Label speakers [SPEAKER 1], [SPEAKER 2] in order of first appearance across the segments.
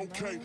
[SPEAKER 1] Okay.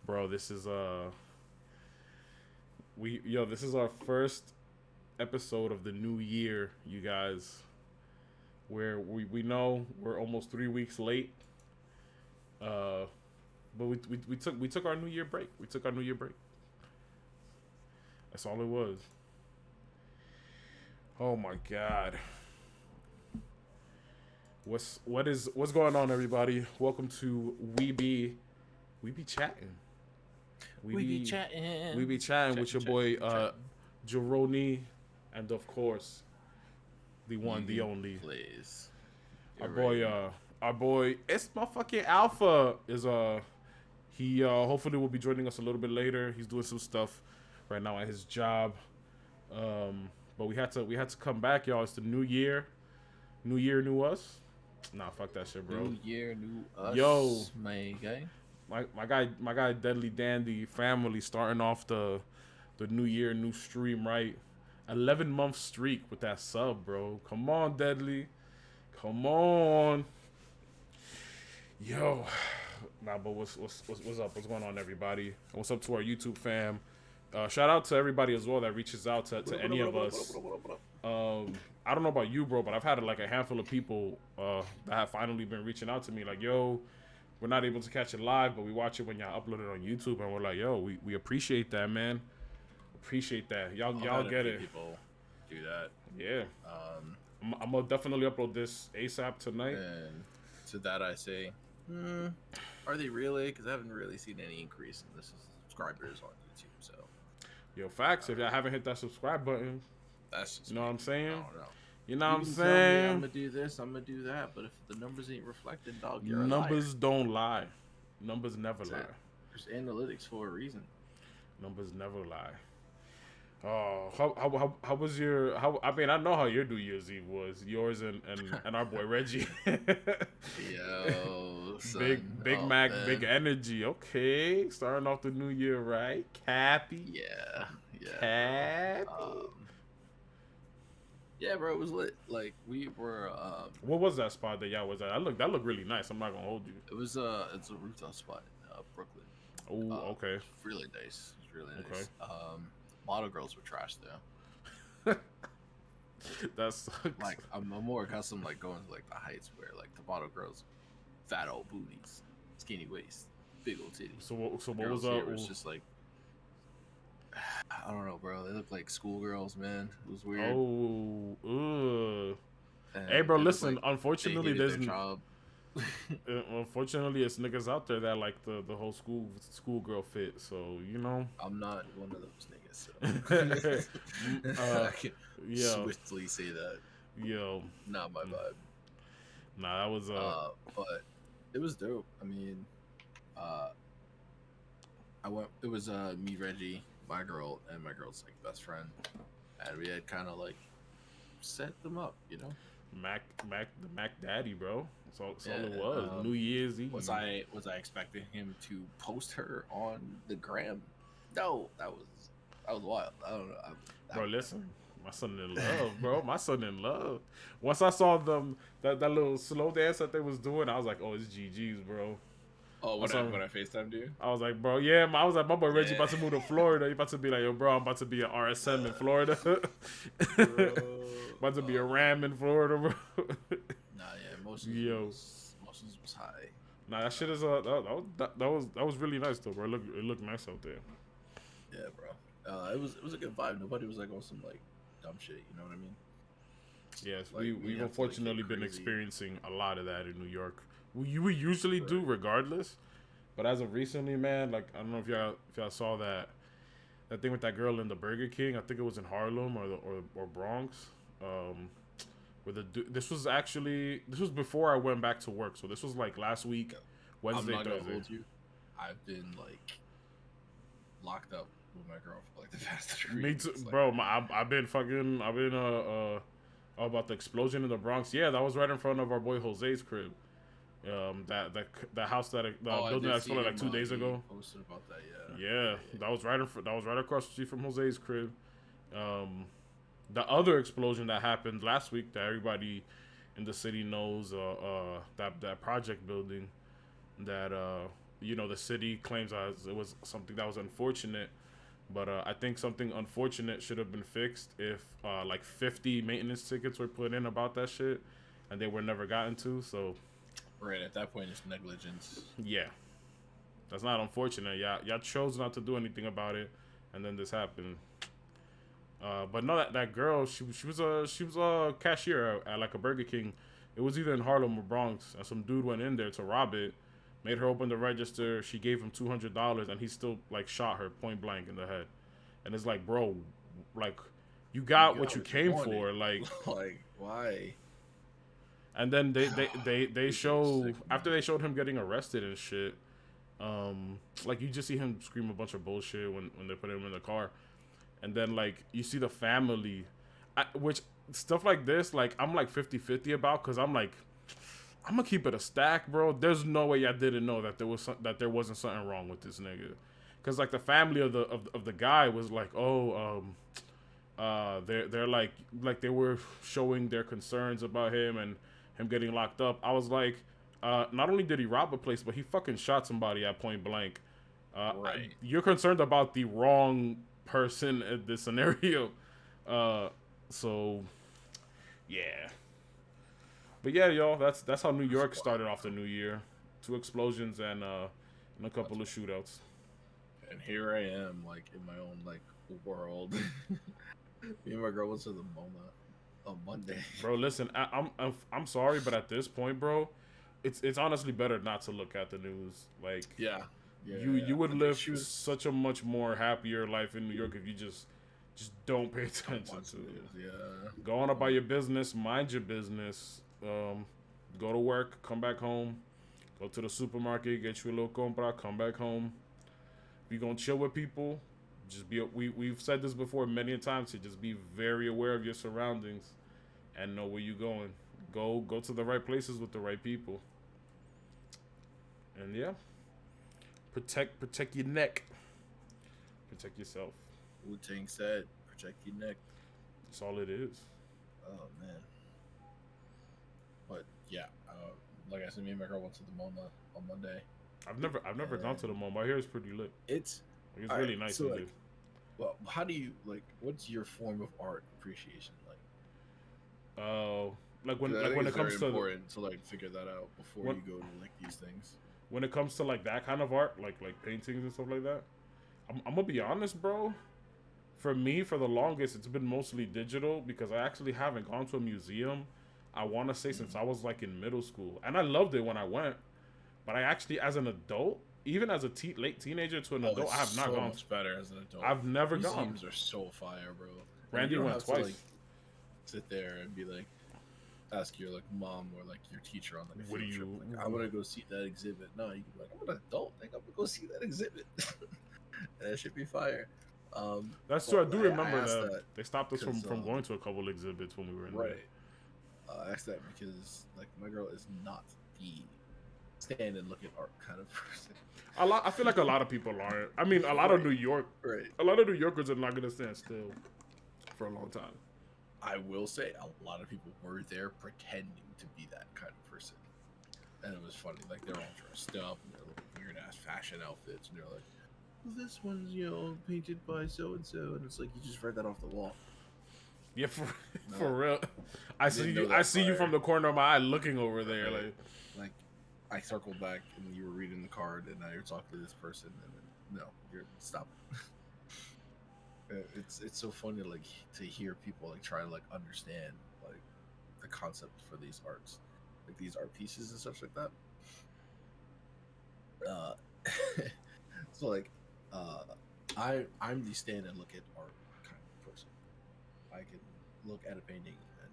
[SPEAKER 2] Bro, this is this is our first episode of the new year, you guys. Where we know we're almost 3 weeks late. Uh but we took our new year break. We took our new year break. That's all it was. Oh my god. What's going on, everybody? Welcome to We Be Chatting.
[SPEAKER 3] We be chatting.
[SPEAKER 2] We be chatting with your boy Jeroni, and of course the one, the only.
[SPEAKER 3] Please.
[SPEAKER 2] Our boy, it's motherfucking Alpha is he hopefully will be joining us a little bit later. He's doing some stuff right now at his job. But we had to come back, y'all. It's the new year. New year, new us. Nah, fuck that shit, bro.
[SPEAKER 3] New year, new us.
[SPEAKER 2] Yo,
[SPEAKER 3] my guy.
[SPEAKER 2] My guy, Deadly Dandy family starting off the new year, new stream, right? 11-month streak with that sub, bro. Come on, Deadly. Come on. Yo. Nah, but what's up? What's going on, everybody? What's up to our YouTube fam? Shout out to everybody as well that reaches out to any of us. I don't know about you, bro, but I've had like a handful of people that have finally been reaching out to me like, yo, we're not able to catch it live, but we watch it when y'all upload it on YouTube, and we're like, yo, we appreciate that, man. Appreciate that. Y'all get it.
[SPEAKER 3] People do that.
[SPEAKER 2] Yeah. I'm gonna definitely upload this ASAP tonight.
[SPEAKER 3] And to that I say, are they really? Because I haven't really seen any increase in the subscribers on YouTube. So,
[SPEAKER 2] yo, facts. If y'all haven't hit that subscribe button,
[SPEAKER 3] that's just
[SPEAKER 2] you know what I'm saying.
[SPEAKER 3] I don't know.
[SPEAKER 2] You know what I'm
[SPEAKER 3] Tell me
[SPEAKER 2] saying?
[SPEAKER 3] I'm gonna do this. I'm gonna do that. But if the numbers ain't reflected, dog, you're
[SPEAKER 2] Numbers
[SPEAKER 3] a liar.
[SPEAKER 2] don't lie. Numbers never lie.
[SPEAKER 3] There's analytics for a reason.
[SPEAKER 2] Numbers never lie. Oh, how was your I mean, I know how your New Year's Eve was. Yours and our boy Reggie.
[SPEAKER 3] Yo, son.
[SPEAKER 2] Big Mac, man. Big energy. Okay, starting off the new year right. Cappy.
[SPEAKER 3] Yeah.
[SPEAKER 2] Cappy.
[SPEAKER 3] Yeah, bro, it was lit. Like we were.
[SPEAKER 2] What was that spot that y'all was at? That looked really nice. I'm not gonna hold you.
[SPEAKER 3] It was it's a rooftop spot in Brooklyn.
[SPEAKER 2] Oh, okay.
[SPEAKER 3] Really nice. It's really nice. Okay. Model girls were trash though.
[SPEAKER 2] That's
[SPEAKER 3] like I'm more accustomed like going to like the heights where like the model girls, fat old booties, skinny waist, big old titties.
[SPEAKER 2] So what
[SPEAKER 3] girls
[SPEAKER 2] was up?
[SPEAKER 3] It was just like I don't know, bro. They look like schoolgirls, man. It was weird.
[SPEAKER 2] Oh, Hey,
[SPEAKER 3] and
[SPEAKER 2] bro,
[SPEAKER 3] it was
[SPEAKER 2] listen.
[SPEAKER 3] like they
[SPEAKER 2] Unfortunately,
[SPEAKER 3] hated their job.
[SPEAKER 2] unfortunately, it's niggas out there that like the whole schoolgirl fit. So you know.
[SPEAKER 3] I'm not one of those niggas,
[SPEAKER 2] Mm,
[SPEAKER 3] so I can
[SPEAKER 2] yo,
[SPEAKER 3] swiftly say that.
[SPEAKER 2] yo,
[SPEAKER 3] Not my
[SPEAKER 2] mm,
[SPEAKER 3] vibe.
[SPEAKER 2] nah, that was
[SPEAKER 3] But it was dope. I mean, uh, I went. It was me, Reggie, my girl, and my girl's like best friend, and we had kind of like set them up, you know.
[SPEAKER 2] The Mac Daddy, bro. That's all
[SPEAKER 3] Yeah.
[SPEAKER 2] it was. New Year's Eve.
[SPEAKER 3] Was I expecting him to post her on the gram? No, that was wild. I don't know.
[SPEAKER 2] Bro, listen, my son in love, bro. My son in love. Once I saw them that little slow dance that they was doing, I was like, oh, it's GG's, bro.
[SPEAKER 3] Oh,
[SPEAKER 2] I saw,
[SPEAKER 3] when I FaceTimed you?
[SPEAKER 2] I was like, bro, yeah. I was like, my boy Reggie
[SPEAKER 3] Yeah.
[SPEAKER 2] about to move to Florida. He about to be like, yo, bro, I'm about to be an RSM in Florida.
[SPEAKER 3] Bro.
[SPEAKER 2] About to be a Ram in Florida, bro.
[SPEAKER 3] Nah, yeah,
[SPEAKER 2] Yo,
[SPEAKER 3] emotions was high.
[SPEAKER 2] nah, that shit is that was really nice though, bro. It looked nice out there.
[SPEAKER 3] Yeah, bro. It was a good vibe. Nobody was like on some like dumb shit. You know what I mean?
[SPEAKER 2] Yes,
[SPEAKER 3] Like
[SPEAKER 2] we've
[SPEAKER 3] have to, like,
[SPEAKER 2] unfortunately
[SPEAKER 3] get
[SPEAKER 2] been
[SPEAKER 3] crazy.
[SPEAKER 2] experiencing a lot of that in New York. We usually do regardless, but as of recently, man, like I don't know if y'all saw that thing with that girl in the Burger King. I think it was in Harlem or Bronx. Where this was before I went back to work, so this was like last week, Wednesday,
[SPEAKER 3] I'm not
[SPEAKER 2] Thursday.
[SPEAKER 3] gonna hold you. I've been like locked up with my girl for like the past 3
[SPEAKER 2] Me
[SPEAKER 3] weeks.
[SPEAKER 2] too,
[SPEAKER 3] Like,
[SPEAKER 2] bro. I've been about the explosion in the Bronx. Yeah, that was right in front of our boy Jose's crib. The house the
[SPEAKER 3] I
[SPEAKER 2] building
[SPEAKER 3] did
[SPEAKER 2] that
[SPEAKER 3] see
[SPEAKER 2] exploded like
[SPEAKER 3] him.
[SPEAKER 2] 2 days
[SPEAKER 3] He
[SPEAKER 2] ago.
[SPEAKER 3] posted about that.
[SPEAKER 2] Yeah, that was that was right across the street from Jose's crib. The other explosion that happened last week that everybody in the city knows, that project building that the city claims as it was something that was unfortunate, but I think something unfortunate should have been fixed if like 50 maintenance tickets were put in about that shit, and they were never gotten to. So
[SPEAKER 3] Right at that point, it's negligence.
[SPEAKER 2] yeah, that's not unfortunate. Y'all chose not to do anything about it, and then this happened. But no, that girl, she was a cashier at like a Burger King. It was either in Harlem or Bronx, and some dude went in there to rob it, made her open the register. She gave him $200, and he still like shot her point blank in the head. And it's like, bro, like you got what you came for, like
[SPEAKER 3] like why?
[SPEAKER 2] And then they
[SPEAKER 3] People are
[SPEAKER 2] show
[SPEAKER 3] sick,
[SPEAKER 2] after
[SPEAKER 3] man.
[SPEAKER 2] they showed him getting arrested and shit. Like you just see him scream a bunch of bullshit when they put him in the car. And then like you see the family, which stuff like this, like I'm like 50-50 about, because I'm like, I'm gonna keep it a stack, bro. There's no way I didn't know that there wasn't something wrong with this nigga, because like the family of the guy was like, oh, they're like they were showing their concerns about him and him getting locked up. I was like, not only did he rob a place, but he fucking shot somebody at point blank.
[SPEAKER 3] Right.
[SPEAKER 2] You're concerned about the wrong person in this scenario. So yeah. But yeah, y'all, that's how New York started off the new year. 2 explosions and a couple of shootouts.
[SPEAKER 3] And here I am, like in my own like world. Me and my girl went to the MoMA on Monday.
[SPEAKER 2] Bro, listen, I'm sorry, but at this point, bro, it's honestly better not to look at the news. Like,
[SPEAKER 3] Yeah.
[SPEAKER 2] you would
[SPEAKER 3] I think
[SPEAKER 2] live
[SPEAKER 3] she was
[SPEAKER 2] such a much more happier life in New York if you just don't pay attention
[SPEAKER 3] watching
[SPEAKER 2] to
[SPEAKER 3] the
[SPEAKER 2] it.
[SPEAKER 3] news. Yeah.
[SPEAKER 2] Go on about your business, mind your business. Go to work, come back home, go to the supermarket, get you a little compra, come back home. If you're gonna chill with people, just we've said this before many times, to just be very aware of your surroundings and know where you're going. Go to the right places with the right people. And yeah, protect your neck. Protect yourself.
[SPEAKER 3] Wu-Tang said, "Protect your neck."
[SPEAKER 2] That's all it is.
[SPEAKER 3] Oh man. But yeah, like I said, me and my girl went to the MoMA on Monday.
[SPEAKER 2] I've never gone to the mall. I hear it's pretty lit.
[SPEAKER 3] It's
[SPEAKER 2] Like, it's really
[SPEAKER 3] right,
[SPEAKER 2] nice
[SPEAKER 3] so,
[SPEAKER 2] to
[SPEAKER 3] like,
[SPEAKER 2] live.
[SPEAKER 3] well, how do you like? What's your form of art appreciation like?
[SPEAKER 2] Like
[SPEAKER 3] 'Cause I think
[SPEAKER 2] when it
[SPEAKER 3] it's very
[SPEAKER 2] comes to
[SPEAKER 3] important to like figure that out before
[SPEAKER 2] when,
[SPEAKER 3] you go to like these things.
[SPEAKER 2] when it comes to like that kind of art, like paintings and stuff like that. I'm gonna be honest, bro. For me, for the longest, it's been mostly digital, because I actually haven't gone to a museum I want to say since I was like in middle school, and I loved it when I went. But I actually, as an adult, even as a late teenager to an adult, I have not
[SPEAKER 3] so
[SPEAKER 2] gone.
[SPEAKER 3] much better as an adult.
[SPEAKER 2] I've never gone.
[SPEAKER 3] Museums are so fire, bro.
[SPEAKER 2] Randy
[SPEAKER 3] you don't
[SPEAKER 2] went
[SPEAKER 3] have
[SPEAKER 2] twice.
[SPEAKER 3] to like sit there and be like, ask your like mom or like your teacher on like a field trip. Like, I'm gonna go see that exhibit. No, you can be like, I'm an adult. Like, I'm gonna go see that exhibit. And that should be fire.
[SPEAKER 2] That's true. I do remember
[SPEAKER 3] that
[SPEAKER 2] they stopped us from going to a couple exhibits when we were in there.
[SPEAKER 3] I asked that because like my girl is not the stand and look at art kind of person.
[SPEAKER 2] I feel like a lot of people aren't. I mean, a lot of New York.
[SPEAKER 3] Right.
[SPEAKER 2] A lot of New Yorkers are not gonna stand still for a long time.
[SPEAKER 3] I will say a lot of people were there pretending to be that kind of person, and it was funny. Like they're all dressed up and they're looking weird ass fashion outfits, and they're like, well, "This one's painted by so and so," and it's like you just read that off the wall.
[SPEAKER 2] Yeah, for real. I see you from the corner of my eye looking over there,
[SPEAKER 3] like I circled back and you were reading the card, and now you're talking to this person, and then, no, you're stop. It's so funny like to hear people like try to like understand like the concept for these arts, like these art pieces and stuff like that. So like I'm the stand and look at art kind of person. I can look at a painting and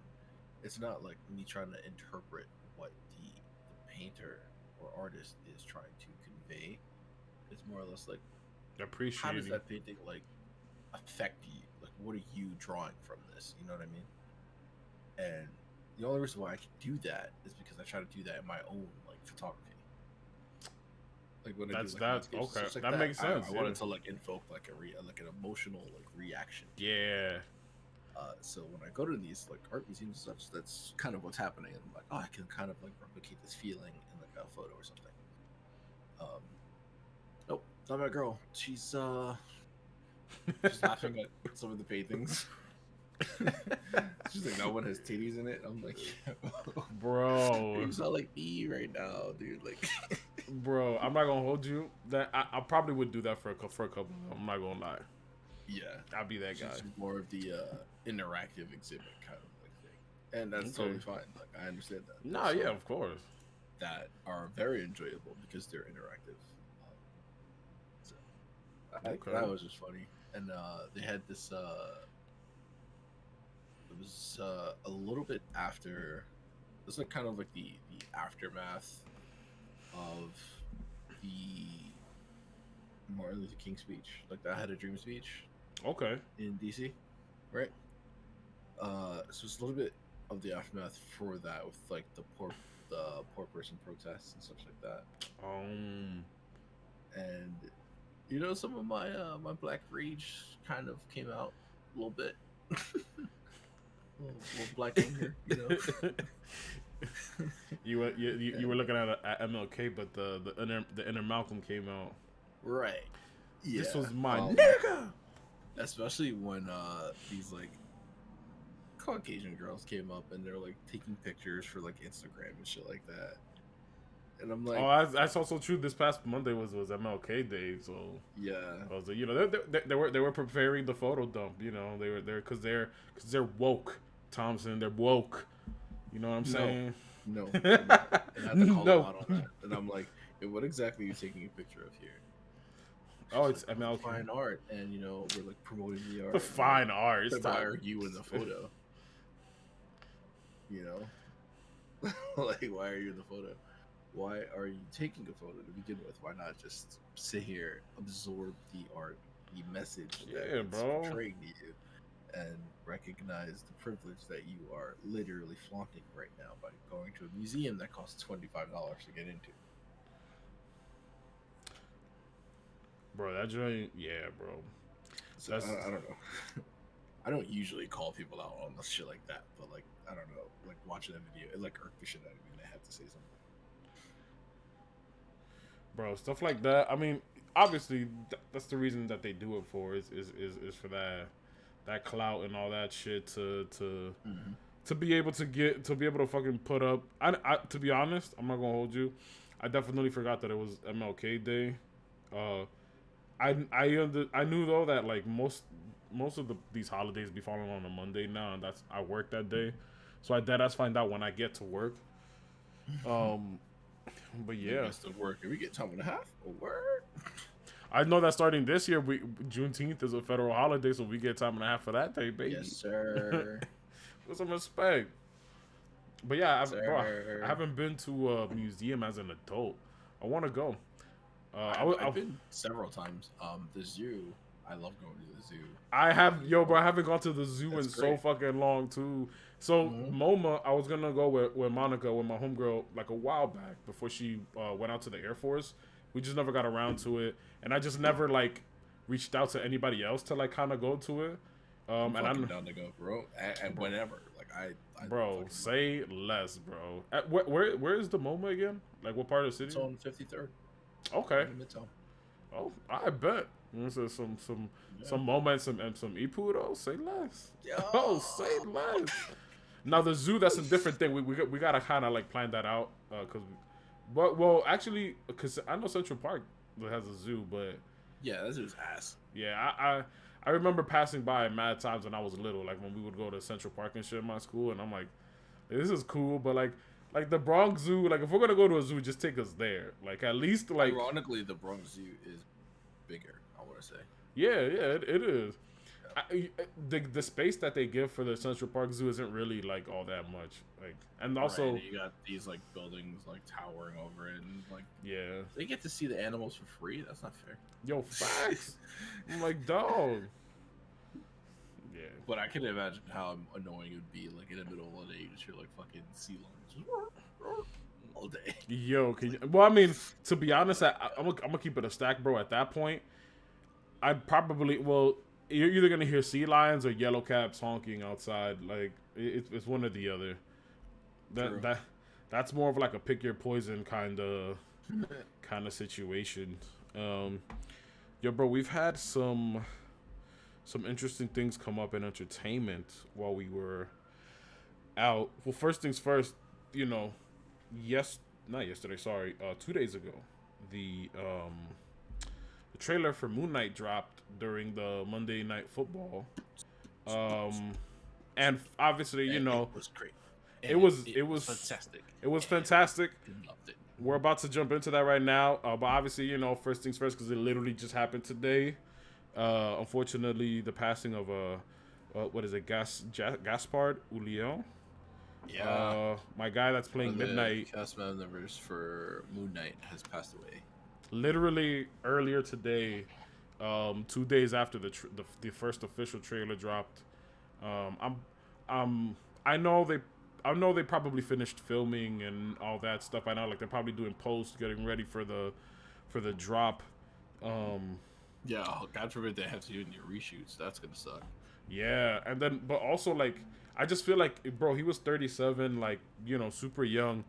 [SPEAKER 3] it's not like me trying to interpret what the painter or artist is trying to convey. It's more or less like
[SPEAKER 2] appreciating.
[SPEAKER 3] How does that painting like affect you? Like, what are you drawing from this? You know what I mean? And the only reason why I can do that is because I try to do that in my own like photography. Like when
[SPEAKER 2] that's
[SPEAKER 3] I do, like,
[SPEAKER 2] that okay.
[SPEAKER 3] Like
[SPEAKER 2] that makes sense.
[SPEAKER 3] I wanted to like invoke like an emotional like reaction.
[SPEAKER 2] Yeah.
[SPEAKER 3] So when I go to these like art museums and such, that's kind of what's happening. And I'm like, oh, I can kind of like replicate this feeling in like a photo or something. Nope, not my girl. She's laughing at some of the paintings. She's like, that one has titties in it. I'm like,
[SPEAKER 2] bro,
[SPEAKER 3] you sound like me right now, dude. Like,
[SPEAKER 2] bro, I'm not gonna hold you. That I probably would do that for a couple. I'm not gonna lie.
[SPEAKER 3] Yeah,
[SPEAKER 2] I'll be that guy.
[SPEAKER 3] More of the interactive exhibit kind of like thing, and that's totally fine. Like, I understand that.
[SPEAKER 2] No, yeah, of course.
[SPEAKER 3] That are very enjoyable because they're interactive. So that was just funny, and they had this. It was a little bit after. It was like kind of like the aftermath of the Martin Luther King speech, like the I Had a Dream speech.
[SPEAKER 2] Okay.
[SPEAKER 3] In DC, right? So it's a little bit of the aftermath for that with like the poor person protests and stuff like that. And you know, some of my my black rage kind of came out a little bit. little black anger, you know.
[SPEAKER 2] you were looking at MLK, but the inner Malcolm came out.
[SPEAKER 3] Right. Yeah.
[SPEAKER 2] This was my nigga.
[SPEAKER 3] Especially when these like Caucasian girls came up and they're like taking pictures for like Instagram and shit like that. And I'm like,
[SPEAKER 2] oh, that's also true. This past Monday was MLK Day, so
[SPEAKER 3] yeah.
[SPEAKER 2] I was like, you know, they were preparing the photo dump. You know, they were there because they're woke, Thompson. They're woke. You know what I'm saying?
[SPEAKER 3] No. And I have to call them out on that. And I'm like, hey, what exactly are you taking a picture of here?
[SPEAKER 2] Oh, it's
[SPEAKER 3] like,
[SPEAKER 2] MLK.
[SPEAKER 3] Fine art, and you know we're like promoting the art.
[SPEAKER 2] The fine art.
[SPEAKER 3] Why are you in the photo? You know, like why are you in the photo? Why are you taking a photo to begin with? Why not just sit here, absorb the art, the message that it's portraying to you, and recognize the privilege that you are literally flaunting right now by going to a museum that costs $25 to get into.
[SPEAKER 2] Bro, that joint, yeah, bro.
[SPEAKER 3] So I don't know. I don't usually call people out on shit like that, but like I don't know, like watching that video, it like irked the shit out of me, and I had to say something.
[SPEAKER 2] Bro, stuff like that. I mean, obviously, that's the reason that they do it for is for that clout and all that shit to be able to fucking put up. I to be honest, I'm not gonna hold you. I definitely forgot that it was MLK Day. I knew though that like most of these holidays be falling on a Monday now, and I work that day, So I deadass find out when I get to work. Um, but
[SPEAKER 3] He
[SPEAKER 2] yeah,
[SPEAKER 3] gets to work and we get time and a half. A word.
[SPEAKER 2] I know that starting this year, Juneteenth is a federal holiday, so we get time and a half for that day, baby.
[SPEAKER 3] Yes, sir.
[SPEAKER 2] With some respect. But yeah, I
[SPEAKER 3] Sir.
[SPEAKER 2] haven't been to a museum as an adult. I want to go.
[SPEAKER 3] I've been several times. The zoo. I love going to the zoo.
[SPEAKER 2] I have, yo, bro. I haven't gone to the zoo
[SPEAKER 3] That's
[SPEAKER 2] in so
[SPEAKER 3] great.
[SPEAKER 2] fucking long too. So
[SPEAKER 3] Mm-hmm.
[SPEAKER 2] MoMA, I was gonna go with Monica, with my homegirl, like a while back before she went out to the Air Force. We just never got around to it, and I just never like reached out to anybody else to like kind of go to it.
[SPEAKER 3] I'm
[SPEAKER 2] And
[SPEAKER 3] fucking
[SPEAKER 2] I'm,
[SPEAKER 3] down to go, bro. And whenever, like I
[SPEAKER 2] bro,
[SPEAKER 3] fucking love it.
[SPEAKER 2] say less, bro. Where is the MoMA again? Like what part of the
[SPEAKER 3] It's
[SPEAKER 2] city?
[SPEAKER 3] on 53rd,
[SPEAKER 2] Okay.
[SPEAKER 3] right in Midtown.
[SPEAKER 2] Oh, I bet. So
[SPEAKER 3] Yeah.
[SPEAKER 2] some moments and some ipu though. Say less.
[SPEAKER 3] Yeah.
[SPEAKER 2] Oh, say less. Now the zoo, that's a different thing. We gotta kind of like plan that out, but well, actually, because I know Central Park has a zoo, but
[SPEAKER 3] Yeah, that's his ass.
[SPEAKER 2] yeah, I remember passing by it mad times when I was little, like when we would go to Central Park and shit in my school, and I'm like, this is cool, but like the Bronx Zoo, like if we're gonna go to a zoo, just take us there, like at least like
[SPEAKER 3] Ironically, the Bronx Zoo is bigger. I want to say.
[SPEAKER 2] yeah, it is. The space that they give for the Central Park Zoo isn't really like all that much. Like, and also,
[SPEAKER 3] Right, you got these like buildings like towering over it, and like
[SPEAKER 2] yeah,
[SPEAKER 3] they get to see the animals for free. That's not fair.
[SPEAKER 2] yo, facts. I'm like, dog. Yeah,
[SPEAKER 3] But I can imagine how annoying it would be, like in the middle of the day, you just hear like fucking sea lions all day.
[SPEAKER 2] yo, well, I mean, to be honest, I'm gonna keep it a stack, bro. At that point, I'd probably, well, you're either gonna hear sea lions or yellow caps honking outside. Like, it's one or the other.
[SPEAKER 3] True.
[SPEAKER 2] That's more of like a pick your poison kind of situation. Yo, bro, we've had some interesting things come up in entertainment while we were out. Well, first things first, you know, not yesterday, sorry, 2 days ago, the trailer for Moon Knight dropped during the Monday Night Football. And obviously, you know,
[SPEAKER 3] it was great.
[SPEAKER 2] It was
[SPEAKER 3] fantastic.
[SPEAKER 2] It was fantastic.
[SPEAKER 3] Loved it.
[SPEAKER 2] We're about to jump into that right now, but obviously, you know, first things first, because it literally just happened today. Unfortunately, the passing of what is it, Gaspard Ulliel?
[SPEAKER 3] Yeah.
[SPEAKER 2] My guy that's playing Midnight.
[SPEAKER 3] Cast members for Moon Knight has passed away.
[SPEAKER 2] Literally earlier today, 2 days after the first official trailer dropped. I know they probably finished filming and all that stuff. I know, like they're probably doing post, getting ready for the drop.
[SPEAKER 3] Yeah, God forbid they have to do any reshoots. That's gonna suck.
[SPEAKER 2] Yeah, and then but also like I just feel like, bro, he was 37, like, you know, super young,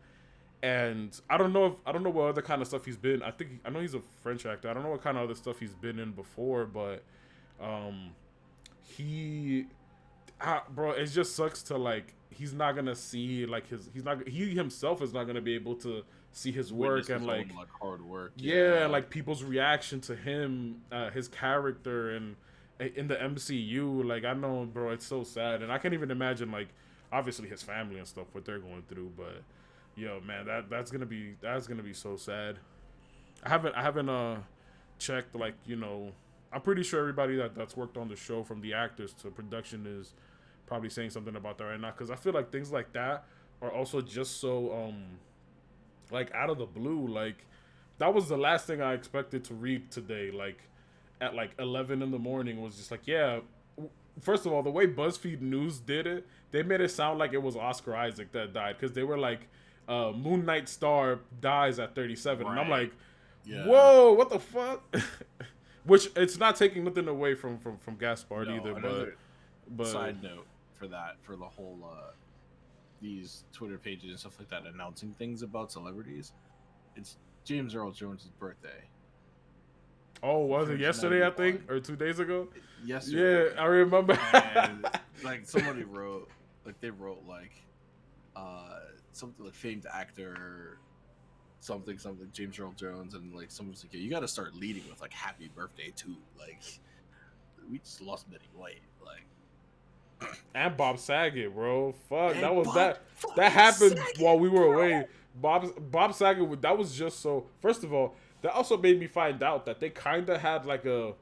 [SPEAKER 2] and I don't know what other kind of stuff he's been. I know he's a French actor. I don't know what kind of other stuff he's been in before, but bro, it just sucks to like he's not gonna see like he himself is not gonna be able to see his work and like
[SPEAKER 3] hard work.
[SPEAKER 2] Yeah, like people's reaction to him, his character, and in the MCU. Like I know, bro, it's so sad, and I can't even imagine like obviously his family and stuff what they're going through. But yo, man, that's gonna be so sad. I haven't checked, like, you know, I'm pretty sure everybody that's worked on the show, from the actors to production, is probably saying something about that right now, because I feel like things like that are also just so like out of the blue. Like that was the last thing I expected to read today, like at like 11 in the morning, was just like, yeah, first of all, the way BuzzFeed News did it, they made it sound like it was Oscar Isaac that died, because they were like, Moon Knight star dies at 37, right. And I'm like, yeah. Whoa, what the fuck? Which, it's not taking nothing away from Gaspard either, but
[SPEAKER 3] side note for that, for the whole these Twitter pages and stuff like that announcing things about celebrities, it's James Earl Jones' birthday.
[SPEAKER 2] Oh, was it yesterday? I think, or 2 days ago.
[SPEAKER 3] Yesterday.
[SPEAKER 2] Yeah, I remember.
[SPEAKER 3] And like somebody wrote, like they wrote like something like famed actor, something James Earl Jones, and like someone's like, yeah, you got to start leading with like happy birthday too. Like we just lost Betty White. Like
[SPEAKER 2] And Bob Saget, bro. Fuck,
[SPEAKER 3] And
[SPEAKER 2] that was
[SPEAKER 3] Bob
[SPEAKER 2] that
[SPEAKER 3] fucking
[SPEAKER 2] happened
[SPEAKER 3] Saget,
[SPEAKER 2] while we were
[SPEAKER 3] bro.
[SPEAKER 2] away. Bob Saget, that was just so. First of all, that also made me find out that they kind of had like a,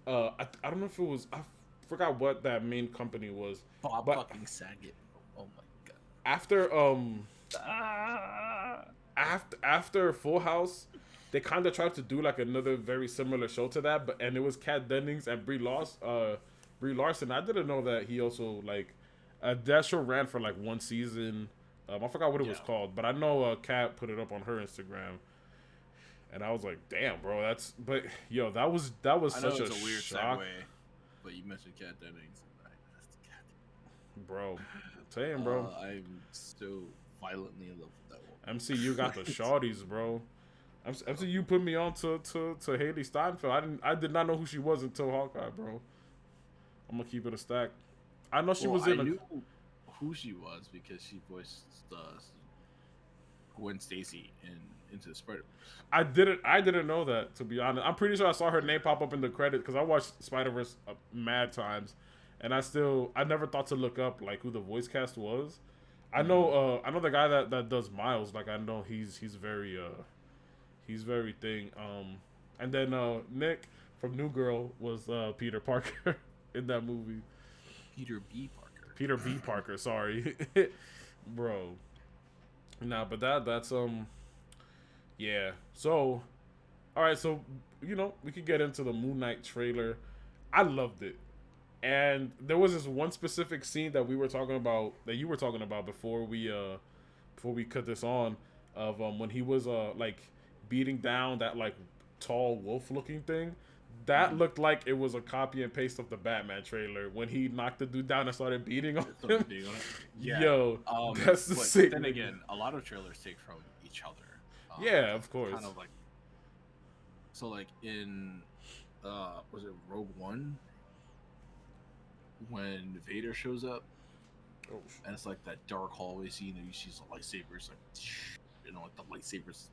[SPEAKER 2] I don't know if it was, I forgot what that main company was,
[SPEAKER 3] Bob
[SPEAKER 2] but
[SPEAKER 3] fucking Saget. Oh my god.
[SPEAKER 2] after
[SPEAKER 3] Ah.
[SPEAKER 2] after Full House, they kind of tried to do like another very similar show to that, but and it was Kat Dennings and Brie Larson. I didn't know that he also like that show ran for like one season. I forgot what it was called, but I know Kat put it up on her Instagram, and I was like, "Damn, bro, that's." But yo, that was
[SPEAKER 3] I
[SPEAKER 2] such
[SPEAKER 3] know it's
[SPEAKER 2] a
[SPEAKER 3] a weird
[SPEAKER 2] shock,
[SPEAKER 3] segue, but you mentioned Kat Dennings. And
[SPEAKER 2] bro. Saying, bro,
[SPEAKER 3] I'm so violently in love with that woman.
[SPEAKER 2] MCU got the shawties, bro. MCU put me on to Haley Steinfeld. I did not know who she was until Hawkeye, bro. I'm gonna keep it a stack. I know she was in.
[SPEAKER 3] I knew who she was because she voiced Gwen Stacy in Into the Spider-Verse.
[SPEAKER 2] I didn't know that, to be honest. I'm pretty sure I saw her name pop up in the credits because I watched Spider-Verse mad times, and I never thought to look up like who the voice cast was. I know the guy that does Miles. Like I know he's very thing. And then Nick from New Girl was Peter Parker in that movie.
[SPEAKER 3] Peter B. Parker.
[SPEAKER 2] Peter B. Parker, sorry, bro. Nah, but that's yeah. So, all right. So we could get into the Moon Knight trailer. I loved it, and there was this one specific scene that you were talking about before we cut this on, of when he was like beating down that like tall wolf looking thing. That looked like it was a copy and paste of the Batman trailer when he knocked the dude down and started beating on him.
[SPEAKER 3] Yeah.
[SPEAKER 2] Yo, that's the same.
[SPEAKER 3] Then again, a lot of trailers take from each other.
[SPEAKER 2] Yeah, of course.
[SPEAKER 3] Kind of like, so like in was it Rogue One when Vader shows up, and it's like that dark hallway scene and you see some lightsabers, like like the lightsabers,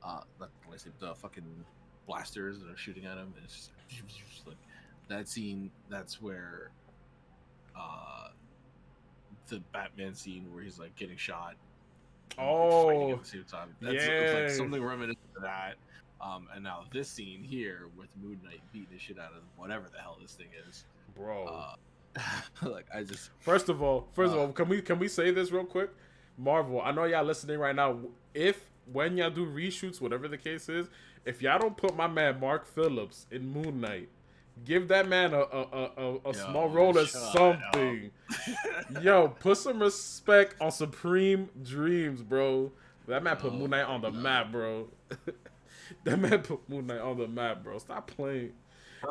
[SPEAKER 3] not the lightsaber, the fucking blasters that are shooting at him, and it's just like that scene. That's where the Batman scene where he's like getting shot.
[SPEAKER 2] Oh,
[SPEAKER 3] fighting at the same time. It's like something reminiscent of that. And now this scene here with Moon Knight beating the shit out of whatever the hell this thing is,
[SPEAKER 2] bro.
[SPEAKER 3] Like I just
[SPEAKER 2] first of all, can we say this real quick? Marvel, I know y'all listening right now. When y'all do reshoots, whatever the case is, if y'all don't put my man Mark Phillips in Moon Knight, give that man a small role as something. Yo, put some respect on Supreme Dreams, bro. That man put Moon Knight on the map, bro. That man put Moon Knight on the map, bro. Stop playing.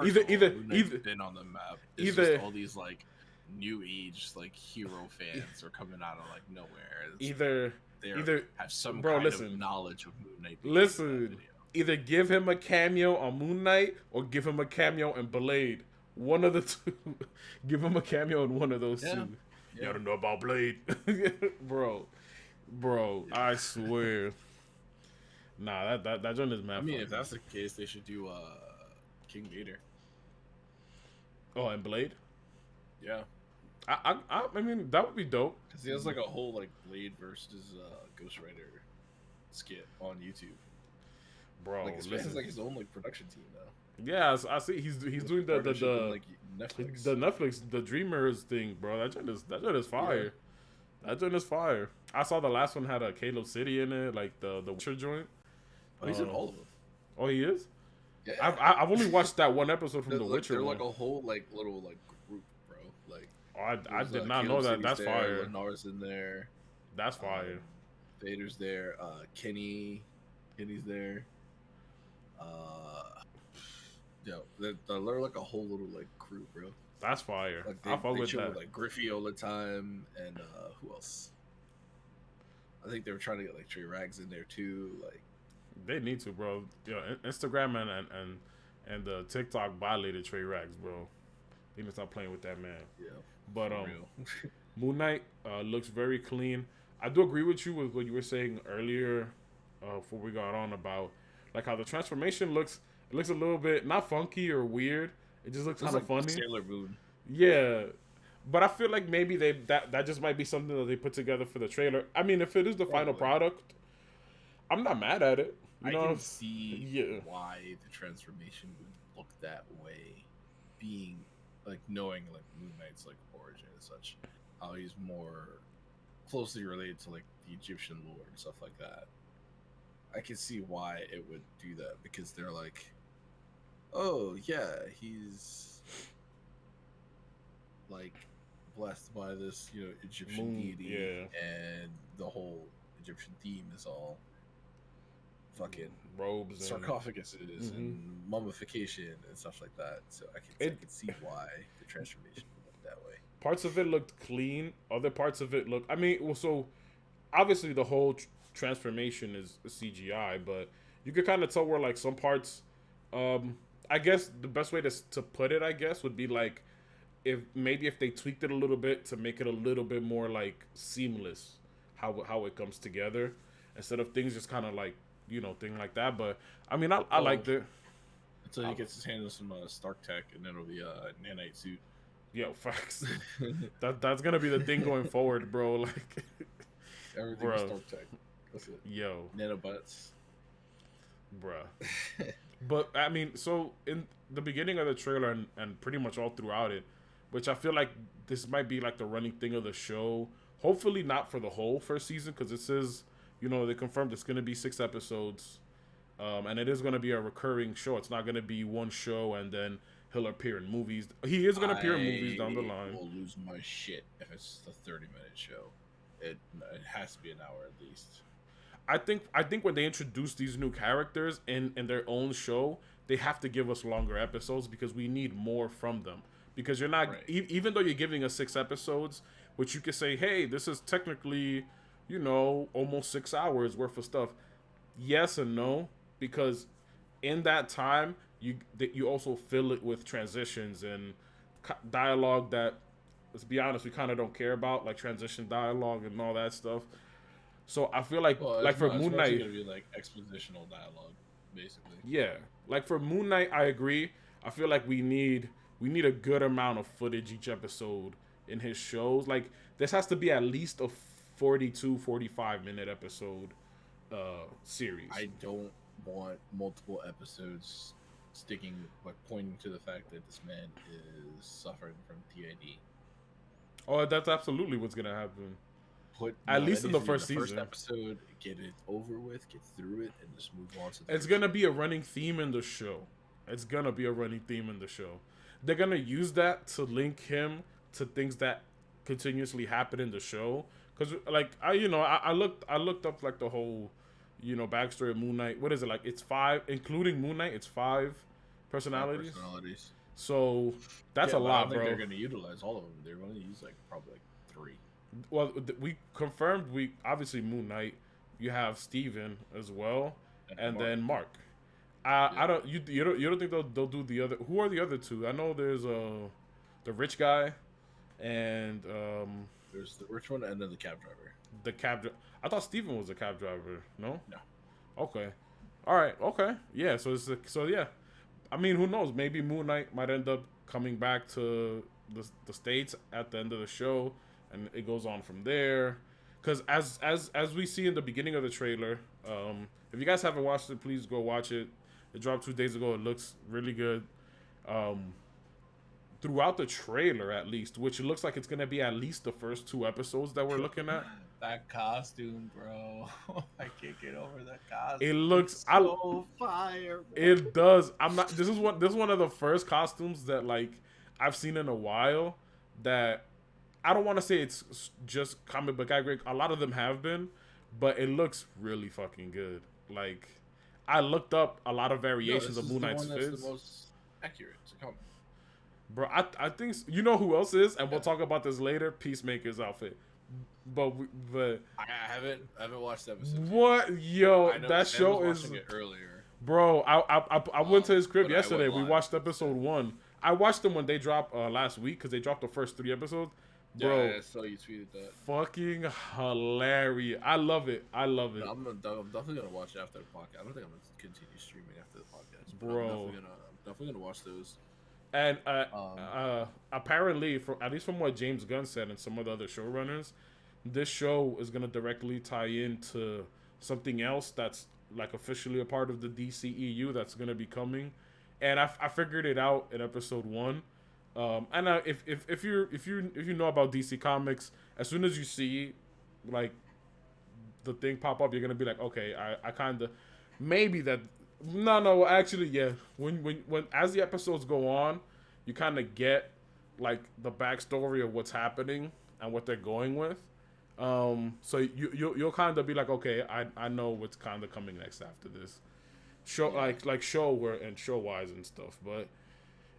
[SPEAKER 2] Either
[SPEAKER 3] been on the map. It's just all these like new age like hero fans are coming out of like nowhere.
[SPEAKER 2] Either
[SPEAKER 3] have some
[SPEAKER 2] bro,
[SPEAKER 3] kind
[SPEAKER 2] listen,
[SPEAKER 3] of knowledge of Moon Knight.
[SPEAKER 2] Listen, either give him a cameo on Moon Knight or give him a cameo in Blade. One of the two. Give him a cameo in one of those two. Yeah. You don't know about Blade, bro. Yeah. I swear. Nah, that joint is mad.
[SPEAKER 3] I mean, if that's the case, they should do King Vader.
[SPEAKER 2] Oh, and Blade.
[SPEAKER 3] Yeah.
[SPEAKER 2] I mean, that would be dope.
[SPEAKER 3] Because he has like a whole like Blade versus Ghost Rider skit on YouTube.
[SPEAKER 2] Bro,
[SPEAKER 3] like he has like his own like production team now.
[SPEAKER 2] Yeah, I see. He's doing the
[SPEAKER 3] like Netflix.
[SPEAKER 2] The Netflix, the Dreamers thing, bro. That joint is fire. Yeah. That joint is fire. I saw the last one had a Caleb City in it, like the Witcher joint.
[SPEAKER 3] Oh, he's in all of them.
[SPEAKER 2] Oh, he is.
[SPEAKER 3] Yeah.
[SPEAKER 2] I've only watched that one episode from the Witcher.
[SPEAKER 3] They're like a whole like little like group, bro. Like
[SPEAKER 2] I did not know that. That's fire.
[SPEAKER 3] Lennar's in there.
[SPEAKER 2] That's fire.
[SPEAKER 3] Vader's there. Kenny's there. Yo, they're like a whole little like crew, bro.
[SPEAKER 2] That's fire.
[SPEAKER 3] Like
[SPEAKER 2] I fuck with that.
[SPEAKER 3] With, like Griffey all the time, and who else? I think they were trying to get like Trey Rags in there too. Like
[SPEAKER 2] they need to, bro. Yo, Instagram and the TikTok violated Trey Rags, bro. They need to stop playing with that man.
[SPEAKER 3] Yeah.
[SPEAKER 2] But Moon Knight looks very clean. I do agree with you with what you were saying earlier, before we got on, about like how the transformation looks. It looks a little bit not funky or weird. It just looks kind of funny.
[SPEAKER 3] Sailor Moon.
[SPEAKER 2] Yeah, But I feel like maybe that just might be something that they put together for the trailer. I mean, if it is the final
[SPEAKER 3] Probably.
[SPEAKER 2] product, I'm not mad at it. You
[SPEAKER 3] I
[SPEAKER 2] know,
[SPEAKER 3] can see
[SPEAKER 2] yeah.
[SPEAKER 3] why the transformation would look that way, being like knowing like Moon Knight's like origin and such, how he's more closely related to like the Egyptian lore and stuff like that. I can see why it would do that because they're like, oh yeah, he's like blessed by this Egyptian
[SPEAKER 2] Moon,
[SPEAKER 3] deity,
[SPEAKER 2] yeah,
[SPEAKER 3] and the whole Egyptian theme is all fucking
[SPEAKER 2] robes and
[SPEAKER 3] sarcophaguses
[SPEAKER 2] hmm
[SPEAKER 3] and mummification and stuff like that. So I
[SPEAKER 2] it.
[SPEAKER 3] can see why the transformation would look that way.
[SPEAKER 2] Parts of it looked clean. Other parts of it look. I mean, well, so obviously the whole transformation is CGI, but you could kind of tell where like some parts. Um, I guess the best way to put it, I guess, would be like if they tweaked it a little bit to make it a little bit more like seamless how it comes together instead of things just kind of like thing like that. But I mean, I
[SPEAKER 3] Well,
[SPEAKER 2] liked it.
[SPEAKER 3] until he gets his hands on some Stark tech, and then it'll be a nanite suit.
[SPEAKER 2] Yo, facts. That's gonna be the thing going forward, bro. Like,
[SPEAKER 3] Everything is
[SPEAKER 2] bro.
[SPEAKER 3] Stark tech. That's it.
[SPEAKER 2] Yo,
[SPEAKER 3] Nanobots.
[SPEAKER 2] bruh. But I mean, so in the beginning of the trailer and pretty much all throughout it, which I feel like this might be like the running thing of the show. Hopefully not for the whole first season because it says, they confirmed it's gonna be 6 episodes, and it is gonna be a recurring show. It's not gonna be one show and then he'll appear in movies. He is gonna appear in movies down the line.
[SPEAKER 3] I will lose my shit if it's a 30-minute show. It has to be an hour at least.
[SPEAKER 2] I think when they introduce these new characters in their own show, they have to give us longer episodes because we need more from them. Because you're not
[SPEAKER 3] Right.
[SPEAKER 2] Even though you're giving us 6 episodes, which you could say, hey, this is technically, almost 6 hours worth of stuff. Yes and no, because in that time you also fill it with transitions and dialogue that, let's be honest, we kind of don't care about, like transition dialogue and all that stuff. So I feel like
[SPEAKER 3] Well,
[SPEAKER 2] like for
[SPEAKER 3] it's
[SPEAKER 2] Moon
[SPEAKER 3] mostly
[SPEAKER 2] Knight,
[SPEAKER 3] gonna be like expositional dialogue, basically.
[SPEAKER 2] yeah, like for Moon Knight, I agree. I feel like we need a good amount of footage each episode in his shows. Like this has to be at least a 42-45 minute episode series.
[SPEAKER 3] I don't want multiple episodes sticking, like pointing to the fact that this man is suffering from TID.
[SPEAKER 2] Oh, that's absolutely what's gonna happen. At
[SPEAKER 3] No,
[SPEAKER 2] least
[SPEAKER 3] that
[SPEAKER 2] in
[SPEAKER 3] needs
[SPEAKER 2] the
[SPEAKER 3] to be
[SPEAKER 2] first
[SPEAKER 3] the first
[SPEAKER 2] season.
[SPEAKER 3] episode, get it over with, get through it, and just move on to the
[SPEAKER 2] It's
[SPEAKER 3] next
[SPEAKER 2] gonna
[SPEAKER 3] show.
[SPEAKER 2] be a running theme in the show. It's gonna be a running theme in the show. They're gonna use that to link him to things that continuously happen in the show. Cause like I looked up like the whole backstory of Moon Knight. What is it like? It's 5, including Moon Knight. It's 5 personalities.
[SPEAKER 3] Personalities.
[SPEAKER 2] So that's
[SPEAKER 3] Yeah,
[SPEAKER 2] a
[SPEAKER 3] but I don't
[SPEAKER 2] lot,
[SPEAKER 3] think
[SPEAKER 2] bro.
[SPEAKER 3] they're going to utilize all of them. They're going to use like probably like 3.
[SPEAKER 2] Well, we confirmed we obviously Moon Knight. You have Steven as well, and
[SPEAKER 3] Mark.
[SPEAKER 2] then Mark.
[SPEAKER 3] Yeah.
[SPEAKER 2] I don't you don't think they'll do the other? Who are the other two? I know there's the rich guy, and
[SPEAKER 3] There's the rich one and then the cab driver.
[SPEAKER 2] the I thought Steven was a cab driver. No.
[SPEAKER 3] No.
[SPEAKER 2] Okay. All right. Okay. Yeah. So yeah. I mean, who knows? Maybe Moon Knight might end up coming back to the states at the end of the show, and it goes on from there. Because as we see in the beginning of the trailer, if you guys haven't watched it, please go watch it. It dropped 2 days ago. It looks really good. Throughout the trailer, at least, which it looks like it's gonna be at least the first 2 episodes that we're looking at.
[SPEAKER 3] That costume, bro. I can't get over that costume.
[SPEAKER 2] It looks
[SPEAKER 3] It's so fire. Bro.
[SPEAKER 2] It does. I'm not. This is one of the first costumes that like I've seen in a while. That I don't want to say it's just comic book accurate. A lot of them have been, but it looks really fucking good. Like I looked up a lot of variations of Moon Knight's
[SPEAKER 3] That's
[SPEAKER 2] fizz.
[SPEAKER 3] the most accurate to come.
[SPEAKER 2] Bro, I think you know who else is, and we'll talk about this later. Peacemaker's outfit, but
[SPEAKER 3] I haven't watched the episode.
[SPEAKER 2] what yo
[SPEAKER 3] I know
[SPEAKER 2] that
[SPEAKER 3] Sam
[SPEAKER 2] show
[SPEAKER 3] was
[SPEAKER 2] is
[SPEAKER 3] watching it earlier.
[SPEAKER 2] bro. I went to his crib
[SPEAKER 3] but I
[SPEAKER 2] yesterday.
[SPEAKER 3] went
[SPEAKER 2] We
[SPEAKER 3] live.
[SPEAKER 2] watched episode 1. I watched them when they dropped last week because they dropped the first 3 episodes. Bro,
[SPEAKER 3] Yeah, I saw you tweeted that.
[SPEAKER 2] fucking hilarious! I love it. I'm
[SPEAKER 3] I'm definitely gonna watch it after the podcast. I don't think I'm gonna continue streaming after the podcast. But
[SPEAKER 2] Bro.
[SPEAKER 3] I'm definitely gonna watch those.
[SPEAKER 2] And
[SPEAKER 3] Um,
[SPEAKER 2] apparently, from at least from what James Gunn said and some of the other showrunners, this show is gonna directly tie into something else that's like officially a part of the DCEU that's gonna be coming. And I figured it out in episode one. And if you know about DC Comics, as soon as you see like the thing pop up, you're gonna be like, okay, I kind of maybe that. No, actually, yeah. When as the episodes go on, you kind of get like the backstory of what's happening and what they're going with. So you'll kind of be like, okay, I know what's kind of coming next after this show,
[SPEAKER 3] yeah,
[SPEAKER 2] like show where and show wise and stuff.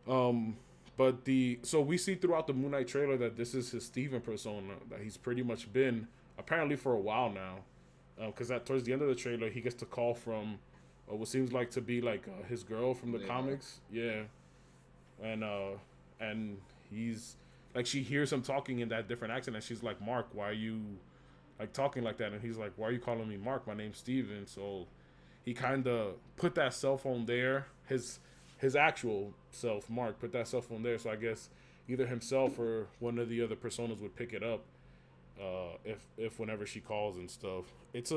[SPEAKER 2] Um, but the so we see throughout the Moon Knight trailer that this is his Steven persona that he's pretty much been apparently for a while now. Because at towards the end of the trailer, he gets the call from what seems like to be like his girl from the
[SPEAKER 3] Lena.
[SPEAKER 2] comics. Yeah, and and he's like she hears him talking in that different accent, and she's like, "Mark, why are you like talking like that?" And he's like, "Why are you calling me Mark? My name's Steven." So he kind of put that cell phone there. His actual self, Mark, put that cell phone there. So I guess either himself or one of the other personas would pick it up if whenever she calls and stuff. It's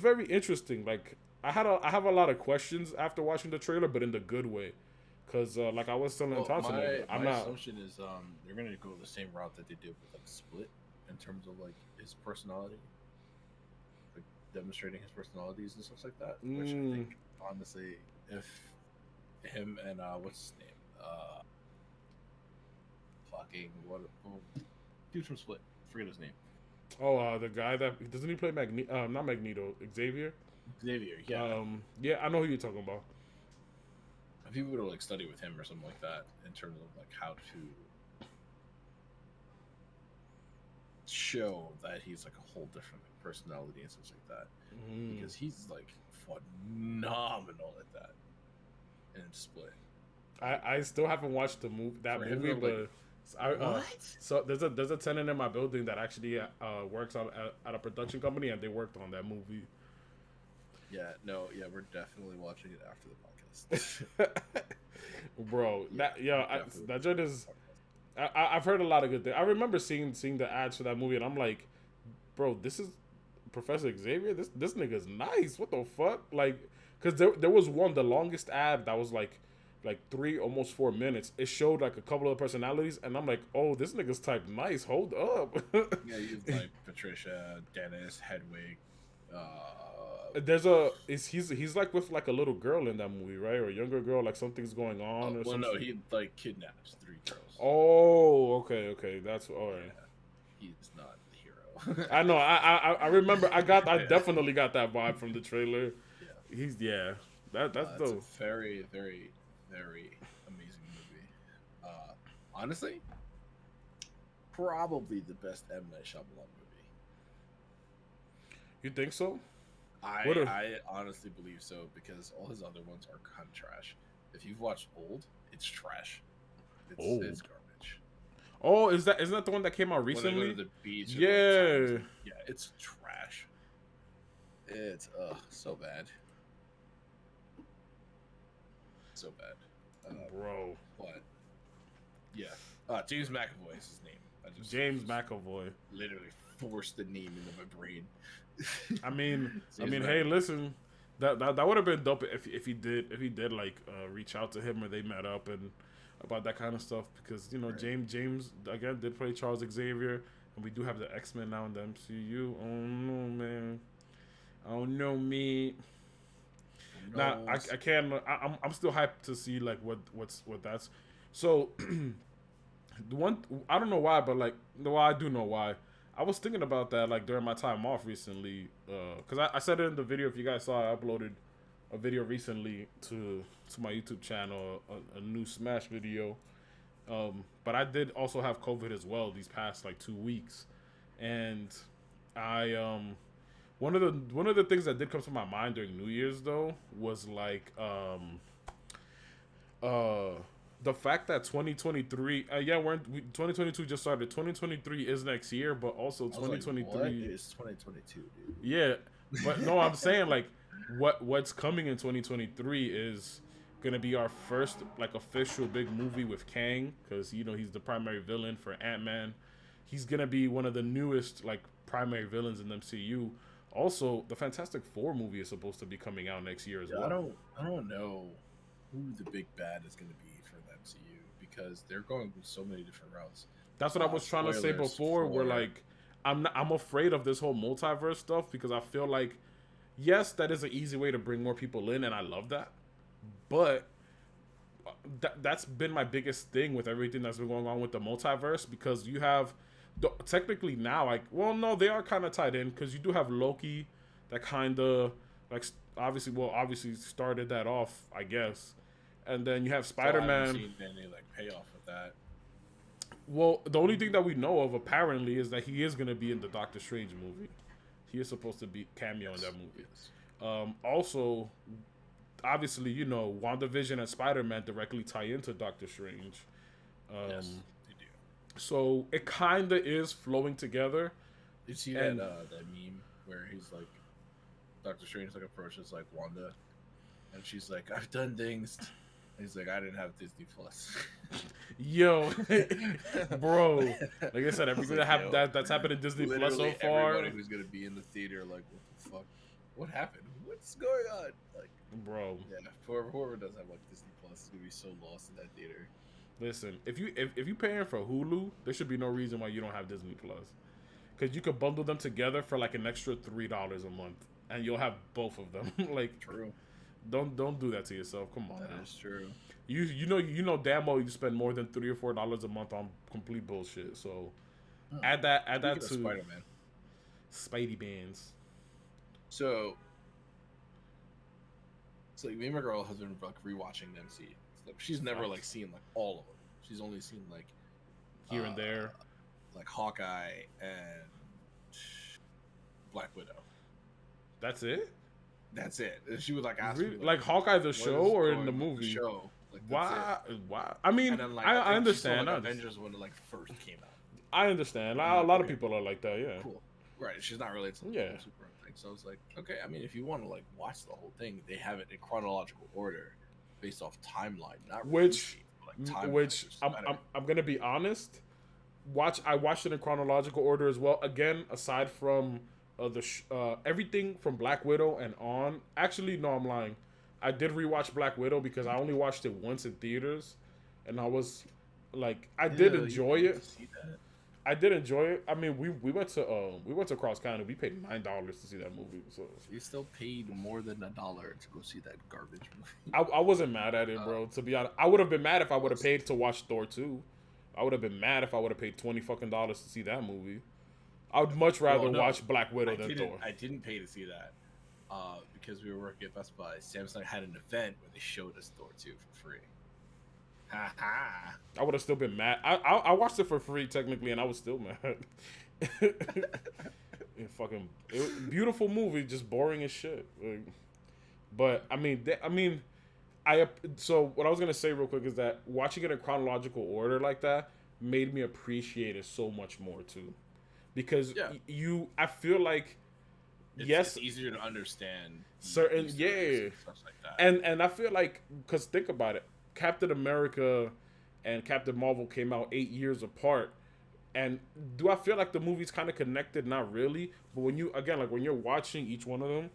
[SPEAKER 2] very interesting. Like I have a lot of questions after watching the trailer, but in the good way. Cause like I was telling
[SPEAKER 3] Well,
[SPEAKER 2] Thompson, like, I'm
[SPEAKER 3] my
[SPEAKER 2] not.
[SPEAKER 3] assumption is they're gonna go the same route that they did with like Split in terms of like his personality, like demonstrating his personalities and stuff like that. Which I
[SPEAKER 2] Mm,
[SPEAKER 3] think honestly, if him and what's his name, fucking what, dude from Split, forget his name,
[SPEAKER 2] oh, the guy that doesn't he play not Magneto, Xavier.
[SPEAKER 3] Xavier. Yeah,
[SPEAKER 2] Yeah, I know who you're talking about.
[SPEAKER 3] if he were to like study with him or something like that in terms of like how to show that he's like a whole different personality and stuff like that,
[SPEAKER 2] Mm.
[SPEAKER 3] because he's like phenomenal at that in Split. Like
[SPEAKER 2] I still haven't watched that
[SPEAKER 3] for him
[SPEAKER 2] movie,
[SPEAKER 3] to like
[SPEAKER 2] but I
[SPEAKER 3] what?
[SPEAKER 2] so there's a tenant in my building that actually works on at a production company, and they worked on that movie.
[SPEAKER 3] Yeah, no, yeah, we're definitely watching it after the podcast.
[SPEAKER 2] Bro,
[SPEAKER 3] Yeah,
[SPEAKER 2] that yeah,
[SPEAKER 3] definitely.
[SPEAKER 2] that joint is. I've heard a lot of good things. I remember seeing the ads for that movie, and I'm like, bro, this is Professor Xavier. This nigga's nice. What the fuck? Like, cause there was one, the longest ad that was like 3 almost 4 minutes. It showed like a couple of personalities, and I'm like, oh, this nigga's type nice. Hold up.
[SPEAKER 3] Yeah, he's like Patricia, Dennis, Hedwig.
[SPEAKER 2] There's he's like with like a little girl in that movie, right? Or a younger girl, like something's going on or
[SPEAKER 3] Well, no,
[SPEAKER 2] something.
[SPEAKER 3] he like kidnaps three girls.
[SPEAKER 2] Oh, okay, that's all right.
[SPEAKER 3] Yeah, he's not the hero.
[SPEAKER 2] I know. I remember. I
[SPEAKER 3] Yeah,
[SPEAKER 2] definitely got that vibe from the trailer.
[SPEAKER 3] yeah.
[SPEAKER 2] He's yeah. That's
[SPEAKER 3] It's a
[SPEAKER 2] dope.
[SPEAKER 3] very, very, very amazing movie. Honestly, probably the best M Night Shyamalan movie.
[SPEAKER 2] You think so?
[SPEAKER 3] I
[SPEAKER 2] What a
[SPEAKER 3] I honestly believe so because all his other ones are kind of trash. If you've watched Old, it's trash. It's
[SPEAKER 2] old.
[SPEAKER 3] garbage.
[SPEAKER 2] Oh, isn't that the one that came out
[SPEAKER 3] When they go to
[SPEAKER 2] recently?
[SPEAKER 3] the beach, and like
[SPEAKER 2] Yeah,
[SPEAKER 3] yeah, it's trash. It's so bad, so bad.
[SPEAKER 2] bro.
[SPEAKER 3] But yeah, James McAvoy is his name.
[SPEAKER 2] James McAvoy.
[SPEAKER 3] literally forced the name into my brain. James
[SPEAKER 2] Hey,
[SPEAKER 3] McAvoy.
[SPEAKER 2] listen. That would have been dope if he did like reach out to him or they met up and about that kind of stuff because
[SPEAKER 3] Right.
[SPEAKER 2] James again did play Charles Xavier and we do have the X-Men now in the MCU. Oh no, man. Oh no, me.
[SPEAKER 3] Who
[SPEAKER 2] Nah,
[SPEAKER 3] knows?
[SPEAKER 2] I can't. I'm still hyped to see like what that's. So the one I don't know why, but like no, I do know why. I was thinking about that like during my time off recently, because I said it in the video. If you guys saw, I uploaded a video recently to my YouTube channel, a new Smash video. But I did also have COVID as well these past like 2 weeks, and I one of the things that did come to my mind during New Year's though was like uh the fact that 2023 yeah 2022 just started. 2023 is next year, but also
[SPEAKER 3] I was like, what
[SPEAKER 2] 2023
[SPEAKER 3] is 2022, dude?
[SPEAKER 2] yeah, but no, I'm saying like what's coming in 2023 is gonna be our first like official big movie with Kang, because you know he's the primary villain for Ant-Man. He's gonna be one of the newest like primary villains in the MCU. Also, the Fantastic Four movie is supposed to be coming out next year as
[SPEAKER 3] Yeah,
[SPEAKER 2] well.
[SPEAKER 3] I don't know who the big bad is going to be for the MCU because they're going so many different routes.
[SPEAKER 2] That's what I was trying to say
[SPEAKER 3] Spoilers
[SPEAKER 2] before. Where
[SPEAKER 3] for
[SPEAKER 2] like I'm afraid of this whole multiverse stuff because I feel like yes, that is an easy way to bring more people in, and I love that. But that's been my biggest thing with everything that's been going on with the multiverse because you have technically now like well no they are kind of tied in because you do have Loki that kind of like obviously started that off I guess, and then you have Spider-Man.
[SPEAKER 3] I haven't seen any like payoff with that.
[SPEAKER 2] Well, the only thing that we know of apparently is that he is going to be in the Doctor Strange movie. He is supposed to be cameo in that movie. Also, obviously, you know, WandaVision and Spider-Man directly tie into Doctor Strange.
[SPEAKER 3] Yes, they do.
[SPEAKER 2] So it kind of is flowing together.
[SPEAKER 3] You see that that meme where he's like, Doctor Strange like approaches like Wanda, and she's like, "I've done things." And he's like, "I didn't have Disney Plus."
[SPEAKER 2] Yo, bro, like I said, everything
[SPEAKER 3] like,
[SPEAKER 2] that's happened in Disney Plus so
[SPEAKER 3] literally
[SPEAKER 2] far.
[SPEAKER 3] everybody who's gonna be in the theater like, what the fuck? What happened? What's going on? Like,
[SPEAKER 2] bro,
[SPEAKER 3] yeah, whoever doesn't have like Disney Plus is gonna be so lost in that theater.
[SPEAKER 2] Listen, if you paying for Hulu, there should be no reason why you don't have Disney Plus, because you could bundle them together for like an extra $3 a month, and you'll have both of them. Like,
[SPEAKER 3] True.
[SPEAKER 2] Don't do that to yourself. Come on,
[SPEAKER 3] That
[SPEAKER 2] man.
[SPEAKER 3] is true.
[SPEAKER 2] You know damn well you spend more than $3 or $4 a month on complete bullshit. So add that to
[SPEAKER 3] Spider-Man.
[SPEAKER 2] Spidey bands.
[SPEAKER 3] So me and my girl has been like rewatching the MC. She's never like seen like all of them. She's only seen like
[SPEAKER 2] here and there,
[SPEAKER 3] like Hawkeye and Black Widow.
[SPEAKER 2] That's it.
[SPEAKER 3] That's it. And she would like ask me
[SPEAKER 2] like Hawkeye the show or in the movie?
[SPEAKER 3] The show. Like,
[SPEAKER 2] why? Why? I mean,
[SPEAKER 3] then, like,
[SPEAKER 2] I understand.
[SPEAKER 3] Like, Avengers when it like first came out.
[SPEAKER 2] I understand. A lot of people are like that. Yeah.
[SPEAKER 3] Cool. Right. She's not related to the super thing. So I was like, okay. I mean, if you want to like watch the whole thing, they have it in chronological order, based off timeline, not
[SPEAKER 2] which
[SPEAKER 3] timeline,
[SPEAKER 2] I'm gonna be honest. I watched it in chronological order as well. Again, aside from everything from Black Widow and on. Actually, no, I'm lying. I did rewatch Black Widow because I only watched it once in theaters, and I was like, I did enjoy it. I did enjoy it. I mean, we went to Cross County. We paid $9 to see that movie. So
[SPEAKER 3] you still paid more than $1 to go see that garbage movie.
[SPEAKER 2] I wasn't mad at it, bro. To be honest, I would have been mad if I would have paid to watch Thor 2. I would have been mad if I would have paid $20 fucking to see that movie. I would much rather watch Black Widow than Thor.
[SPEAKER 3] I didn't pay to see that because we were working at Best Buy. Samsung had an event where they showed us Thor 2 for free. Ha ha!
[SPEAKER 2] I would have still been mad. I watched it for free technically, and I was still mad. Beautiful movie, just boring as shit. But I mean, so what I was gonna say real quick is that watching it in chronological order like that made me appreciate it so much more too, because I feel like
[SPEAKER 3] it's easier to understand
[SPEAKER 2] certain stuff like that. And I feel like because think about it, Captain America and Captain Marvel came out 8 years apart. And do I feel like the movie's kind of connected? Not really. But when you're watching each one of them,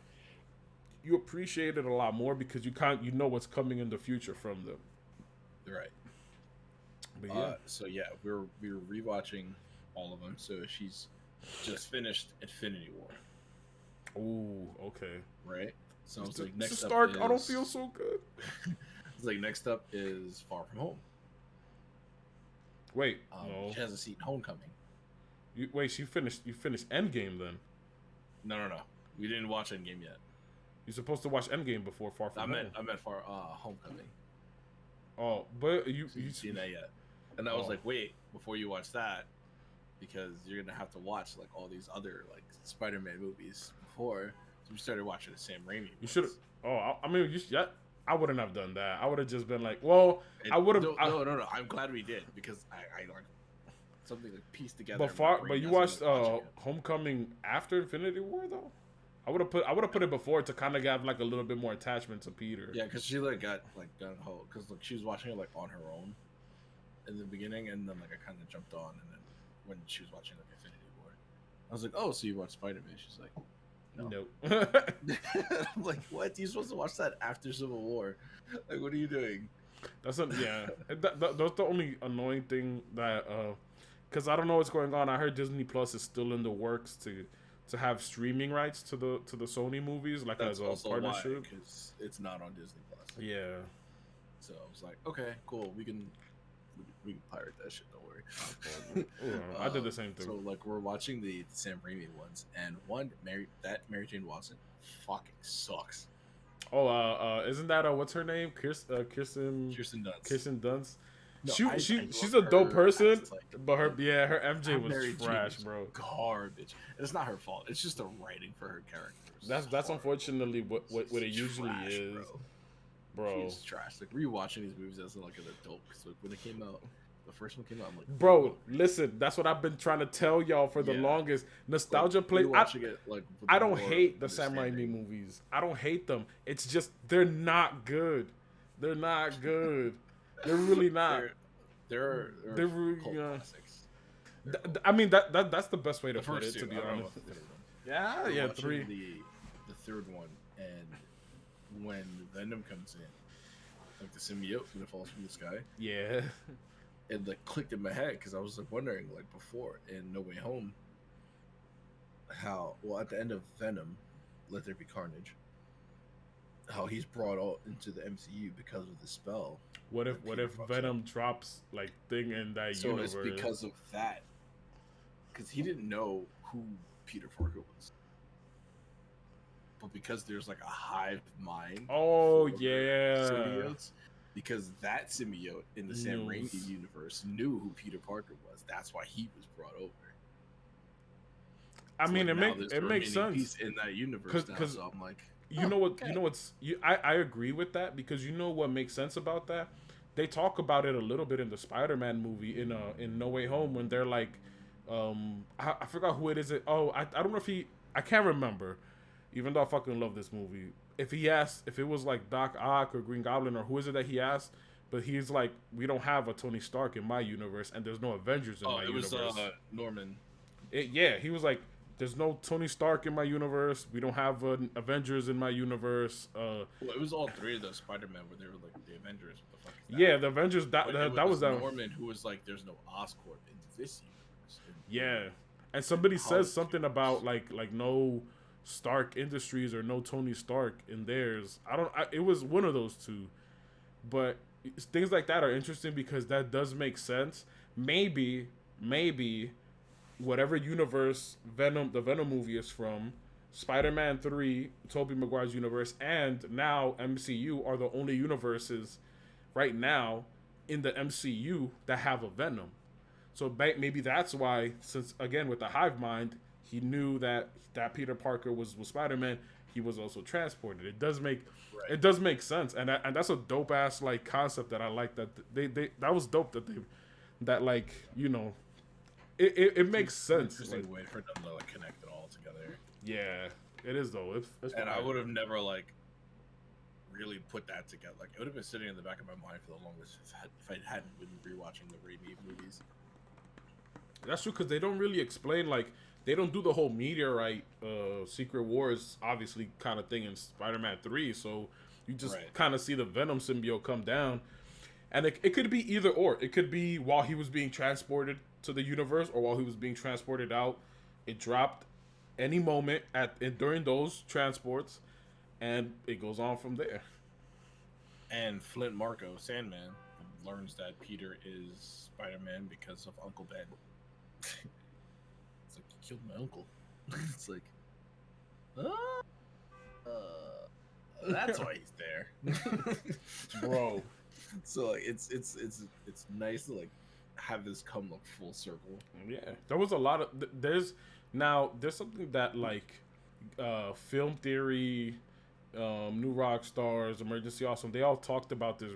[SPEAKER 2] you appreciate it a lot more because you know what's coming in the future from them.
[SPEAKER 3] Right.
[SPEAKER 2] But yeah.
[SPEAKER 3] We're rewatching all of them. So she's just finished Infinity War.
[SPEAKER 2] Ooh, okay.
[SPEAKER 3] Right. So it's like next
[SPEAKER 2] up Stark, I don't feel so good.
[SPEAKER 3] It's like next up is Far From Home.
[SPEAKER 2] Wait, no.
[SPEAKER 3] She hasn't seen Homecoming.
[SPEAKER 2] You finished Endgame then? No.
[SPEAKER 3] We didn't watch Endgame yet.
[SPEAKER 2] You're supposed to watch Endgame before Far From Home.
[SPEAKER 3] I meant Homecoming.
[SPEAKER 2] Oh, but you
[SPEAKER 3] seen that yet? And I was like, wait, before you watch that, because you're gonna have to watch like all these other like Spider-Man movies before. So we started watching the Sam Raimi.
[SPEAKER 2] You should have. Oh, I mean, I wouldn't have done that. I would have just been like, well, I would have.
[SPEAKER 3] No. I'm glad we did because I like something like pieced together.
[SPEAKER 2] But you watched Homecoming after Infinity War though. I would have put it before to kind of have like a little bit more attachment to Peter.
[SPEAKER 3] Yeah, because she like got like gun ho because like she was watching it like on her own in the beginning, and then like I kind of jumped on, and then when she was watching like Infinity War, I was like, oh, so you watch Spider Man? She's like, no. I'm like, what? You're supposed to watch that after Civil War? Like, what are you doing?
[SPEAKER 2] That's that's the only annoying thing that because I don't know what's going on. I heard Disney Plus is still in the works to have streaming rights to the Sony movies, like
[SPEAKER 3] That's
[SPEAKER 2] as a
[SPEAKER 3] also
[SPEAKER 2] partnership.
[SPEAKER 3] Because it's not on Disney Plus.
[SPEAKER 2] Yeah.
[SPEAKER 3] So I was like, okay, cool. We can pirate that shit. Don't worry.
[SPEAKER 2] Ooh, I did the same thing.
[SPEAKER 3] So like we're watching the Sam Raimi ones, and Mary Jane Watson fucking sucks.
[SPEAKER 2] Oh, isn't that what's her name? Kirsten
[SPEAKER 3] Dunst.
[SPEAKER 2] Kirsten Dunst.
[SPEAKER 3] No,
[SPEAKER 2] She's a dope person,
[SPEAKER 3] like,
[SPEAKER 2] but her MJ was trash, bro.
[SPEAKER 3] Garbage. And it's not her fault. It's just the writing for her character.
[SPEAKER 2] That's unfortunately what it usually
[SPEAKER 3] trash,
[SPEAKER 2] is, bro.
[SPEAKER 3] She's trash. Like rewatching these movies as like an adult, because like when it came out, the first one came out, I'm like,
[SPEAKER 2] bro, listen, that's what I've been trying to tell y'all for the longest. Nostalgia play. I don't hate the Sam Raimi movies. I don't hate them. It's just they're not good. They're not good. They're really not.
[SPEAKER 3] They're
[SPEAKER 2] really
[SPEAKER 3] classics.
[SPEAKER 2] I mean that's the best way to put it. To be honest. Yeah, 3.
[SPEAKER 3] The third one, and when Venom comes in, like the symbiote that falls from the sky.
[SPEAKER 2] Yeah.
[SPEAKER 3] It like clicked in my head because I was like wondering like before in No Way Home how at the end of Venom, Let There Be Carnage, how he's brought out into the MCU because of the spell.
[SPEAKER 2] What if Venom drops like thing in that universe?
[SPEAKER 3] So it's because of that, because he didn't know who Peter Parker was, but because there's like a hive mind.
[SPEAKER 2] Oh yeah.
[SPEAKER 3] Symbiotes, because that symbiote in the Sam Raimi universe knew who Peter Parker was. That's why he was brought over.
[SPEAKER 2] I mean, it makes sense
[SPEAKER 3] in that universe. Because so I'm like,
[SPEAKER 2] you know what? I agree with that, because you know what makes sense about that. They talk about it a little bit in the Spider-Man movie in No Way Home when they're like, I forgot who it is. I don't know if I can't remember, even though I fucking love this movie. If he asked if it was like Doc Ock or Green Goblin or who is it that he asked, but he's like, we don't have a Tony Stark in my universe, and there's no Avengers in my universe.
[SPEAKER 3] It was Norman.
[SPEAKER 2] He was like, there's no Tony Stark in my universe. We don't have Avengers in my universe.
[SPEAKER 3] Well, it was all 3 of those Spider-Man where they were like the Avengers. What the fuck is that?
[SPEAKER 2] Yeah, the Avengers. That was
[SPEAKER 3] Norman who was like, there's no Oscorp in this universe.
[SPEAKER 2] Yeah, and somebody says something about like no Stark Industries or no Tony Stark in theirs. It was one of those two, but things like that are interesting because that does make sense. Maybe whatever universe the Venom movie is from, Spider-Man 3, Tobey Maguire's universe, and now MCU are the only universes right now in the MCU that have a Venom. So maybe that's why, since again with the hive mind, he knew that Peter Parker was Spider-Man. He was also transported. It does make sense, and that's a dope ass like concept that I like. That that was dope that like, you know, it makes sense.
[SPEAKER 3] It's like, a way for them to like connect it all together.
[SPEAKER 2] Yeah, it is though.
[SPEAKER 3] And I would have never like really put that together. Like it would have been sitting in the back of my mind for the longest if I hadn't been rewatching the Raimi movies.
[SPEAKER 2] That's true, because they don't really explain, like, they don't do the whole meteorite Secret Wars obviously kind of thing in Spider-Man 3, so you just kind of see the Venom symbiote come down, and it could be either or. It could be while he was being transported to the universe, or while he was being transported out. It dropped any moment during those transports, and it goes on from there.
[SPEAKER 3] And Flint Marko, Sandman, learns that Peter is Spider-Man because of Uncle Ben. It's like, you killed my uncle. It's like, that's why he's there, bro. So like, it's nice to like have this come like full circle.
[SPEAKER 2] Yeah, there was a lot of there's something that like film theory, New Rock Stars, Emergency Awesome, they all talked about this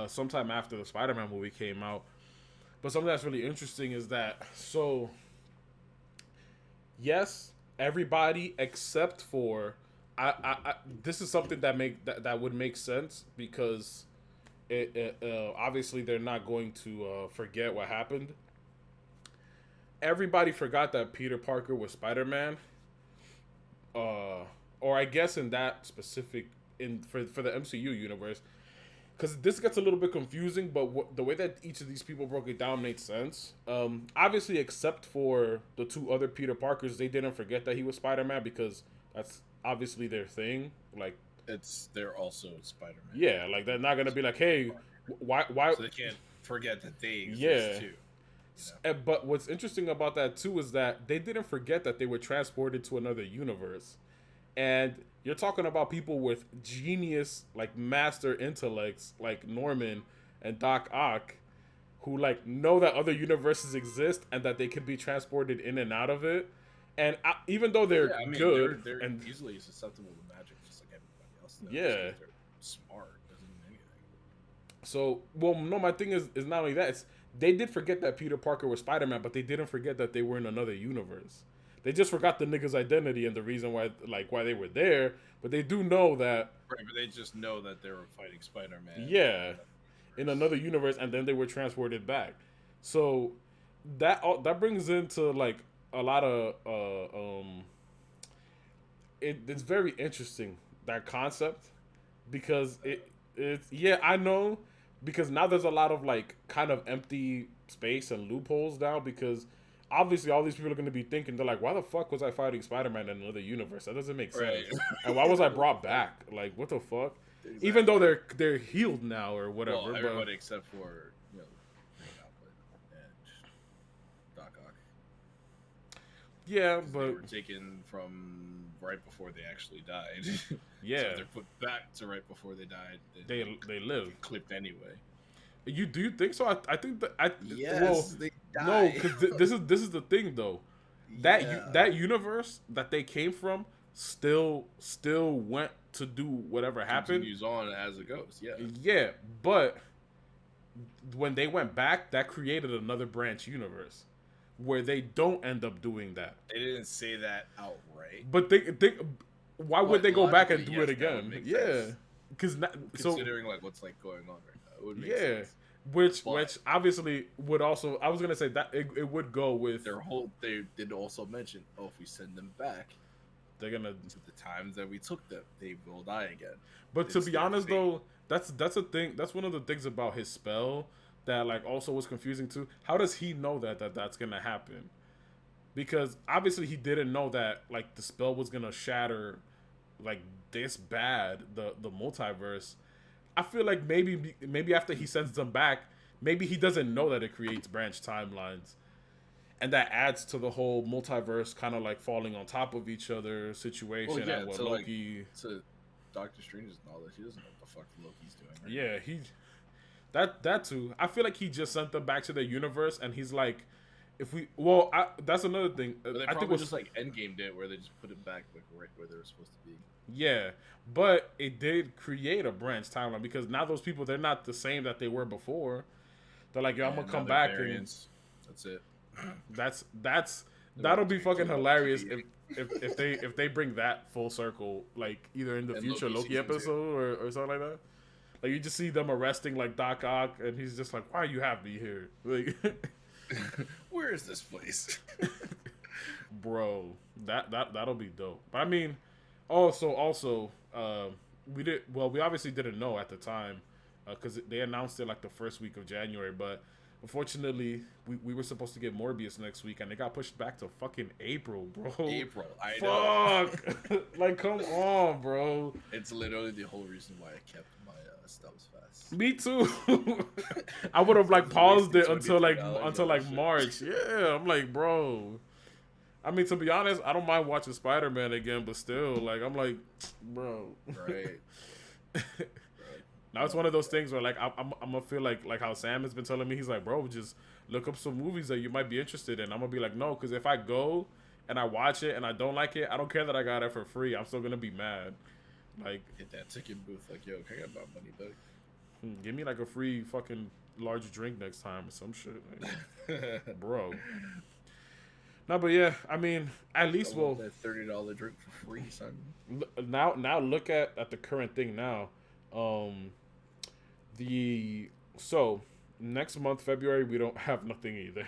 [SPEAKER 2] sometime after the Spider-Man movie came out. But something that's really interesting is that, so yes, everybody except for I this is something that would make sense because obviously they're not going to forget what happened. Everybody forgot that Peter Parker was Spider-Man, uh, or I guess in that specific in for the MCU universe, because this gets a little bit confusing. But the way that each of these people broke it down made sense. Obviously, except for the two other Peter Parkers, they didn't forget that he was Spider-Man because that's obviously their thing. Like,
[SPEAKER 3] they're also Spider Man.
[SPEAKER 2] yeah, like they're not gonna be like, hey, why?
[SPEAKER 3] So they can't forget that they
[SPEAKER 2] Yeah.
[SPEAKER 3] exist too.
[SPEAKER 2] But what's interesting about that too is that they didn't forget that they were transported to another universe, and you're talking about people with genius, like master intellects, like Norman and Doc Ock, who like know that other universes exist and that they could be transported in and out of it. And even though they're
[SPEAKER 3] Yeah, I mean
[SPEAKER 2] good
[SPEAKER 3] they're
[SPEAKER 2] and
[SPEAKER 3] easily susceptible to magic, just like everybody else. Though, just
[SPEAKER 2] yeah,
[SPEAKER 3] 'cause they're smart doesn't mean anything.
[SPEAKER 2] so well, no, my thing is not only that. It's they did forget that Peter Parker was Spider Man, but they didn't forget that they were in another universe. They just forgot the nigga's identity and the reason why they were there. But they do know that
[SPEAKER 3] Right, but they just know that they were fighting Spider Man.
[SPEAKER 2] yeah, in another universe, and then they were transported back. So that brings into like a lot of it's very interesting that concept because it's yeah I know because now there's a lot of like kind of empty space and loopholes now because obviously all these people are going to be thinking they're like why the fuck was I fighting Spider-Man in another universe, that doesn't make sense,
[SPEAKER 3] Right.
[SPEAKER 2] and why was I brought back, like what the fuck,
[SPEAKER 3] Exactly.
[SPEAKER 2] even though they're healed now or whatever.
[SPEAKER 3] Well, everybody
[SPEAKER 2] but
[SPEAKER 3] except for Green Goblin and Doc Ock.
[SPEAKER 2] yeah,
[SPEAKER 3] 'Cause they
[SPEAKER 2] but
[SPEAKER 3] were taken from right before they actually died.
[SPEAKER 2] yeah,
[SPEAKER 3] So if they're put back to right before they died, then
[SPEAKER 2] they live.
[SPEAKER 3] clipped anyway.
[SPEAKER 2] You do you think so? I think that
[SPEAKER 3] Yes, they
[SPEAKER 2] no,
[SPEAKER 3] die.
[SPEAKER 2] because this is the thing though.
[SPEAKER 3] Yeah.
[SPEAKER 2] That universe that they came from still went to do whatever happened.
[SPEAKER 3] Continues on as it goes. Yeah.
[SPEAKER 2] Yeah, but when they went back, that created another branch universe where they don't end up doing that.
[SPEAKER 3] They didn't say that outright.
[SPEAKER 2] But why would
[SPEAKER 3] But
[SPEAKER 2] they go back and
[SPEAKER 3] logically,
[SPEAKER 2] do it
[SPEAKER 3] yes, that would
[SPEAKER 2] again?
[SPEAKER 3] make
[SPEAKER 2] Yeah,
[SPEAKER 3] sense.
[SPEAKER 2] because so
[SPEAKER 3] Considering like what's like going on right now, it would make
[SPEAKER 2] yeah,
[SPEAKER 3] sense.
[SPEAKER 2] which
[SPEAKER 3] But
[SPEAKER 2] obviously would also I was gonna say that it would go with
[SPEAKER 3] they did also mention, oh, if we send them back
[SPEAKER 2] they're gonna.
[SPEAKER 3] to the times that we took them, they will die again.
[SPEAKER 2] But to
[SPEAKER 3] It's
[SPEAKER 2] be
[SPEAKER 3] their
[SPEAKER 2] honest
[SPEAKER 3] fate.
[SPEAKER 2] though, that's a thing. That's one of the things about his spell that like also was confusing too. How does he know that's gonna happen? Because obviously he didn't know that like the spell was gonna shatter like this bad the multiverse. I feel like maybe after he sends them back, maybe he doesn't know that it creates branch timelines. And that adds to the whole multiverse kind of like falling on top of each other situation.
[SPEAKER 3] Well, yeah,
[SPEAKER 2] and what
[SPEAKER 3] to
[SPEAKER 2] Loki,
[SPEAKER 3] to Doctor Strange's knowledge, he doesn't know what the fuck Loki's doing. Right
[SPEAKER 2] yeah, he that too. I feel like he just sent them back to their universe, and he's like, if we that's another thing.
[SPEAKER 3] But they
[SPEAKER 2] I
[SPEAKER 3] probably
[SPEAKER 2] think was
[SPEAKER 3] just like Endgame did, where they just put it back like right where they were supposed to be.
[SPEAKER 2] yeah, but it did create a branch timeline because now those people they're not the same that they were before. They're like, yo, I'm gonna
[SPEAKER 3] And
[SPEAKER 2] come
[SPEAKER 3] now they're
[SPEAKER 2] back
[SPEAKER 3] variants. That's it.
[SPEAKER 2] and that's
[SPEAKER 3] They're
[SPEAKER 2] that'll
[SPEAKER 3] about
[SPEAKER 2] be
[SPEAKER 3] to
[SPEAKER 2] fucking
[SPEAKER 3] do
[SPEAKER 2] hilarious
[SPEAKER 3] Loki.
[SPEAKER 2] if they bring that full circle like either in the
[SPEAKER 3] And
[SPEAKER 2] future
[SPEAKER 3] Loki
[SPEAKER 2] Loki
[SPEAKER 3] season
[SPEAKER 2] episode or something like that. Like you just see them arresting like Doc Ock and he's just like, why you have me here? Like
[SPEAKER 3] Where is this place?
[SPEAKER 2] bro, that'll be dope. But I mean, also, we obviously didn't know at the time because they announced it like the first week of January, but unfortunately we were supposed to get Morbius next week and it got pushed back to fucking April, bro.
[SPEAKER 3] April. I know.
[SPEAKER 2] Fuck, like come on, bro.
[SPEAKER 3] It's literally the whole reason why I kept my stubs fast.
[SPEAKER 2] Me too. I would have like paused it
[SPEAKER 3] Wasting
[SPEAKER 2] until like
[SPEAKER 3] $22
[SPEAKER 2] March. Yeah, I'm like, bro. I mean, to be honest, I don't mind watching Spider-Man again, but still, like, I'm like, bro.
[SPEAKER 3] Right.
[SPEAKER 2] Now it's one of those things where, like, I'm gonna feel like how Sam has been telling me. He's like, bro, just look up some movies that you might be interested in. I'm gonna be like, no, because if I go and I watch it and I don't like it, I don't care that I got it for free. I'm still gonna be mad. Like,
[SPEAKER 3] Hit that ticket booth, like, yo, can I get my money back?
[SPEAKER 2] give me like a free fucking large drink next time or some shit, like, bro. No, but yeah, I mean, at least
[SPEAKER 3] I want
[SPEAKER 2] we'll
[SPEAKER 3] that $30 drink for free, son.
[SPEAKER 2] now look at the current thing now. Um, the so next month February we don't have nothing either.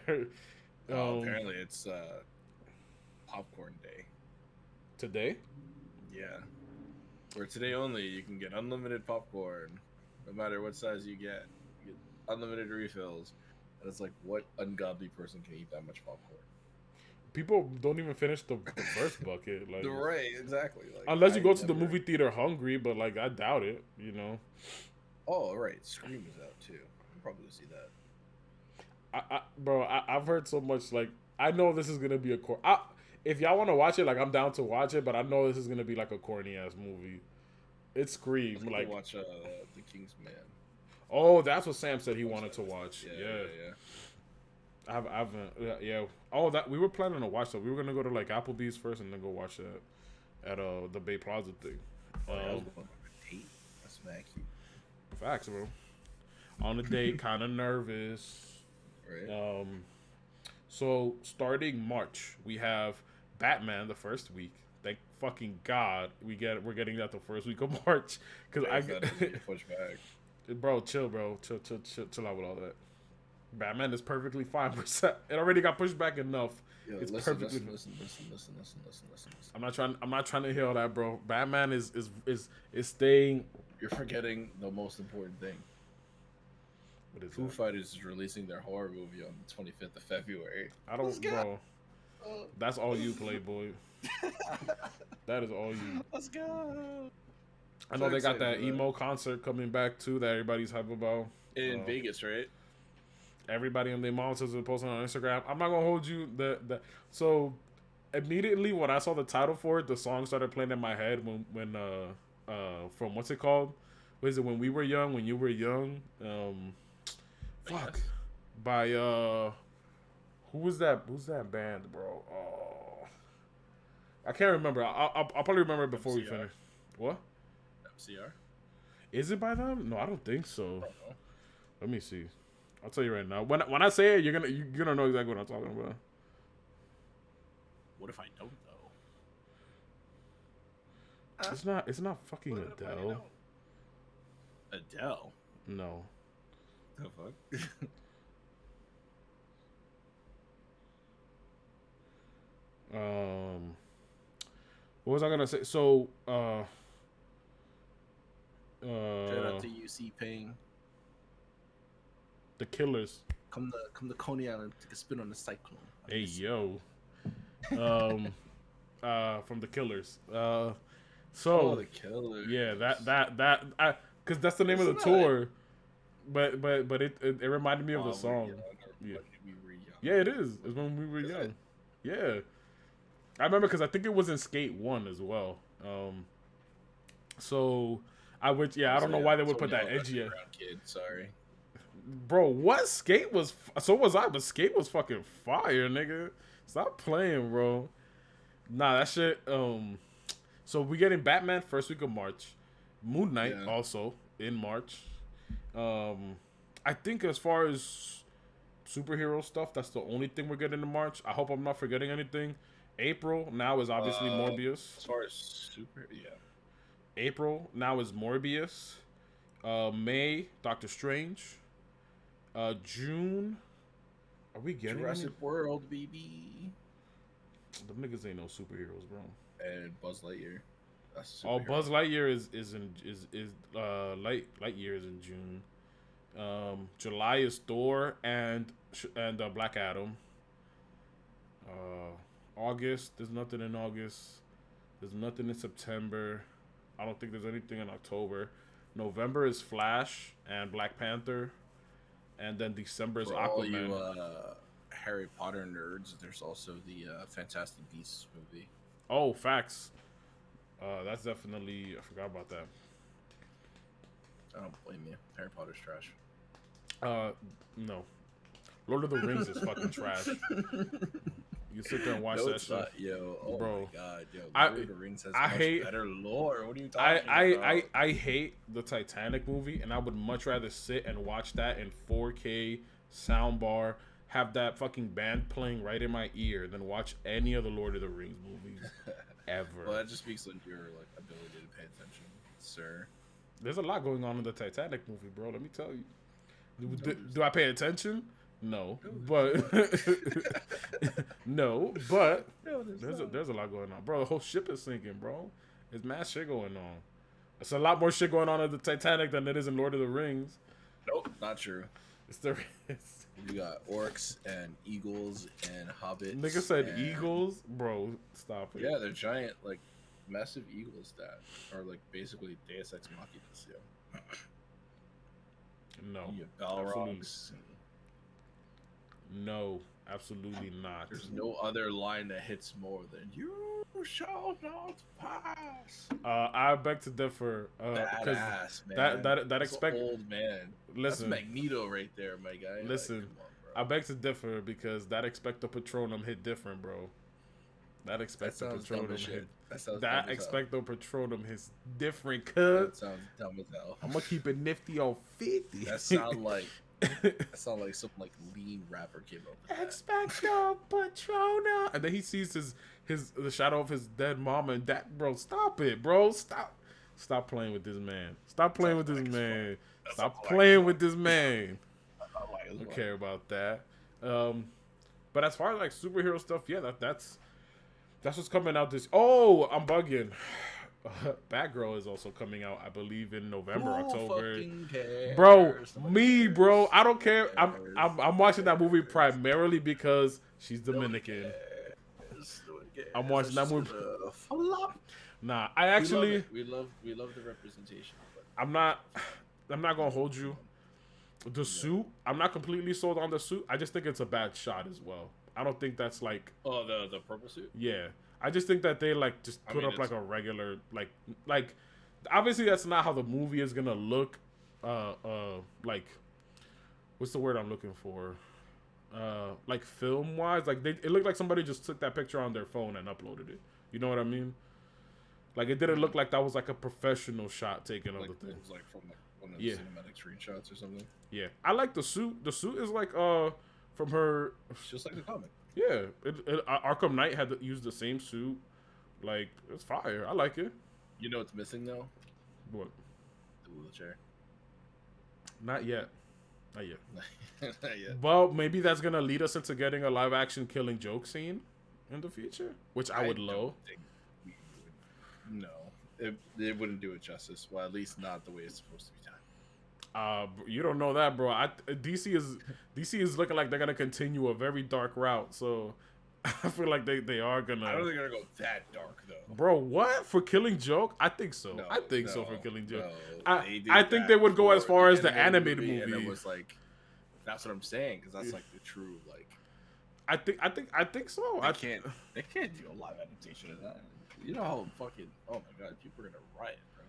[SPEAKER 2] um,
[SPEAKER 3] Apparently it's popcorn day.
[SPEAKER 2] today.
[SPEAKER 3] Yeah. For today only, you can get unlimited popcorn, no matter what size you get. You get unlimited refills. And it's like, what ungodly person can eat that much popcorn?
[SPEAKER 2] People don't even finish the first bucket, like
[SPEAKER 3] Right, exactly. Like,
[SPEAKER 2] unless you
[SPEAKER 3] I
[SPEAKER 2] go to the
[SPEAKER 3] never...
[SPEAKER 2] movie theater hungry, but like I doubt it, you know.
[SPEAKER 3] Oh, right. Scream is out too. I'll probably go see that.
[SPEAKER 2] I've heard so much. Like I know this is gonna be if y'all want to watch it, like I'm down to watch it, but I know this is gonna be like a corny ass movie. It's Scream, like
[SPEAKER 3] watch The King's Man.
[SPEAKER 2] oh, that's what Sam said he wanted to watch. Yeah. I haven't. Yeah. Oh, that we were planning to watch that. We were gonna go to like Applebee's first and then go watch that at the Bay Plaza thing.
[SPEAKER 3] Oh, yeah, I was going on a date. That's mad cute.
[SPEAKER 2] Facts, bro. On the date, kind of nervous.
[SPEAKER 3] Right.
[SPEAKER 2] So starting March, we have Batman the first week. Thank fucking God we're getting that the first week of March because
[SPEAKER 3] Push back.
[SPEAKER 2] Bro, chill, bro, chill out with all that. Batman is perfectly fine. It already got pushed back enough.
[SPEAKER 3] Yo,
[SPEAKER 2] it's
[SPEAKER 3] listen.
[SPEAKER 2] perfectly. I'm not trying to hear all that, bro. Batman is staying.
[SPEAKER 3] You're forgetting the most important thing.
[SPEAKER 2] What is
[SPEAKER 3] Foo
[SPEAKER 2] that?
[SPEAKER 3] Fighters is releasing their horror movie on the 25th of February.
[SPEAKER 2] I don't, bro. That's all you, Playboy. That is all you.
[SPEAKER 3] Let's go.
[SPEAKER 2] I know they got that emo concert coming back too that everybody's hype about
[SPEAKER 3] in Vegas, right?
[SPEAKER 2] Everybody in the monsters are posting on Instagram. I'm not gonna hold you. So immediately when I saw the title for it, the song started playing in my head when from what's it called? What is it? When we were young, when you were young. Fuck. Yes. By who's that band, bro? Oh, I can't remember. I'll probably remember before MCR. We finish. What?
[SPEAKER 3] MCR.
[SPEAKER 2] Is it by them? No, I don't think so. Let me see. I'll tell you right now. When I say it, you're gonna know exactly what I'm talking about.
[SPEAKER 3] What if I don't though?
[SPEAKER 2] It's not fucking Adele.
[SPEAKER 3] Adele?
[SPEAKER 2] No.
[SPEAKER 3] The fuck?
[SPEAKER 2] What was I gonna say? So
[SPEAKER 3] shout out to UC Payne.
[SPEAKER 2] The Killers.
[SPEAKER 3] Come to Coney Island, take a spin on the cyclone.
[SPEAKER 2] Hey yo. From the Killers. So
[SPEAKER 3] the Killers.
[SPEAKER 2] Yeah, that because that's the name of the tour. But it reminded me of the song. Yeah. Yeah, it is. It's when we were young. Yeah. I remember because I think it was in Skate 1 as well. So I would, I don't know why they would put that edgy.
[SPEAKER 3] Kid, sorry.
[SPEAKER 2] Bro, what? Skate was, so was I, but Skate was fucking fire, nigga. Stop playing, bro. Nah, that shit, so we getting Batman first week of March. Moon Knight also in March. I think as far as superhero stuff, that's the only thing we're getting in March. I hope I'm not forgetting anything. April now is obviously Morbius.
[SPEAKER 3] As far as
[SPEAKER 2] April now is Morbius. May, Doctor Strange. June, are we getting
[SPEAKER 3] Jurassic World, baby?
[SPEAKER 2] The niggas ain't no superheroes, bro.
[SPEAKER 3] And Buzz Lightyear.
[SPEAKER 2] Buzz Lightyear is Lightyear is in June. July is Thor and Black Adam. August, there's nothing in August. There's nothing in September. I don't think there's anything in October. November is Flash and Black Panther. And then December is Aquaman.
[SPEAKER 3] All you Harry Potter nerds, there's also the Fantastic Beasts movie.
[SPEAKER 2] Oh, facts. That's definitely, I forgot about that.
[SPEAKER 3] I don't blame you. Harry Potter's trash.
[SPEAKER 2] No. Lord of the Rings is fucking trash. You sit there and watch that shit.
[SPEAKER 3] Not, yo, oh
[SPEAKER 2] bro.
[SPEAKER 3] My god, yo, Lord of the Rings has better lore. What are you talking about?
[SPEAKER 2] I hate the Titanic movie, and I would much rather sit and watch that in 4K soundbar have that fucking band playing right in my ear than watch any of the Lord of the Rings movies ever.
[SPEAKER 3] Well, that just speaks on your like ability to pay attention, sir.
[SPEAKER 2] There's a lot going on in the Titanic movie, bro. Let me tell you. Do I pay attention? No, but no, but there's a lot going on, bro. The whole ship is sinking, bro. There's mad shit going on. It's a lot more shit going on in the Titanic than it is in Lord of the Rings.
[SPEAKER 3] Nope, not true.
[SPEAKER 2] It's
[SPEAKER 3] You got orcs and eagles and hobbits.
[SPEAKER 2] Nigga said eagles, bro. Stop it.
[SPEAKER 3] Yeah, they're giant, like massive eagles that are like basically Deus Ex Machinas. Yeah.
[SPEAKER 2] No.
[SPEAKER 3] You have Balrogs.
[SPEAKER 2] No, absolutely not.
[SPEAKER 3] There's no other line that hits more than "You shall not pass."
[SPEAKER 2] I beg to differ.
[SPEAKER 3] Badass, man.
[SPEAKER 2] That expect
[SPEAKER 3] old man.
[SPEAKER 2] Listen,
[SPEAKER 3] that's Magneto right there, my guy.
[SPEAKER 2] Listen,
[SPEAKER 3] like, come on,
[SPEAKER 2] I beg to differ because that Expecto Patronum hit different, bro. That Expecto Patronum hit. That Expecto Patronum hits different, cuz.
[SPEAKER 3] That sounds dumb as hell.
[SPEAKER 2] I'm gonna keep it nifty on 50.
[SPEAKER 3] That sound like something like lean rapper came up with that.
[SPEAKER 2] Expecto Patronum, and then he sees the shadow of his dead mama and that, bro. Stop it, bro. Stop playing with this man. Stop playing with this man. Stop playing with this man. I don't care about that. But as far as like superhero stuff, yeah, that's what's coming out this. Oh, I'm bugging. Batgirl is also coming out, I believe, in November, October. Bro, I don't care. I'm watching that movie primarily because she's Dominican. I'm watching that movie. Nah, I actually
[SPEAKER 3] we love the representation.
[SPEAKER 2] I'm not gonna hold you. The suit, I'm not completely sold on the suit. I just think it's a bad shot as well. I don't think that's like
[SPEAKER 3] the purple suit.
[SPEAKER 2] Yeah, I just think that they like just put up like a regular like obviously that's not how the movie is gonna look. Like what's the word I'm looking for? Like film wise, like it looked like somebody just took that picture on their phone and uploaded it. You know what I mean? Like it didn't look like that was like a professional shot taken of the thing.
[SPEAKER 3] It was like from one of the cinematic screenshots or something.
[SPEAKER 2] Yeah, I like the suit. The suit is like from her.
[SPEAKER 3] It's just like the comic.
[SPEAKER 2] Yeah, Arkham Knight had to use the same suit. Like it's fire. I like it.
[SPEAKER 3] You know what's missing though?
[SPEAKER 2] What?
[SPEAKER 3] The wheelchair.
[SPEAKER 2] Not yet. Not yet.
[SPEAKER 3] Not yet.
[SPEAKER 2] Well, maybe that's gonna lead us into getting a live action Killing Joke scene in the future, which I would love.
[SPEAKER 3] No, it wouldn't do it justice. Well, at least not the way it's supposed to be done.
[SPEAKER 2] You don't know that, bro. DC is looking like they're gonna continue a very dark route. So I feel like they are gonna.
[SPEAKER 3] I don't think they're gonna go that dark though.
[SPEAKER 2] Bro, what for Killing Joke? I think so.
[SPEAKER 3] No,
[SPEAKER 2] I think so for Killing Joke.
[SPEAKER 3] No,
[SPEAKER 2] I think they would go as far as the animated movie.
[SPEAKER 3] And it was like, that's what I'm saying because that's like the true like.
[SPEAKER 2] I think so.
[SPEAKER 3] They can't do a live adaptation of that. You know how fucking oh my god, people are gonna riot, bro.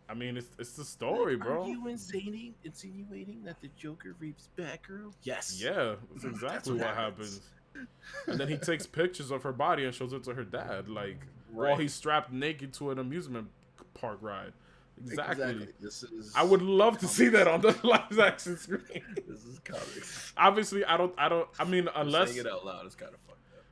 [SPEAKER 2] I mean, it's the story, bro.
[SPEAKER 3] Are you insinuating that the Joker rapes Batgirl? Yes.
[SPEAKER 2] Yeah, that's exactly what happens. And then he takes pictures of her body and shows it to her dad, like while he's strapped naked to an amusement park ride. Exactly.
[SPEAKER 3] This is.
[SPEAKER 2] I would love to see that on the live action screen.
[SPEAKER 3] This is comics.
[SPEAKER 2] Obviously, I don't. I mean, unless
[SPEAKER 3] saying it out loud is kind of fucked up.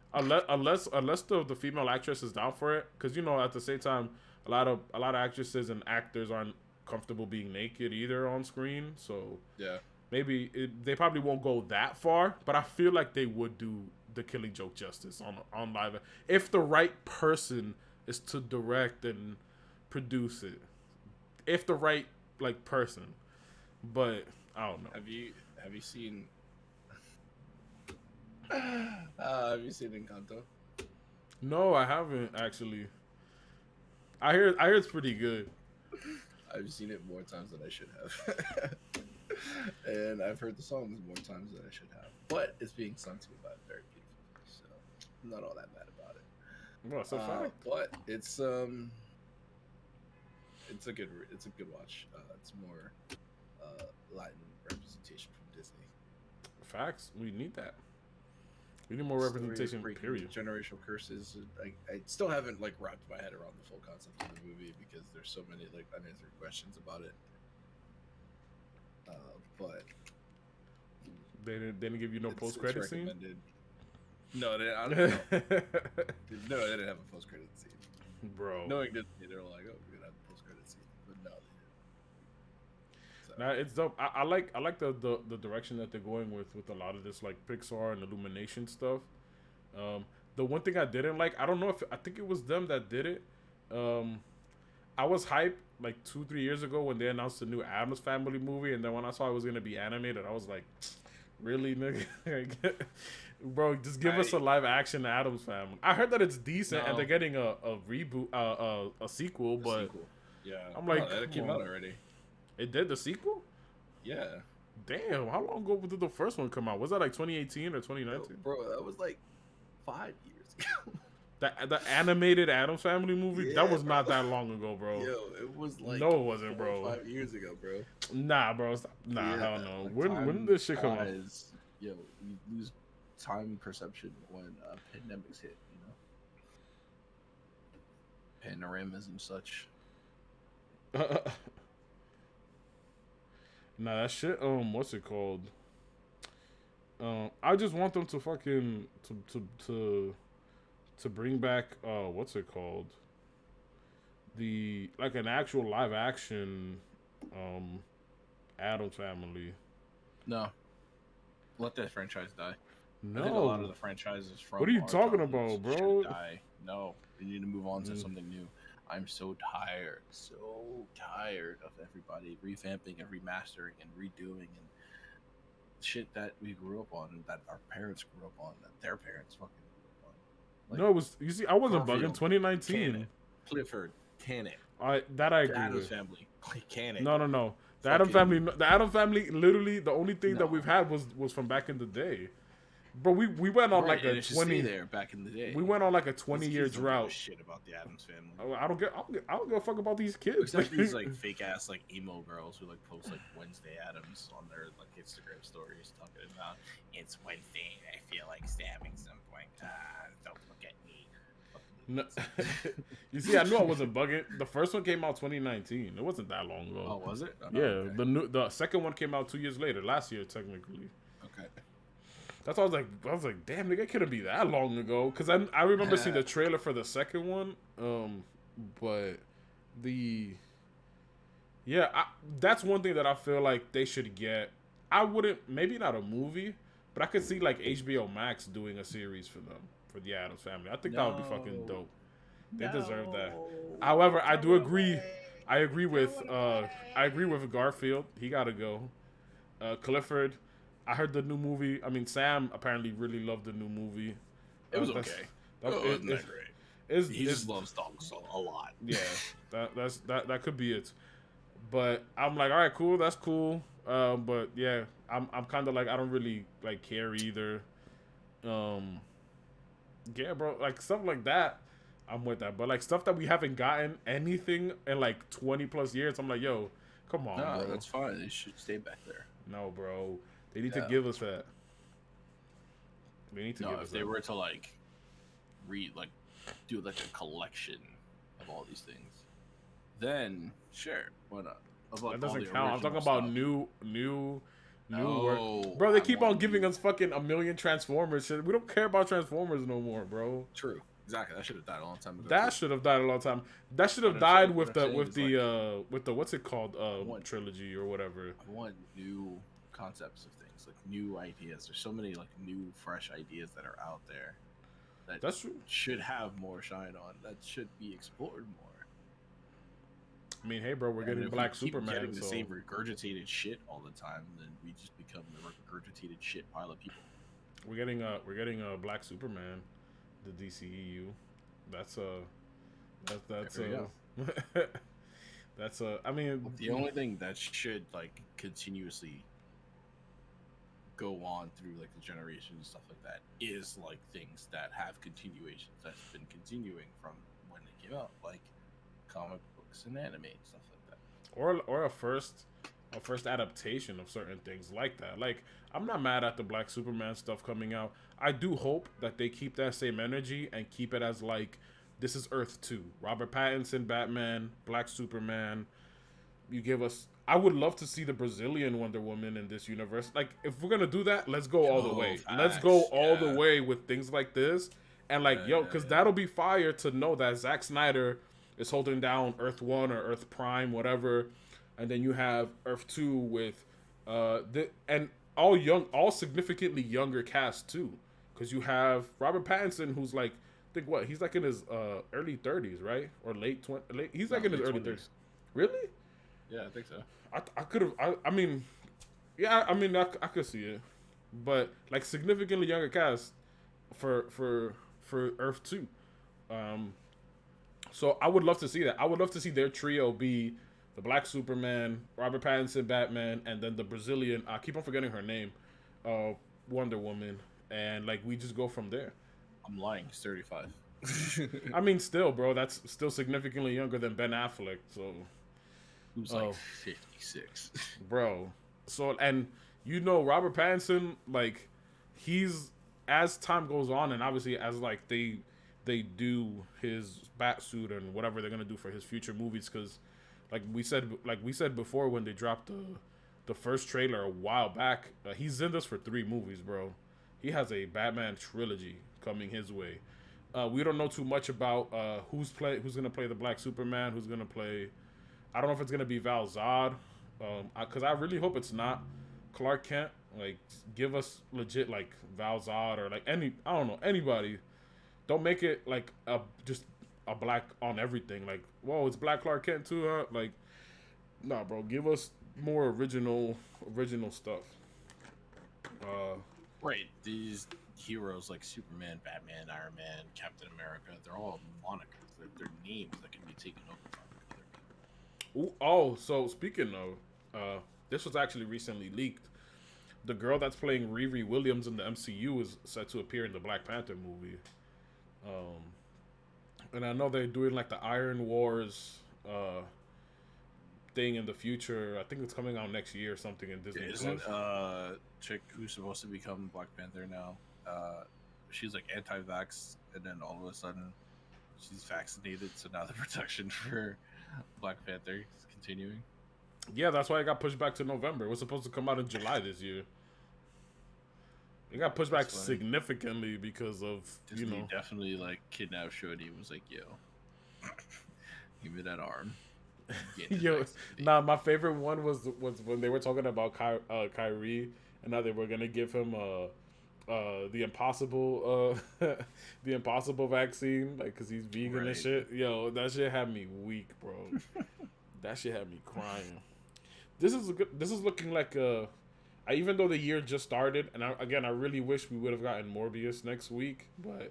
[SPEAKER 2] Unless the female actress is down for it, because you know at the same time a lot of actresses and actors aren't comfortable being naked either on screen. So
[SPEAKER 3] yeah,
[SPEAKER 2] maybe they probably won't go that far, but I feel like they would do the Killing Joke justice on live if the right person is to direct and produce it. If the right like person, but I don't know.
[SPEAKER 3] Have you seen? Have you seen Encanto?
[SPEAKER 2] No, I haven't actually. I hear it's pretty good.
[SPEAKER 3] I've seen it more times than I should have, and I've heard the songs more times than I should have. But it's being sung to me by a very beautiful voice, so I'm not all that mad about it.
[SPEAKER 2] Well, that's a fact.
[SPEAKER 3] But it's a good watch. It's more Latin representation from Disney.
[SPEAKER 2] Facts. We need that. We need more representation. Period.
[SPEAKER 3] Generational curses. I still haven't like wrapped my head around the full concept of the movie because there's so many like unanswered questions about it. But
[SPEAKER 2] They didn't give you no post
[SPEAKER 3] It's
[SPEAKER 2] credit scene.
[SPEAKER 3] recommended. No, I don't know. No, they didn't have a post credit scene.
[SPEAKER 2] Bro.
[SPEAKER 3] Knowing Disney, they're like, oh, we're gonna have a post credit scene, but no. So,
[SPEAKER 2] Nah, it's dope. I like the direction that they're going with a lot of this like Pixar and Illumination stuff. The one thing I didn't like, I don't know if I think it was them that did it. I was hyped like 2-3 years ago when they announced the new Addams Family movie, and then when I saw it was gonna be animated, I was like, really, nigga? Bro, just give us a live action Addams Family. I heard that it's decent and they're getting a reboot, a sequel, but
[SPEAKER 3] sequel. Yeah,
[SPEAKER 2] I'm like,
[SPEAKER 3] that came out already.
[SPEAKER 2] It did the sequel?
[SPEAKER 3] Yeah.
[SPEAKER 2] Damn, how long ago did the first one come out? Was that like 2018 or 2019?
[SPEAKER 3] Bro, that was like 5 years ago.
[SPEAKER 2] The animated Addams Family movie?
[SPEAKER 3] Yeah,
[SPEAKER 2] that was
[SPEAKER 3] bro.
[SPEAKER 2] not that long ago, bro.
[SPEAKER 3] Yo, it was like
[SPEAKER 2] no, it wasn't, bro.
[SPEAKER 3] 5 years ago, bro.
[SPEAKER 2] Nah, bro. Nah,
[SPEAKER 3] Yeah,
[SPEAKER 2] hell no.
[SPEAKER 3] like
[SPEAKER 2] When did this shit come out?
[SPEAKER 3] Yo, you lose time perception when pandemics hit, you know? Panoramas and such.
[SPEAKER 2] Nah, that shit. What's it called? I just want them to fucking to bring back what's it called? The like an actual live action Addams Family.
[SPEAKER 3] No. Let that franchise die.
[SPEAKER 2] No.
[SPEAKER 3] I think a lot of the franchises from
[SPEAKER 2] what are you
[SPEAKER 3] our
[SPEAKER 2] talking
[SPEAKER 3] childhoods
[SPEAKER 2] about, bro?
[SPEAKER 3] should die. No, we need to move on to something new. I'm so tired of everybody revamping and remastering and redoing and shit that we grew up on, that our parents grew up on, that their parents fucking grew up on. Like,
[SPEAKER 2] no, it was. You see, I wasn't bugging.
[SPEAKER 3] Garfield,
[SPEAKER 2] 2019.
[SPEAKER 3] Canon. Clifford, Canon.
[SPEAKER 2] I agree
[SPEAKER 3] The Addams
[SPEAKER 2] with.
[SPEAKER 3] Family, Canon.
[SPEAKER 2] No. The Addams Family. Literally, the only thing that we've had was from back in the day. Bro, we went on like a 20
[SPEAKER 3] there back in the day.
[SPEAKER 2] We went on like a 20-year drought.
[SPEAKER 3] Shit about the Addams Family.
[SPEAKER 2] I don't give a fuck about these kids.
[SPEAKER 3] Except these like fake ass like emo girls who like post like Wednesday Addams on their like Instagram stories talking about it's Wednesday and I feel like stabbing some point. Don't look at me.
[SPEAKER 2] No. You see, I knew I wasn't bugging. The first one came out 2019. It wasn't that long ago.
[SPEAKER 3] Oh, was it? Oh,
[SPEAKER 2] yeah,
[SPEAKER 3] okay.
[SPEAKER 2] The second one came out 2 years later, last year technically.
[SPEAKER 3] Okay.
[SPEAKER 2] That's why I was like, damn, nigga, it couldn't be that long ago. Cause I remember seeing the trailer for the second one. But that's one thing that I feel like they should get. I wouldn't, maybe not a movie, but I could see like HBO Max doing a series for them, for the Addams Family. I think that would be fucking dope. They deserve that. However, I do agree. I agree with Garfield. He gotta go. Clifford. I heard the new movie. I mean, Sam apparently really loved the new movie.
[SPEAKER 3] It was okay. It wasn't that great. He just loves dogs a lot.
[SPEAKER 2] Yeah, that could be it. But I'm like, all right, cool, that's cool. But yeah, I'm kind of like, I don't really like care either. Yeah, bro, like stuff like that, I'm with that. But like stuff that we haven't gotten anything in like 20 plus years, I'm like, yo, come on, bro.
[SPEAKER 3] That's fine. They should stay back there.
[SPEAKER 2] No, bro. They need to give us that. They need to give us that.
[SPEAKER 3] If they were to like do like a collection of all these things, then sure, why not?
[SPEAKER 2] That doesn't count. I'm talking about new work. Bro,
[SPEAKER 3] I
[SPEAKER 2] they keep on giving us fucking a million Transformers shit. We don't care about Transformers no more, bro.
[SPEAKER 3] True. Exactly. That should have died a long time ago.
[SPEAKER 2] That should have died a long time. That should have died with the what's it called? Trilogy or whatever.
[SPEAKER 3] I want new concepts of things, like new ideas. There's so many like new, fresh ideas that are out there that should have more shine on. That should be explored more.
[SPEAKER 2] I mean, hey, bro, we're getting Black Superman.
[SPEAKER 3] Getting the same regurgitated shit all the time, then we just become the regurgitated shit pile of people.
[SPEAKER 2] We're getting a Black Superman, the DCEU. That's I mean,
[SPEAKER 3] the only thing that should like continuously go on through like the generations and stuff like that is like things that have continuations that's been continuing from when they came out, like comic books and anime and stuff like that,
[SPEAKER 2] or a first adaptation of certain things like that. Like, I'm not mad at the Black Superman stuff coming out. I do hope that they keep that same energy and keep it as like, this is Earth 2, Robert Pattinson Batman, Black Superman. You give us I would love to see the Brazilian Wonder Woman in this universe. Like, if we're gonna do that, let's go all the
[SPEAKER 3] Yo,
[SPEAKER 2] way. Let's go
[SPEAKER 3] facts.
[SPEAKER 2] all the
[SPEAKER 3] Yeah.
[SPEAKER 2] way with things like this. And like,
[SPEAKER 3] Yeah,
[SPEAKER 2] yo,
[SPEAKER 3] yeah,
[SPEAKER 2] because
[SPEAKER 3] yeah.
[SPEAKER 2] that'll be fire to know that Zack Snyder is holding down Earth One or Earth Prime, whatever, and then you have Earth Two with, and all young, all significantly younger cast too, because you have Robert Pattinson, who's like, I think what he's like in his early 30s, right, or late 20, late. He's like
[SPEAKER 3] No,
[SPEAKER 2] in his
[SPEAKER 3] late
[SPEAKER 2] early 30s.
[SPEAKER 3] 20s.
[SPEAKER 2] Really?
[SPEAKER 3] Yeah, I think so.
[SPEAKER 2] I could have. I mean, yeah. I mean, I could see it, but like significantly younger cast for Earth Two. Um, so I would love to see that. I would love to see their trio be the Black Superman, Robert Pattinson Batman, and then the Brazilian. I keep on forgetting her name, uh, Wonder Woman, and like we just go from there.
[SPEAKER 3] I'm lying. He's 35.
[SPEAKER 2] I mean, still, bro, that's still significantly younger than Ben Affleck. So,
[SPEAKER 3] Who's like 56.
[SPEAKER 2] bro. So and Robert Pattinson, like he's as time goes on, and obviously as like they do his bat suit and whatever they're gonna do for his future movies, because like we said before when they dropped the first trailer a while back, he's in this for 3 movies, bro. He has a Batman trilogy coming his way. We don't know too much about who's gonna play the Black Superman, who's gonna play. I don't know if it's gonna be Val Zod, because I really hope it's not Clark Kent. Like, give us legit like Val Zod or like I don't know, anybody. Don't make it like just a black on everything. Like, whoa, it's Black Clark Kent too, huh? Like, nah, bro. Give us more original stuff.
[SPEAKER 3] Right. These heroes like Superman, Batman, Iron Man, Captain America, they're all monikers. They're names that can be taken over from other people.
[SPEAKER 2] Ooh, oh, so speaking of, this was actually recently leaked. The girl that's playing Riri Williams in the MCU is set to appear in the Black Panther movie. And I know they're doing like the Iron Wars thing in the future. I think it's coming out next year or something in Disney
[SPEAKER 3] Isn't
[SPEAKER 2] Plus.
[SPEAKER 3] chick who's supposed to become Black Panther now? She's like anti-vax, and then all of a sudden she's vaccinated. So now the protection for Black Panther is continuing.
[SPEAKER 2] Yeah, that's why it got pushed back to November. It was supposed to come out in July this year. It got pushed back significantly because of
[SPEAKER 3] Disney definitely like kidnapped Shorty and was like, "Yo, give me that arm."
[SPEAKER 2] Yo, nah, my favorite one was when they were talking about Kyrie, and how they were gonna give him the impossible the impossible vaccine, like because he's vegan and shit. Yo, that shit had me weak, bro. That shit had me crying. This is looking like even though the year just started, and I really wish we would have gotten Morbius next week, but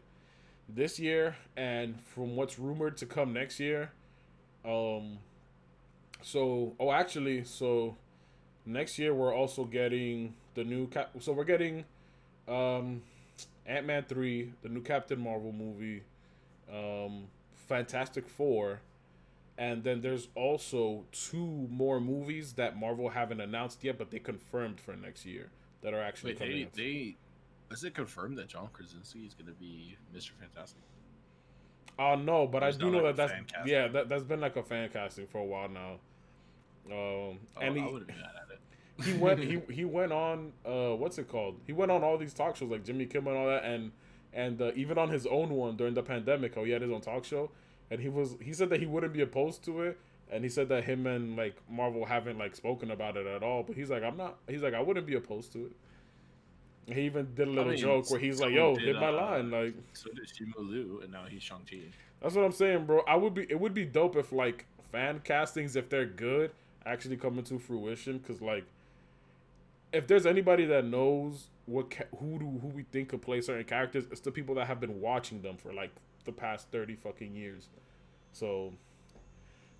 [SPEAKER 2] this year, and from what's rumored to come next year, so next year we're also getting the new so we're getting Ant-Man 3, the new Captain Marvel movie, Fantastic Four, and then there's also 2 more movies that Marvel haven't announced yet, but they confirmed for next year that are actually coming out.
[SPEAKER 3] Is it confirmed that John Krasinski is going to be Mr. Fantastic?
[SPEAKER 2] No, but I do know that's been like a fan casting for a while now. And
[SPEAKER 3] I would have been mad at it.
[SPEAKER 2] he went on what's it called? He went on all these talk shows like Jimmy Kimmel and all that, and even on his own one during the pandemic, he had his own talk show, and he said that he wouldn't be opposed to it, and he said that him and like Marvel haven't like spoken about it at all, but he's like I wouldn't be opposed to it. He even did a little joke where he's like, "Yo, hit my line." Like,
[SPEAKER 3] so did Simu Liu, and now he's Shang-Chi.
[SPEAKER 2] That's what I'm saying, bro. It would be dope if like fan castings, if they're good, actually come into fruition. Because like, if there's anybody that knows who we think could play certain characters, it's the people that have been watching them for like the past 30 fucking years. So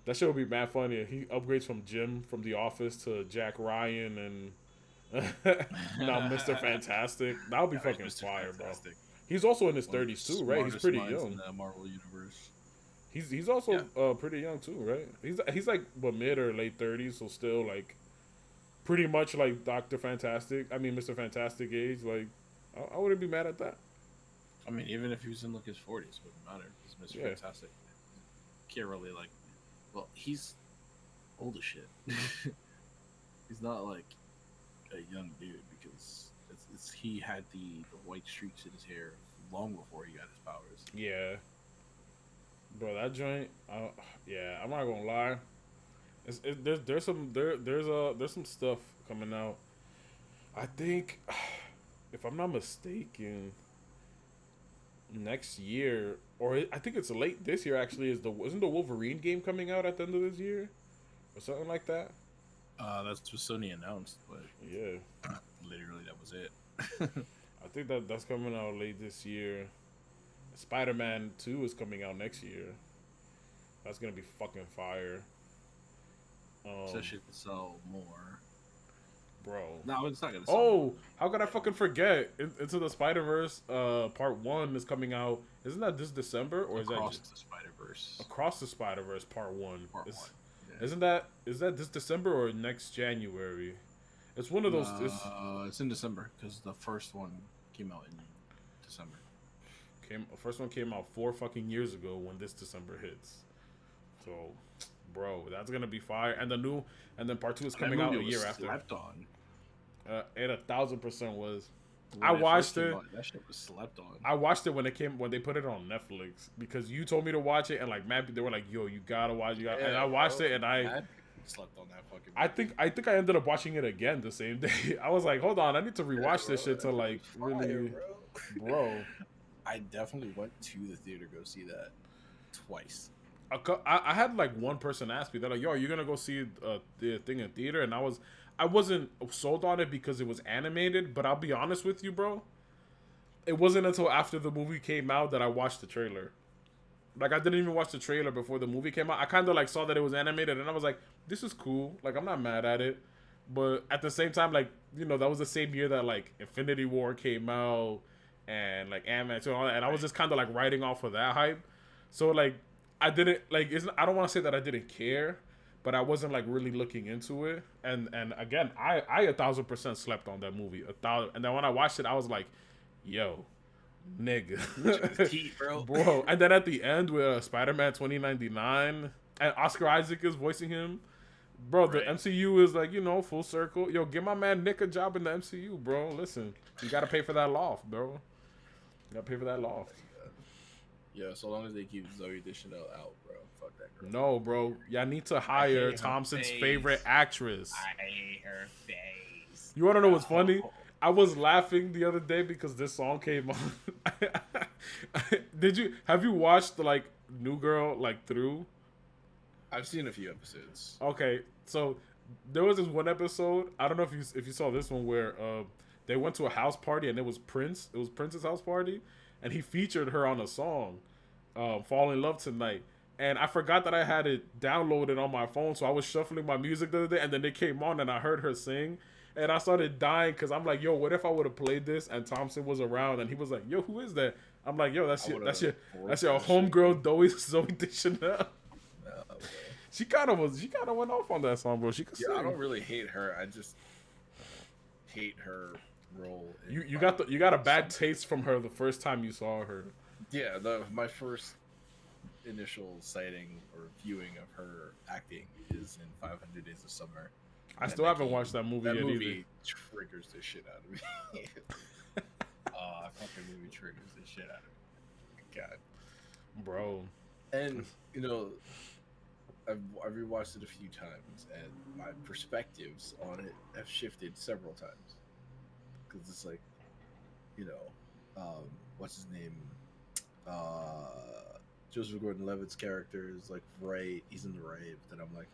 [SPEAKER 2] that shit would be mad funny. He upgrades from Jim from The Office to Jack Ryan and now Mr. Fantastic. That would be fucking fire, Fantastic, bro. He's also in his 30s too, right? He's pretty young.
[SPEAKER 3] In the Marvel universe.
[SPEAKER 2] He's also pretty young too, right? He's like mid or late 30s, so still like pretty much like Dr. Fantastic. I mean Mr. Fantastic age. Like I wouldn't be mad at that.
[SPEAKER 3] I mean, even if he was in like his 40s, it wouldn't matter. He's Mr. Fantastic. Can't really like. Well, he's old as shit. he's not like a young dude because he had the white streaks in his hair long before he got his powers.
[SPEAKER 2] Yeah, bro, that joint. Yeah, I'm not gonna lie. There's some stuff coming out. I think, if I'm not mistaken, next year, or I think it's late this year. Actually, isn't the Wolverine game coming out at the end of this year, or something like that?
[SPEAKER 3] That's what Sony announced, but
[SPEAKER 2] Yeah,
[SPEAKER 3] literally that was it.
[SPEAKER 2] I think that's coming out late this year. Spider-Man 2 is coming out next year. That's gonna be fucking fire.
[SPEAKER 3] So that shit could sell more.
[SPEAKER 2] Bro.
[SPEAKER 3] No, it's not gonna sell.
[SPEAKER 2] Oh, how could I fucking forget? Into the Spider-Verse part 1 is coming out. Isn't that this December, or is that
[SPEAKER 3] Across the Spider-Verse?
[SPEAKER 2] Across the Spider-Verse part 1?
[SPEAKER 3] Part 1. Yeah.
[SPEAKER 2] Is that this December or next January? It's one of those.
[SPEAKER 3] It's in December because the first one came out in December.
[SPEAKER 2] First one came out 4 fucking years ago when this December hits. So, bro, that's gonna be fire. And then part 2 is coming out a year after.
[SPEAKER 3] Slept on.
[SPEAKER 2] It 1,000% was.
[SPEAKER 3] When
[SPEAKER 2] I watched it.
[SPEAKER 3] That shit was slept on.
[SPEAKER 2] I watched it when they put it on Netflix because you told me to watch it, and like they were like, "Yo, you gotta watch it." And I watched it, and I
[SPEAKER 3] slept on that fucking
[SPEAKER 2] movie. I think I ended up watching it again the same day. I was like, "Hold on, I need to rewatch this shit to like really, bro."
[SPEAKER 3] I definitely went to the theater to go see that twice.
[SPEAKER 2] I had like one person ask me, they're like, "Yo, are you gonna go see the thing in theater?" And I wasn't sold on it because it was animated. But I'll be honest with you, bro. It wasn't until after the movie came out that I watched the trailer. Like, I didn't even watch the trailer before the movie came out. I kind of like saw that it was animated, and I was like, "This is cool." Like, I'm not mad at it. But at the same time, like, you know, that was the same year that like Infinity War came out and like Ant-Man and all that, and I was just kind of like riding off of that hype. So like, I didn't like. I don't want to say that I didn't care, but I wasn't like really looking into it. And again, I 1,000% slept on that movie. 1,000. And then when I watched it, I was like, "Yo, nigga, bro." And then at the end with Spider-Man 2099 and Oscar Isaac is voicing him, bro. The MCU is like, you know, full circle. Yo, give my man Nick a job in the MCU, bro. Listen, you gotta pay for that loft, bro. You gotta pay for that loft.
[SPEAKER 3] Yeah, so long as they keep Zoe Deschanel out, bro. Fuck that girl.
[SPEAKER 2] No, bro. Y'all need to hire Thompson's favorite actress.
[SPEAKER 3] I hate her face.
[SPEAKER 2] You want to know what's funny? I was laughing the other day because this song came on. Have you watched like New Girl like through?
[SPEAKER 3] I've seen a few episodes.
[SPEAKER 2] Okay, so there was this one episode. I don't know if you saw this one where they went to a house party and it was Prince. It was Prince's house party. And he featured her on a song, Fall in Love Tonight. And I forgot that I had it downloaded on my phone, so I was shuffling my music the other day, and then it came on, and I heard her sing. And I started dying, because I'm like, yo, what if I would have played this, and Thompson was around, and he was like, yo, who is that? I'm like, yo, that's your homegirl, Zoe Deschanel. She kind of went off on that song, bro. She could sing.
[SPEAKER 3] I don't really hate her. I just hate her role.
[SPEAKER 2] You got a bad taste from her the first time you saw her.
[SPEAKER 3] Yeah, my first initial sighting or viewing of her acting is in 500 Days of Summer.
[SPEAKER 2] I still haven't watched that movie yet either. That movie
[SPEAKER 3] triggers the shit out of me. Fucking movie triggers the shit out of me. God,
[SPEAKER 2] bro.
[SPEAKER 3] And you know, I've rewatched it a few times, and my perspectives on it have shifted several times. Because it's like, you know, what's his name? Joseph Gordon-Levitt's character is like right. He's in the right, but then I'm like,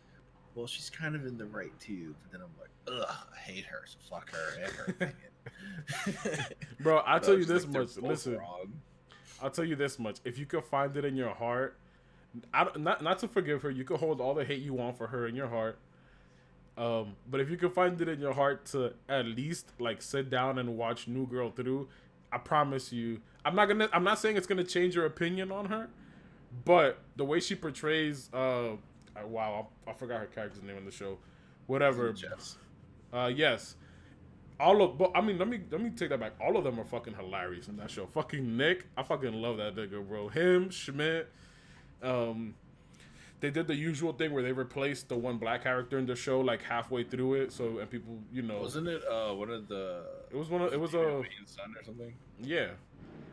[SPEAKER 3] well, she's kind of in the right too. But then I'm like, ugh, I hate her. So fuck her and her opinion.
[SPEAKER 2] Bro, I'll tell you this much. Listen, I'll tell you this much. If you could find it in your heart, not to forgive her, you could hold all the hate you want for her in your heart. But if you can find it in your heart to at least like sit down and watch New Girl through, I promise you, I'm not saying it's gonna change your opinion on her, but the way she portrays, wow, I forgot her character's name in the show, whatever. Yes, but I mean, let me take that back. All of them are fucking hilarious in that show. Fucking Nick, I fucking love that nigga, bro. Him, Schmidt, they did the usual thing where they replaced the one black character in the show like halfway through it. So and people, you know,
[SPEAKER 3] Wasn't it one of the?
[SPEAKER 2] it was one of it was
[SPEAKER 3] David
[SPEAKER 2] a
[SPEAKER 3] Wayne's son or something?
[SPEAKER 2] yeah,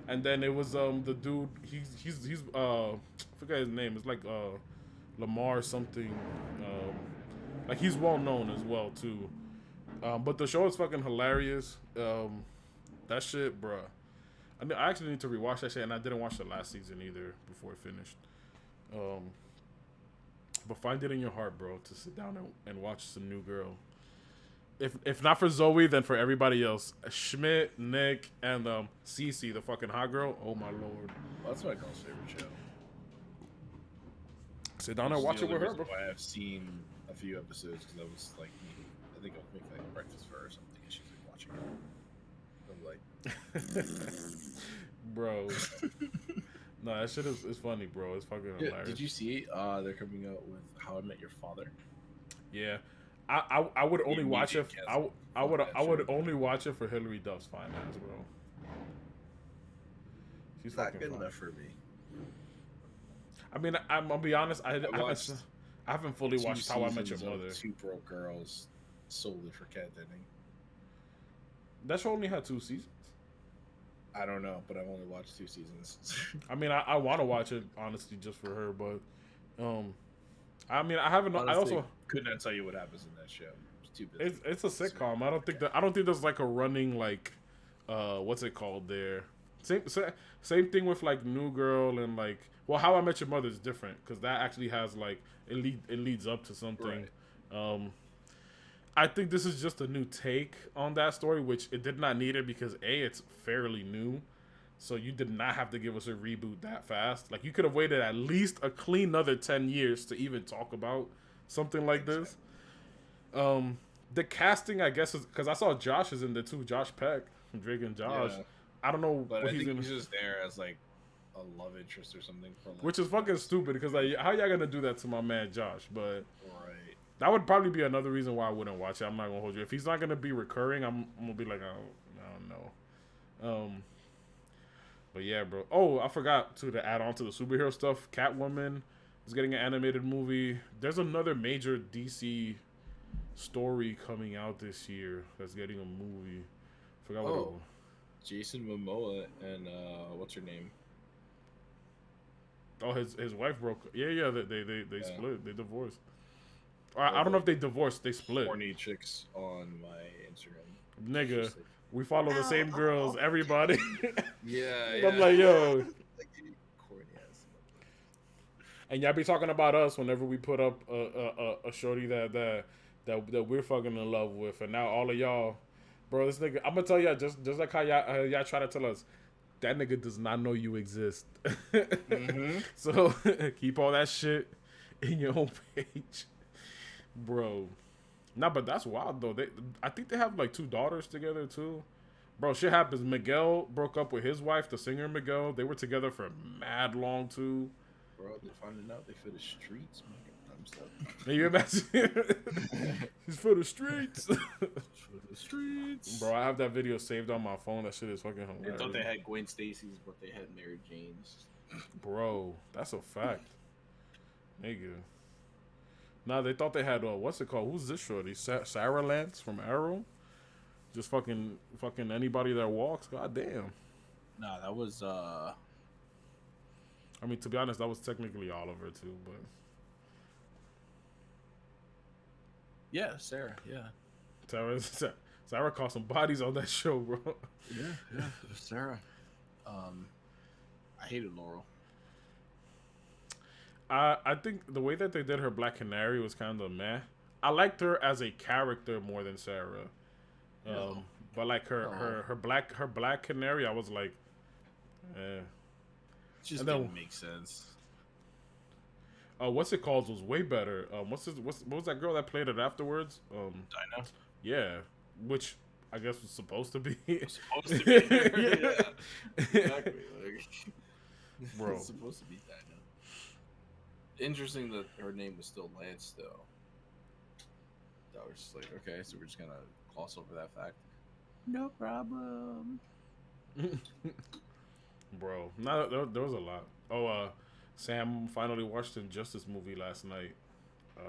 [SPEAKER 2] and then it was the dude he's I forget his name. It's like Lamar something. Like he's well known as well too. But the show is fucking hilarious. That shit, bruh. I actually need to rewatch that shit, and I didn't watch the last season either before it finished. But find it in your heart, bro, to sit down and watch some New Girl. If not for Zoe, then for everybody else. Schmidt, Nick, and Cece, the fucking hot girl. Oh my lord.
[SPEAKER 3] Well, that's my girl's favorite show.
[SPEAKER 2] Sit down and watch it with her, bro.
[SPEAKER 3] Why I've seen a few episodes because I was like, I think I was making like breakfast for her or something, and she's like watching it. I'm like,
[SPEAKER 2] bro. No, that shit is funny, bro. It's fucking hilarious.
[SPEAKER 3] Did you see? They're coming out with How I Met Your Father.
[SPEAKER 2] Yeah, I would only watch it. I would only watch it for Hillary Duff's fine ass, bro. She's
[SPEAKER 3] Not
[SPEAKER 2] fucking
[SPEAKER 3] good
[SPEAKER 2] fine.
[SPEAKER 3] enough for me.
[SPEAKER 2] I mean, I'll be honest. I haven't fully watched How I Met Your Mother.
[SPEAKER 3] Two Broke Girls solely for Kat Denning.
[SPEAKER 2] That show only had 2 seasons.
[SPEAKER 3] I don't know, but I've only watched 2 seasons.
[SPEAKER 2] I mean, I want to watch it honestly just for her, but I mean, I haven't.
[SPEAKER 3] Honestly,
[SPEAKER 2] I also
[SPEAKER 3] couldn't tell you what happens in that show. It's too busy.
[SPEAKER 2] It's a sitcom. I don't think there's like a running like what's it called there. Same thing with like New Girl and like How I Met Your Mother is different because that actually has like it leads up to something. Right. I think this is just a new take on that story, which it did not need it because it's fairly new. So you did not have to give us a reboot that fast. Like you could have waited at least a clean another 10 years to even talk about something like this. The casting, I guess, is because I saw Josh is in there too. Josh Peck from Drake and Josh. Yeah. I don't know
[SPEAKER 3] but
[SPEAKER 2] what
[SPEAKER 3] he's just there as like a love interest or something. For like,
[SPEAKER 2] which is fucking stupid because like how y'all gonna do that to my man Josh? But
[SPEAKER 3] right.
[SPEAKER 2] That would probably be another reason why I wouldn't watch it. I'm not gonna hold you. If he's not gonna be recurring, I'm gonna be like, I don't know. But yeah, bro. Oh, I forgot to add on to the superhero stuff. Catwoman is getting an animated movie. There's another major DC story coming out this year that's getting a movie. Forgot what it was.
[SPEAKER 3] Jason Momoa and what's her name?
[SPEAKER 2] Oh, his wife broke. Yeah. They split. They divorced. I don't know if they divorced. They split.
[SPEAKER 3] Horny chicks on my Instagram.
[SPEAKER 2] Nigga, we follow the same girls. Everybody.
[SPEAKER 3] Yeah.
[SPEAKER 2] I'm like, yo. And y'all be talking about us whenever we put up a shorty that we're fucking in love with, and now all of y'all, bro. This nigga, I'm gonna tell y'all just like how y'all try to tell us. That nigga does not know you exist.
[SPEAKER 3] Mm-hmm.
[SPEAKER 2] So keep all that shit in your own page. Bro, nah, but that's wild though. I think they have like 2 daughters together too. Bro, shit happens. Miguel broke up with his wife, the singer Miguel. They were together for mad long too.
[SPEAKER 3] Bro, they're finding out they for the streets, man. I'm stuck.
[SPEAKER 2] Can you imagine? He's for the streets.
[SPEAKER 3] For the streets.
[SPEAKER 2] Bro, I have that video saved on my phone. That shit is fucking hilarious.
[SPEAKER 3] I thought they had Gwen Stacy's, but they had Mary Jane's.
[SPEAKER 2] Bro, that's a fact. Nigga. Nah, they thought they had what's it called? Who's this shorty? Sarah Lance from Arrow? Just fucking anybody that walks. God damn.
[SPEAKER 3] Nah, that was
[SPEAKER 2] I mean, to be honest, that was technically Oliver too, but
[SPEAKER 3] yeah, Sarah. Yeah,
[SPEAKER 2] Sarah caught some bodies on that show, bro.
[SPEAKER 3] Yeah, Sarah. I hated Laurel.
[SPEAKER 2] I think the way that they did her Black Canary was kind of meh. I liked her as a character more than Sarah. But like her Black Canary, I was like, eh.
[SPEAKER 3] It just didn't make sense.
[SPEAKER 2] What's it called was way better. What was that girl that played it afterwards?
[SPEAKER 3] Dinah.
[SPEAKER 2] Yeah, which I guess was supposed to be.
[SPEAKER 3] Supposed to be. Yeah. Exactly. Bro, it's supposed to be Dinah. Interesting that her name was still Lance, though. That was just like, okay, so we're just gonna gloss over that fact. No problem.
[SPEAKER 2] Bro, no, there was a lot. Sam finally watched the Injustice movie last night. Uh,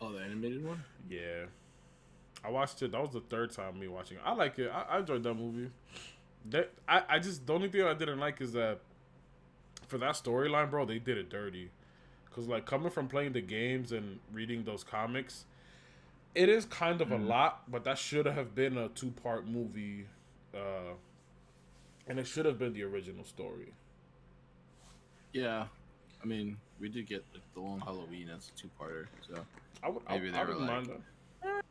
[SPEAKER 3] Oh, the animated one.
[SPEAKER 2] yeah, I watched it. That was the third time me watching it. I like it. I enjoyed that movie. I just the only thing I didn't like is that for that storyline, bro, they did it dirty. Cause like coming from playing the games and reading those comics, it is kind of a lot. But that should have been a 2-part movie, and it should have been the original story.
[SPEAKER 3] Yeah, I mean, we did get like the Long Halloween as a 2-parter, so maybe they
[SPEAKER 2] I
[SPEAKER 3] were
[SPEAKER 2] wouldn't
[SPEAKER 3] like,
[SPEAKER 2] mind that.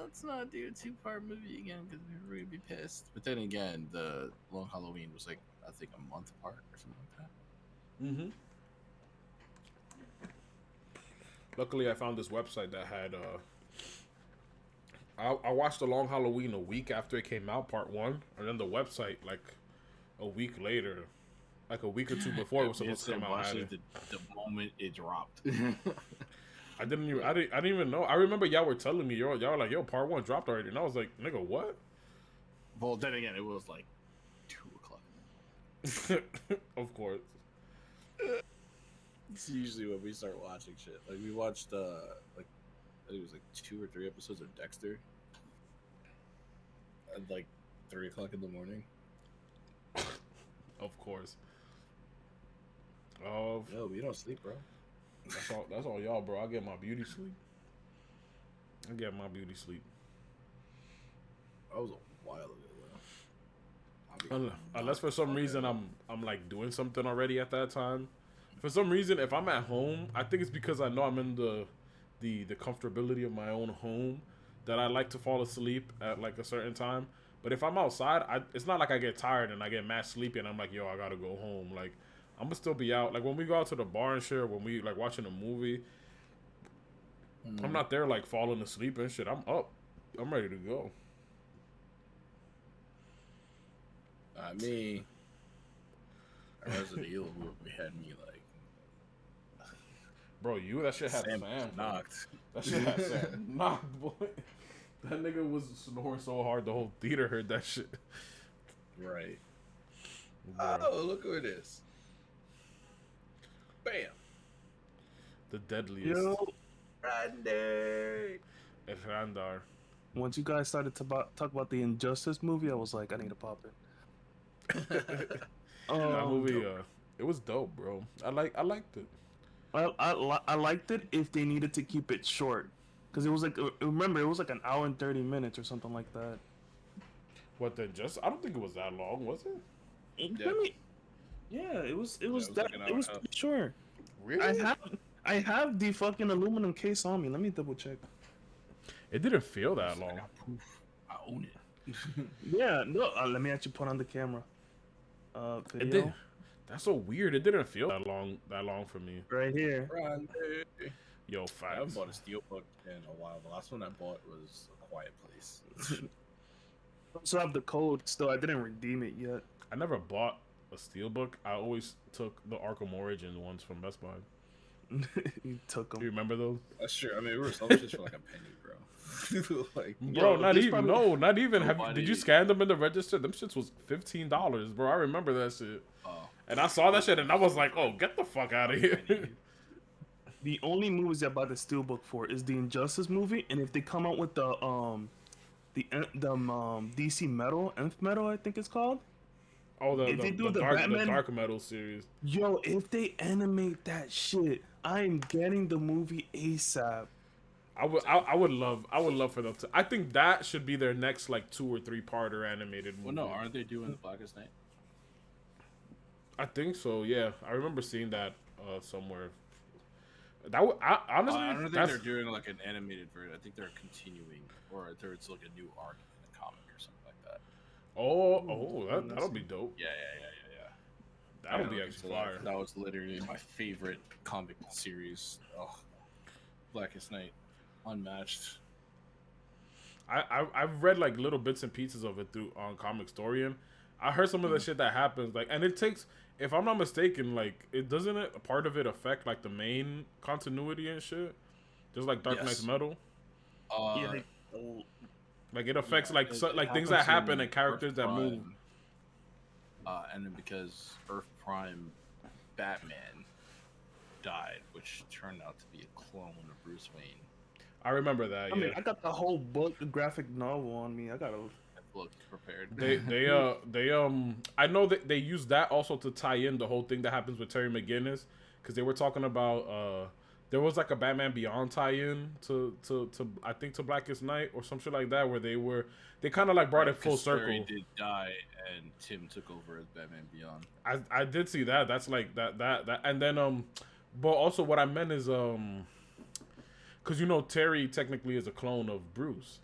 [SPEAKER 3] let's not do a 2-part movie again because we're gonna be pissed. But then again, the Long Halloween was like I think a month apart or something like that.
[SPEAKER 2] Mm-hmm. Luckily, I found this website that had. I watched The Long Halloween a week after it came out, part one, and then the website like a week later, like a week or two before it was supposed to come out.
[SPEAKER 3] The moment it dropped.
[SPEAKER 2] I didn't even know. I remember y'all were telling me y'all were like, yo, part one dropped already, and I was like, nigga, what?
[SPEAKER 3] Well, then again, it was like 2 o'clock.
[SPEAKER 2] Of course.
[SPEAKER 3] It's usually when we start watching shit. Like we watched like I think it was like 2 or 3 episodes of Dexter at like 3 o'clock in the morning.
[SPEAKER 2] Of course. Oh,
[SPEAKER 3] no, we don't sleep, bro.
[SPEAKER 2] That's all y'all, bro. I get my beauty sleep. That
[SPEAKER 3] was a while ago, though.
[SPEAKER 2] Unless for some reason I'm like doing something already at that time. For some reason, if I'm at home, I think it's because I know I'm in the comfortability of my own home that I like to fall asleep at like a certain time. But if I'm outside, it's not like I get tired and I get mad sleepy and I'm like, yo, I gotta go home. Like I'm gonna still be out. Like when we go out to the bar and shit, when we like watching a movie, I'm not there like falling asleep and shit. I'm up. I'm ready to go.
[SPEAKER 3] Me, Resident Evil movie had me like,
[SPEAKER 2] bro, that shit had Sam
[SPEAKER 3] knocked.
[SPEAKER 2] That shit had Sam knocked, boy. That nigga was snoring so hard the whole theater heard that shit.
[SPEAKER 3] Right.
[SPEAKER 2] Bro.
[SPEAKER 3] Oh, look who it is. Bam.
[SPEAKER 2] The deadliest.
[SPEAKER 1] Yo,
[SPEAKER 3] Randy.
[SPEAKER 2] Randar.
[SPEAKER 1] once you guys started to talk about the Injustice movie, I was like, I need to pop it.
[SPEAKER 2] That movie, it was dope, bro. I liked it.
[SPEAKER 1] I liked it if they needed to keep it short, because it was like, remember, it was like an hour and 30 minutes or something like that.
[SPEAKER 2] What then? I don't think it was that long, was it?
[SPEAKER 1] Yeah, it was
[SPEAKER 3] like an hour
[SPEAKER 1] it was
[SPEAKER 3] and a half.
[SPEAKER 1] pretty short.
[SPEAKER 2] Really?
[SPEAKER 1] I have the fucking aluminum case on me. Let me double check.
[SPEAKER 2] It didn't feel that long.
[SPEAKER 3] I own it.
[SPEAKER 1] Yeah, no. Let me actually put on the camera.
[SPEAKER 2] It
[SPEAKER 1] Video
[SPEAKER 2] did. That's so weird. It didn't feel that long for me.
[SPEAKER 1] right here.
[SPEAKER 3] Randy.
[SPEAKER 2] Yo,
[SPEAKER 3] I haven't
[SPEAKER 2] facts.
[SPEAKER 3] bought a steelbook in a while. The last one I bought was A Quiet Place.
[SPEAKER 1] I also have the code still. I didn't redeem it yet.
[SPEAKER 2] I never bought a steelbook. I always took the Arkham Origin ones from Best Buy.
[SPEAKER 1] You took
[SPEAKER 2] Do
[SPEAKER 1] them.
[SPEAKER 2] you remember those?
[SPEAKER 3] That's true. I mean, we were selling shit for like a penny, bro. Like,
[SPEAKER 2] Bro, not
[SPEAKER 1] this
[SPEAKER 2] even.
[SPEAKER 1] probably-
[SPEAKER 2] No, not even. Did
[SPEAKER 3] Nobody-
[SPEAKER 2] you scan them in the register? Them shits was $15, bro. I remember that shit.
[SPEAKER 3] oh,
[SPEAKER 2] And I saw that shit, and I was like, "Oh, get the fuck out of here!"
[SPEAKER 1] The only movies I bought the steelbook for is the Injustice movie, and if they come out with the DC Metal, Nth Metal, I think it's called.
[SPEAKER 2] Oh,
[SPEAKER 1] If they do the Batman-
[SPEAKER 2] Dark Metal series.
[SPEAKER 1] Yo, if they animate that shit, I am getting the movie ASAP.
[SPEAKER 2] I would love for them to. I think that should be their next like 2 or 3 parter animated movie.
[SPEAKER 3] well, no, aren't they doing The Blackest Night?
[SPEAKER 2] I think so. Yeah, I remember seeing that somewhere. Honestly,
[SPEAKER 3] I don't think
[SPEAKER 2] that's,
[SPEAKER 3] they're doing like an animated version. I think they're continuing, or it's like a new arc in the comic or something like that.
[SPEAKER 2] that'll be dope.
[SPEAKER 3] Yeah.
[SPEAKER 2] That'll be
[SPEAKER 3] Yeah,
[SPEAKER 2] actually
[SPEAKER 3] so
[SPEAKER 2] fire.
[SPEAKER 3] That was literally my favorite comic series. Oh, Blackest Night, unmatched.
[SPEAKER 2] I've read like little bits and pieces of it through on Comic Storian. I heard some of the shit that happens, like, and it takes, if I'm not mistaken, like, it doesn't a part of it affect like the main continuity and shit, just like Dark Knight's Metal.
[SPEAKER 1] Yeah,
[SPEAKER 2] Like it affects
[SPEAKER 3] Yeah,
[SPEAKER 2] like
[SPEAKER 3] it
[SPEAKER 2] things that
[SPEAKER 3] happens
[SPEAKER 2] happen
[SPEAKER 3] in
[SPEAKER 2] and characters
[SPEAKER 3] Earth
[SPEAKER 2] that
[SPEAKER 3] Prime.
[SPEAKER 2] move.
[SPEAKER 3] And then because Earth Prime Batman died, which turned out to be a clone of Bruce Wayne.
[SPEAKER 2] I remember that.
[SPEAKER 1] I mean, I got the whole book, the graphic novel on me. I gotta
[SPEAKER 3] look prepared.
[SPEAKER 2] I know that they used that also to tie in the whole thing that happens with Terry McGinnis, because they were talking about there was like a Batman Beyond tie-in to I think to Blackest Night or some shit like that, where they kind of like brought it full circle.
[SPEAKER 3] Terry did die, and Tim took over as Batman Beyond.
[SPEAKER 2] I did see that. That's like that, and then but also what I meant is because you know Terry technically is a clone of Bruce.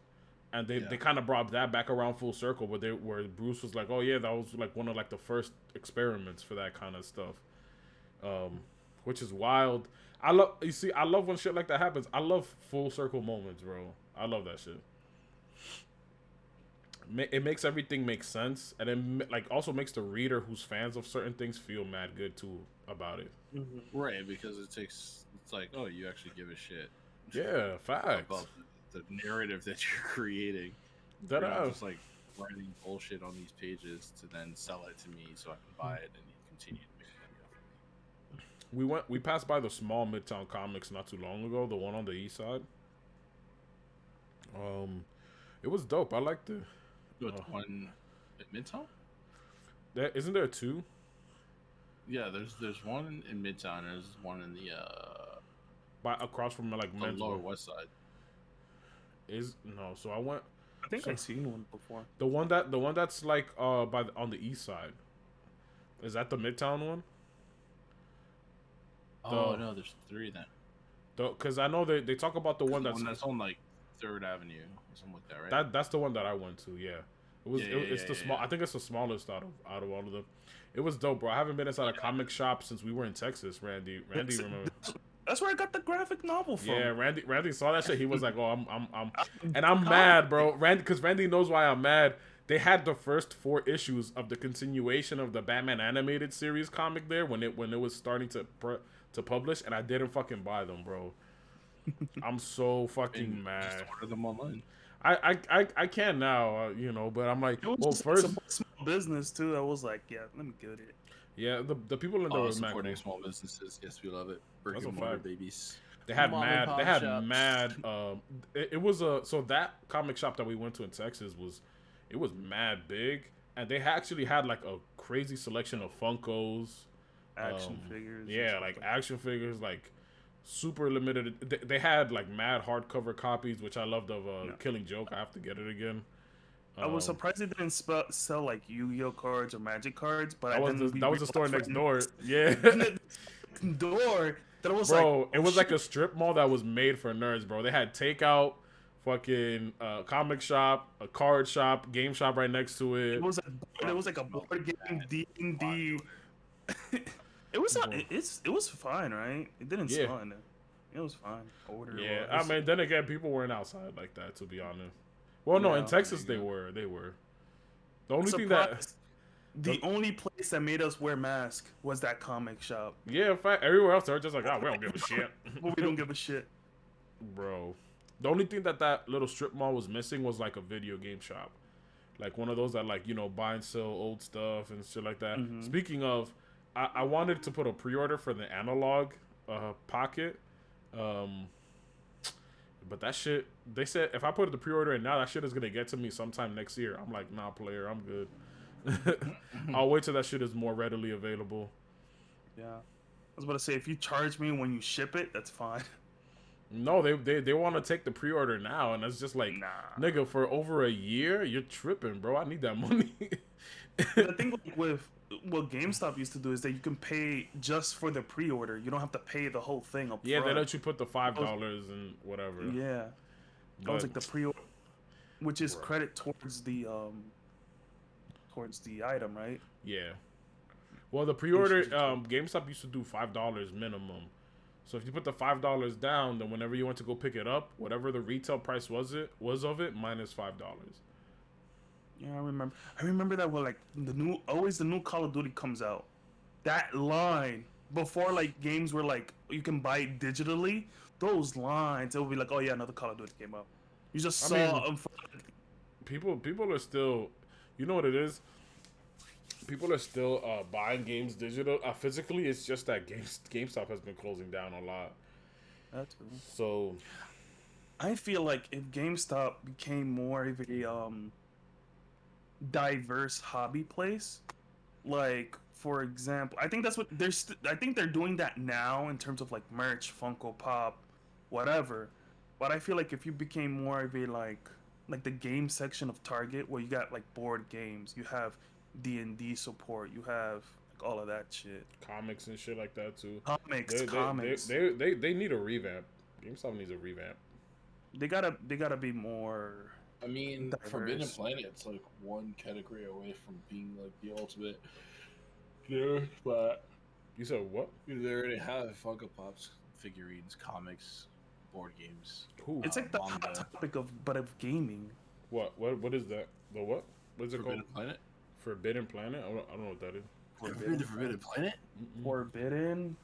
[SPEAKER 2] And they kind of brought that back around full circle, where Bruce was like, "Oh yeah, that was like one of like the first experiments for that kind of stuff," which is wild. I love when shit like that happens. I love full circle moments, bro. I love that shit. It makes everything make sense, and then like also makes the reader who's fans of certain things feel mad good too about it.
[SPEAKER 3] Mm-hmm. Right, because it's like, oh, you actually give a shit.
[SPEAKER 2] Yeah, facts.
[SPEAKER 3] About the narrative that you're creating.
[SPEAKER 2] That
[SPEAKER 3] you're not just like writing bullshit on these pages to then sell it to me so I can buy it and you continue to make money off of me.
[SPEAKER 2] We passed by the small Midtown Comics not too long ago, the one on the east side. It was dope. I liked it.
[SPEAKER 3] The one at Midtown?
[SPEAKER 2] Isn't there two?
[SPEAKER 3] Yeah, there's one in Midtown. There's one in the
[SPEAKER 2] across from like
[SPEAKER 3] the Lower West Side.
[SPEAKER 2] So I went.
[SPEAKER 1] I think I've seen one before.
[SPEAKER 2] The one that's like on the east side. Is that the Midtown one?
[SPEAKER 3] Oh no, there's three then.
[SPEAKER 2] Because I know they talk about the one
[SPEAKER 3] that's on like 3rd Avenue or something like that, right?
[SPEAKER 2] That's the one that I went to. Yeah, it's the small. I think it's the smallest out of all of them. It was dope, bro. I haven't been inside a comic shop since we were in Texas. Randy, remember?
[SPEAKER 1] That's where I got the graphic novel from.
[SPEAKER 2] Yeah, Randy saw that shit. He was like, "Oh, I'm mad, bro." Randy knows why I'm mad. They had the first 4 issues of the continuation of the Batman animated series comic there when it was starting to publish, and I didn't fucking buy them, bro. I'm so fucking mad.
[SPEAKER 3] Just order them online.
[SPEAKER 2] I can now, but I'm like, well, first
[SPEAKER 1] small business too. I was like, yeah, let me get it.
[SPEAKER 2] Yeah, the people in there were
[SPEAKER 3] supporting small businesses. Yes, we love it. Brick and mortar babies.
[SPEAKER 2] They had mad. It was so that comic shop that we went to in Texas was mad big, and they actually had like a crazy selection of Funkos,
[SPEAKER 1] action figures.
[SPEAKER 2] Yeah, like action figures, like super limited. They had like mad hardcover copies, which I loved of Killing Joke. I have to get it again.
[SPEAKER 1] I was surprised they didn't sell like Yu-Gi-Oh cards or Magic cards, but
[SPEAKER 2] that was the store next door. Yeah,
[SPEAKER 1] door. That was
[SPEAKER 2] it was like a strip mall that was made for nerds, bro. They had takeout, fucking comic shop, a card shop, game shop right next to it.
[SPEAKER 1] It was like a board game D&D. It was fine, right? It didn't smell in it. It was fine.
[SPEAKER 2] Yeah, I mean, then again, people weren't outside like that, to be honest. Well, no, in Texas they were. The only thing
[SPEAKER 1] the only place that made us wear masks was that comic shop.
[SPEAKER 2] Yeah, in fact, everywhere else they're just like, we don't give a shit.
[SPEAKER 1] Well, we don't give a shit,
[SPEAKER 2] bro. The only thing that little strip mall was missing was like a video game shop, like one of those that like buy and sell old stuff and shit like that. Mm-hmm. Speaking of, I wanted to put a pre-order for the analog pocket. But that shit, they said if I put the pre-order in now, that shit is gonna get to me sometime next year. I'm like, nah, player, I'm good. I'll wait till that shit is more readily available.
[SPEAKER 1] Yeah, I was about to say, if you charge me when you ship it, that's fine.
[SPEAKER 2] No, they want to take the pre-order now, and it's just like,
[SPEAKER 1] nah,
[SPEAKER 2] nigga, for over a year, you're tripping, bro. I need that money.
[SPEAKER 1] The thing with what GameStop used to do is that you can pay just for the pre-order. You don't have to pay the whole thing up front.
[SPEAKER 2] They let you put the $5 and whatever.
[SPEAKER 1] Yeah, that was like the pre-order, which is credit towards the item, right?
[SPEAKER 2] Yeah. Well, the pre-order, GameStop used to do $5 minimum. So if you put the $5 down, then whenever you went to go pick it up, whatever the retail price was of it minus $5.
[SPEAKER 1] Yeah, I remember that when like the new Call of Duty comes out, that line before like games were like you can buy it digitally. Those lines, it would be like, oh yeah, another Call of Duty came out. You just saw.
[SPEAKER 2] People are still, you know what it is. people are still buying games digital physically. It's just that GameStop has been closing down a lot.
[SPEAKER 1] That's
[SPEAKER 2] So
[SPEAKER 1] I feel like if GameStop became more of a diverse hobby place, like for example, I think that's what I think they're doing that now in terms of like merch, Funko Pop, whatever. But I feel like if you became more of a like the game section of Target where you got like board games, you have D&D support, you have like all of that shit.
[SPEAKER 2] comics and shit like that too.
[SPEAKER 1] Comics,
[SPEAKER 2] They they they
[SPEAKER 1] comics.
[SPEAKER 2] they, they, they need a revamp. GameStop needs a revamp.
[SPEAKER 1] They gotta be more
[SPEAKER 3] I mean, Forbidden
[SPEAKER 1] diverse.
[SPEAKER 3] Planet, it's like one category away from being like the ultimate. Yeah, but
[SPEAKER 2] You said what?
[SPEAKER 3] they already have Funko Pops, figurines, comics, board games.
[SPEAKER 2] Who?
[SPEAKER 1] It's like the hot
[SPEAKER 3] Manga.
[SPEAKER 1] topic of gaming.
[SPEAKER 2] What is that? The what? What is it
[SPEAKER 3] Forbidden
[SPEAKER 2] called?
[SPEAKER 3] Planet.
[SPEAKER 2] Forbidden Planet? I don't know what that is.
[SPEAKER 3] Ever been to Forbidden Planet?
[SPEAKER 1] Forbidden.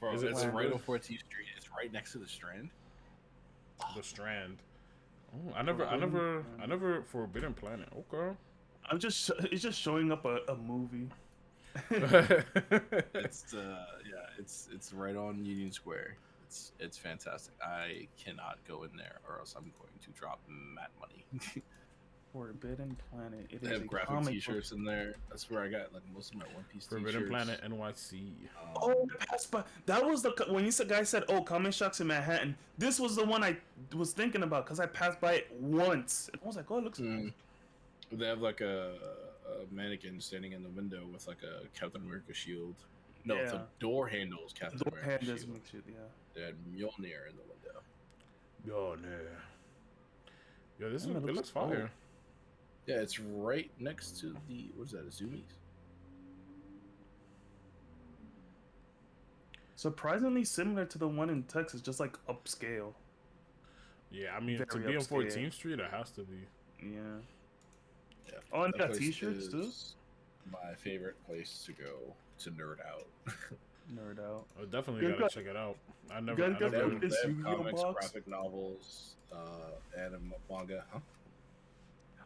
[SPEAKER 3] Bro,
[SPEAKER 2] Is it
[SPEAKER 3] it's
[SPEAKER 2] Forbidden?
[SPEAKER 3] right on 14th Street. It's right next to the Strand.
[SPEAKER 2] The Strand. Oh, I never Forbidden Planet. Okay.
[SPEAKER 1] It's just showing up a movie.
[SPEAKER 3] It's it's right on Union Square. It's fantastic. I cannot go in there or else I'm going to drop mad money.
[SPEAKER 1] Forbidden Planet. It
[SPEAKER 3] They
[SPEAKER 1] is
[SPEAKER 3] have
[SPEAKER 1] a
[SPEAKER 3] graphic
[SPEAKER 1] comic
[SPEAKER 3] T-shirts
[SPEAKER 1] book.
[SPEAKER 3] in there. That's where I got like most of my One Piece
[SPEAKER 2] Forbidden
[SPEAKER 3] T-shirts.
[SPEAKER 2] Planet NYC.
[SPEAKER 1] Oh, I passed by. That was the when you guy said, "Oh, comic shops in Manhattan." This was the one I was thinking about because I passed by it once. And I was like, "Oh, it looks."
[SPEAKER 3] They have like a mannequin standing in the window with like a Captain America shield. No,
[SPEAKER 1] Yeah.
[SPEAKER 3] the door handles Captain
[SPEAKER 1] The door
[SPEAKER 3] America
[SPEAKER 1] handles
[SPEAKER 3] shield.
[SPEAKER 1] makes it, yeah.
[SPEAKER 3] They had Mjolnir in the window.
[SPEAKER 2] Yo, nah. Yo, this
[SPEAKER 1] Yeah,
[SPEAKER 2] it looks
[SPEAKER 1] dope.
[SPEAKER 2] fire.
[SPEAKER 3] Yeah, it's right next to the what is that? A Zoomies?
[SPEAKER 1] Surprisingly similar to the one in Texas, just like upscale.
[SPEAKER 2] Yeah, I mean, to
[SPEAKER 1] Very
[SPEAKER 2] be on
[SPEAKER 1] upscale.
[SPEAKER 2] 14th Street, it has to be.
[SPEAKER 1] Yeah.
[SPEAKER 3] Yeah.
[SPEAKER 1] Oh, and
[SPEAKER 3] that
[SPEAKER 1] got
[SPEAKER 3] place
[SPEAKER 1] T-shirts too.
[SPEAKER 3] is My favorite place to go to nerd out.
[SPEAKER 1] Nerd out.
[SPEAKER 2] I definitely
[SPEAKER 1] You
[SPEAKER 2] gotta
[SPEAKER 1] got-
[SPEAKER 2] check it out. I
[SPEAKER 1] guys
[SPEAKER 2] never
[SPEAKER 1] got
[SPEAKER 3] They
[SPEAKER 1] Look
[SPEAKER 3] have,
[SPEAKER 1] at this
[SPEAKER 3] they have
[SPEAKER 1] Yu-Gi-Oh
[SPEAKER 3] comics,
[SPEAKER 1] box.
[SPEAKER 3] graphic novels, anime, manga. Huh?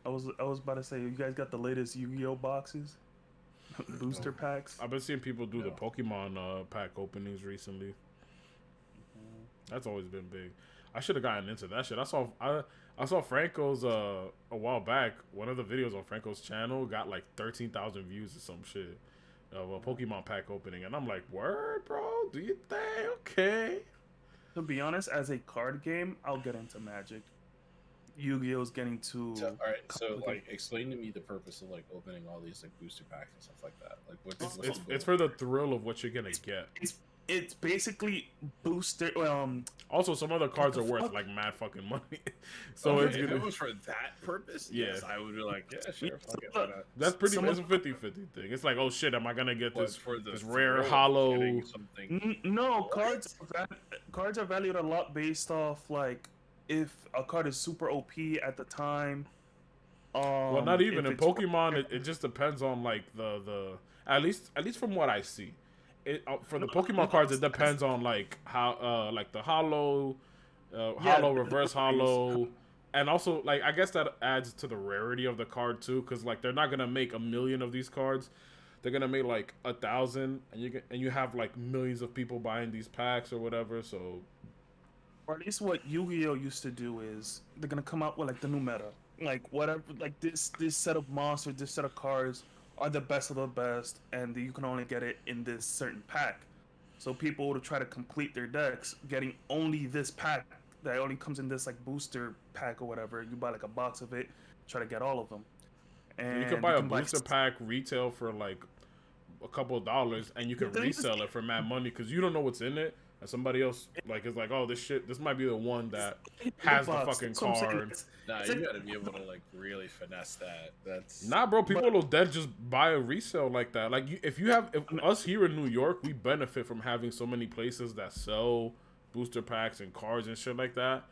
[SPEAKER 1] I was about to say, you guys got the latest Yu-Gi-Oh boxes, booster packs.
[SPEAKER 2] I've been seeing people do the
[SPEAKER 3] No.
[SPEAKER 2] Pokemon pack openings recently. That's always been big. I should have gotten into that shit. I saw Franco's a while back. One of the videos on Franco's channel got like 13,000 views or some shit of a Pokemon pack opening, and I'm like, word, bro? Do you think? Okay.
[SPEAKER 1] To be honest, as a card game, I'll get into Magic. Yu-Gi-Oh's getting too.
[SPEAKER 3] So, all right, so
[SPEAKER 1] complicated.
[SPEAKER 3] like, explain to me the purpose of like opening all these like booster packs and stuff like that. Like, what's
[SPEAKER 2] It's
[SPEAKER 3] the
[SPEAKER 2] it's
[SPEAKER 3] goal?
[SPEAKER 2] for the thrill of what you're gonna get.
[SPEAKER 1] It's basically booster.
[SPEAKER 2] Also, some other cards
[SPEAKER 1] the
[SPEAKER 2] are worth
[SPEAKER 1] fuck?
[SPEAKER 2] like mad fucking money. So
[SPEAKER 3] Okay,
[SPEAKER 2] it's
[SPEAKER 3] if it
[SPEAKER 2] gonna.
[SPEAKER 3] was for that purpose,
[SPEAKER 2] Yeah.
[SPEAKER 3] yes, I would be like, yeah, sure, fuck it,
[SPEAKER 1] Look,
[SPEAKER 3] why not?
[SPEAKER 2] That's pretty.
[SPEAKER 1] Some
[SPEAKER 2] It's
[SPEAKER 1] of-
[SPEAKER 2] a 50-50 thing. It's like, oh shit, am I gonna get
[SPEAKER 3] But
[SPEAKER 2] this
[SPEAKER 3] for the
[SPEAKER 2] this rare
[SPEAKER 3] thrill of
[SPEAKER 2] hollow?
[SPEAKER 3] getting something.
[SPEAKER 1] No,
[SPEAKER 3] What?
[SPEAKER 1] cards are valued a lot based off like if a card is super OP at the time.
[SPEAKER 2] Well, not even
[SPEAKER 1] if
[SPEAKER 2] in
[SPEAKER 1] it's-
[SPEAKER 2] Pokemon. It just depends on like the at least from what I see. It for the Pokemon cards, it depends on like how like the hollow, hollow, reverse hollow, and also like I guess that adds to the rarity of the card too, because like they're not gonna make 1,000,000 of these cards. They're gonna make like 1,000, and you have like millions of people buying these packs or whatever. So
[SPEAKER 1] Or at least what Yu-Gi-Oh used to do is they're gonna come out with like the new meta, like whatever, like this set of monsters, this set of cards are the best of the best, and you can only get it in this certain pack. So people would try to complete their decks, getting only this pack that only comes in this like booster pack or whatever. You buy like a box of it, try to get all of them. And
[SPEAKER 2] you can buy a booster pack retail for like a couple of dollars, and you can
[SPEAKER 1] The thing is-
[SPEAKER 2] resell it for mad money because you don't know what's in it, and somebody else like is like, oh, this might be the one that has the
[SPEAKER 1] box.
[SPEAKER 2] fucking
[SPEAKER 1] That's what I'm saying.
[SPEAKER 2] card.
[SPEAKER 3] Nah,
[SPEAKER 1] It's
[SPEAKER 3] you
[SPEAKER 1] like-
[SPEAKER 3] gotta be able to like really finesse that. That's
[SPEAKER 2] Nah, bro, people will dead just buy a resale like that. Like, if us here in New York, we benefit from having so many places that sell booster packs and cards and shit like that,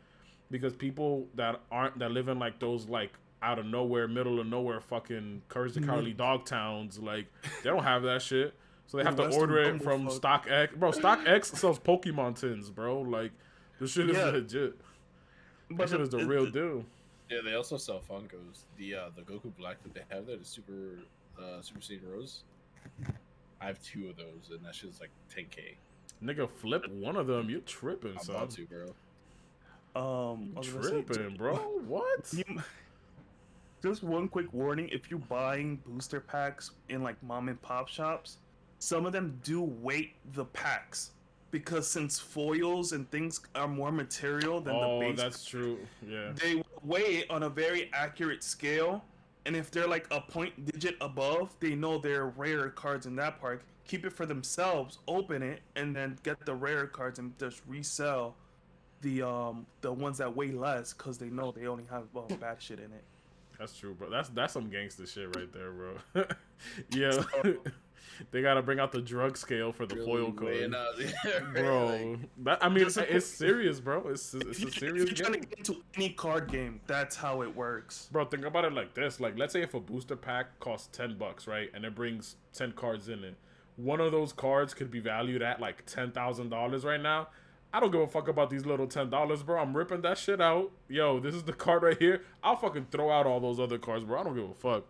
[SPEAKER 2] because people that live in like those like out of nowhere, middle of nowhere, fucking Courage the Cowardly Dog towns, like they don't have that shit, so they have to
[SPEAKER 1] Western
[SPEAKER 2] order it from
[SPEAKER 1] Bumblefuck.
[SPEAKER 2] StockX. Bro, StockX sells Pokemon tins, bro. Like, this shit is
[SPEAKER 1] Yeah.
[SPEAKER 2] legit. That
[SPEAKER 1] But
[SPEAKER 2] shit is the real deal.
[SPEAKER 3] Yeah, they also sell Funkos. The Goku Black that they have there is super Super Saiyan Rose. I have 2 of those, and that shit's like 10K.
[SPEAKER 2] Nigga, flip one of them. You tripping,
[SPEAKER 3] I'm
[SPEAKER 2] son.
[SPEAKER 3] about to, bro.
[SPEAKER 1] I was gonna say,
[SPEAKER 2] Tripping, bro. What?
[SPEAKER 1] you, just one quick warning: if you're buying booster packs in like mom and pop shops, some of them do weight the packs because since foils and things are more material than the
[SPEAKER 2] Oh,
[SPEAKER 1] base,
[SPEAKER 2] that's true. Yeah.
[SPEAKER 1] they weigh it on a very accurate scale. And if they're like a point digit above, they know they're rare cards in that park. Keep it for themselves, open it, and then get the rare cards and just resell the ones that weigh less because they know they only have bad shit in it.
[SPEAKER 2] That's true, bro. That's some gangster shit right there, bro. Yeah.
[SPEAKER 1] So,
[SPEAKER 2] They gotta bring out the drug scale for the foil
[SPEAKER 3] weighing
[SPEAKER 2] card.
[SPEAKER 3] out, yeah, right,
[SPEAKER 2] Bro,
[SPEAKER 3] like,
[SPEAKER 2] I mean,
[SPEAKER 1] Just a-
[SPEAKER 2] it's serious, bro. It's a
[SPEAKER 1] if
[SPEAKER 2] serious
[SPEAKER 1] you're trying to
[SPEAKER 2] game.
[SPEAKER 1] get into any card game, that's how it works.
[SPEAKER 2] Bro, think about it like this. Like, let's say if a booster pack costs $10, right? And it brings 10 cards in it. One of those cards could be valued at like $10,000 right now. I don't give a fuck about these little $10, bro. I'm ripping that shit out. Yo, this is the card right here. I'll fucking throw out all those other cards, bro. I don't give a fuck.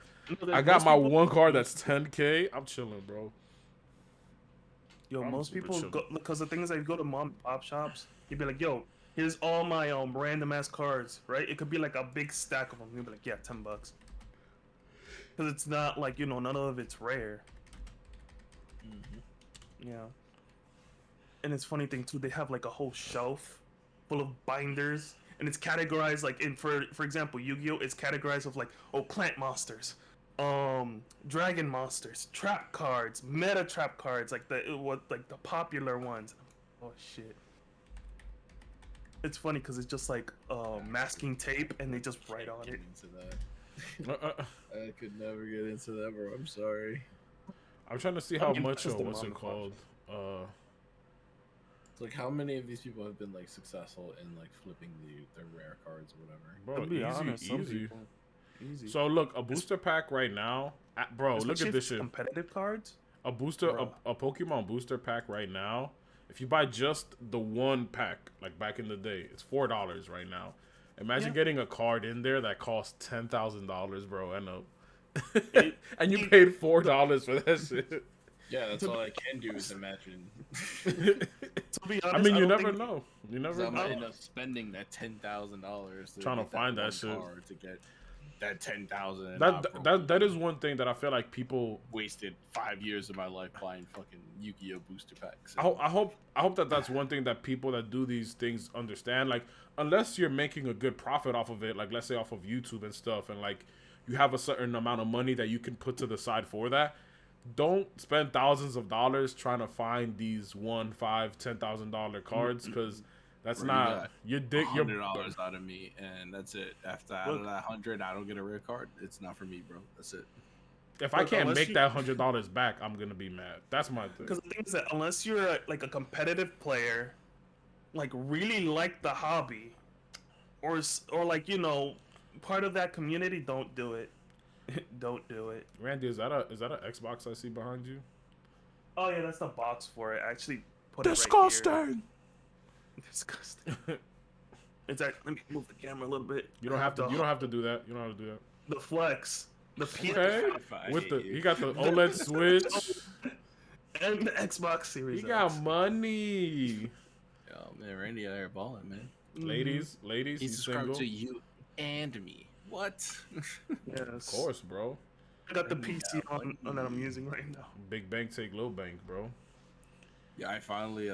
[SPEAKER 2] I got my one card that's 10K. I'm chilling, bro.
[SPEAKER 1] Yo,
[SPEAKER 2] I'm
[SPEAKER 1] most
[SPEAKER 2] super
[SPEAKER 1] people
[SPEAKER 2] chilling.
[SPEAKER 1] go because the thing is, I go to mom and pop shops. You'd be like, "Yo, here's all my random ass cards." Right? It could be like a big stack of them. You'd be like, "Yeah, $10." Because it's not like none of it's rare. Yeah. And it's funny thing too. They have like a whole shelf full of binders, and it's categorized like for example, Yu-Gi-Oh. It's categorized of like plant monsters, dragon monsters, trap cards, meta trap cards, like the popular ones. Oh shit. It's funny because it's just like masking tape, and they just write on it.
[SPEAKER 3] Into that. I could never get into that, bro. I'm sorry.
[SPEAKER 2] I'm trying to see
[SPEAKER 1] I
[SPEAKER 2] how
[SPEAKER 1] mean,
[SPEAKER 2] much,
[SPEAKER 1] that's the
[SPEAKER 2] what's
[SPEAKER 1] mom
[SPEAKER 2] it
[SPEAKER 1] and pop
[SPEAKER 2] called?
[SPEAKER 3] It's like how many of these people have been like successful in like flipping their rare cards or whatever?
[SPEAKER 2] Bro,
[SPEAKER 1] To be
[SPEAKER 2] easy,
[SPEAKER 1] honest, some
[SPEAKER 2] easy.
[SPEAKER 1] people, easy.
[SPEAKER 2] So look, a booster pack right now, bro. Look
[SPEAKER 1] Especially
[SPEAKER 2] at
[SPEAKER 1] if
[SPEAKER 2] this
[SPEAKER 1] it's
[SPEAKER 2] shit.
[SPEAKER 1] competitive cards.
[SPEAKER 2] A booster,
[SPEAKER 1] Bruh.
[SPEAKER 2] a Pokemon booster pack right now. If you buy just the one pack, like back in the day, it's $4 right now. Imagine
[SPEAKER 1] Yeah.
[SPEAKER 2] getting a card in there that costs $10,000, bro, and
[SPEAKER 1] It-
[SPEAKER 2] and you paid $4 for that shit.
[SPEAKER 3] Yeah, that's all I can do is imagine.
[SPEAKER 1] To be honest,
[SPEAKER 2] I mean, you
[SPEAKER 1] don't
[SPEAKER 2] never
[SPEAKER 1] think-
[SPEAKER 2] know. You
[SPEAKER 3] 'Cause
[SPEAKER 2] never
[SPEAKER 3] I might
[SPEAKER 2] know.
[SPEAKER 3] end up spending that $10,000
[SPEAKER 2] Trying to
[SPEAKER 3] get
[SPEAKER 2] find that
[SPEAKER 3] one
[SPEAKER 2] shit.
[SPEAKER 3] card to get that 10,000.
[SPEAKER 2] That is one thing that I feel like people.
[SPEAKER 3] wasted 5 years of my life buying fucking Yu-Gi-Oh booster packs.
[SPEAKER 2] I hope that that's one thing that people that do these things understand. Like, unless you're making a good profit off of it, like let's say off of YouTube and stuff, and like you have a certain amount of money that you can put to the side for that. Don't spend thousands of dollars trying to find these $1,000, $5,000, $10,000 cards because that's
[SPEAKER 3] Bro,
[SPEAKER 2] not your dick. Your
[SPEAKER 3] $100 out of me, and that's it. After out of that 100, I don't get a rare card. It's not for me, bro. That's it.
[SPEAKER 2] If I
[SPEAKER 1] Look,
[SPEAKER 2] can't
[SPEAKER 1] unless
[SPEAKER 2] make
[SPEAKER 1] you-
[SPEAKER 2] that $100 back, I'm gonna be mad. That's my thing.
[SPEAKER 1] Because the thing is that unless you're like a competitive player, like really like the hobby, or like part of that community, don't do it. Don't do it.
[SPEAKER 2] Randy, is that a Xbox I see behind you?
[SPEAKER 1] Oh yeah, that's the box for it. I actually put it right here. Disgusting. It's like, let me move the camera a little bit.
[SPEAKER 2] You don't have to. You don't have to do that. You don't have to do that.
[SPEAKER 1] The flex, the PS
[SPEAKER 2] Okay.
[SPEAKER 3] I
[SPEAKER 2] With
[SPEAKER 3] hate
[SPEAKER 2] the
[SPEAKER 3] you.
[SPEAKER 2] he got the OLED Switch.
[SPEAKER 1] and the Xbox Series.
[SPEAKER 2] He got
[SPEAKER 1] X.
[SPEAKER 2] money.
[SPEAKER 3] Oh man, Randy out here balling, man.
[SPEAKER 2] Ladies,
[SPEAKER 3] He
[SPEAKER 2] he's
[SPEAKER 3] subscribed
[SPEAKER 2] single.
[SPEAKER 3] to you and me. What?
[SPEAKER 1] Yes.
[SPEAKER 2] Of course, bro.
[SPEAKER 1] I got the PC on that I'm using right now.
[SPEAKER 2] Big bank take little bank, bro.
[SPEAKER 3] Yeah, I finally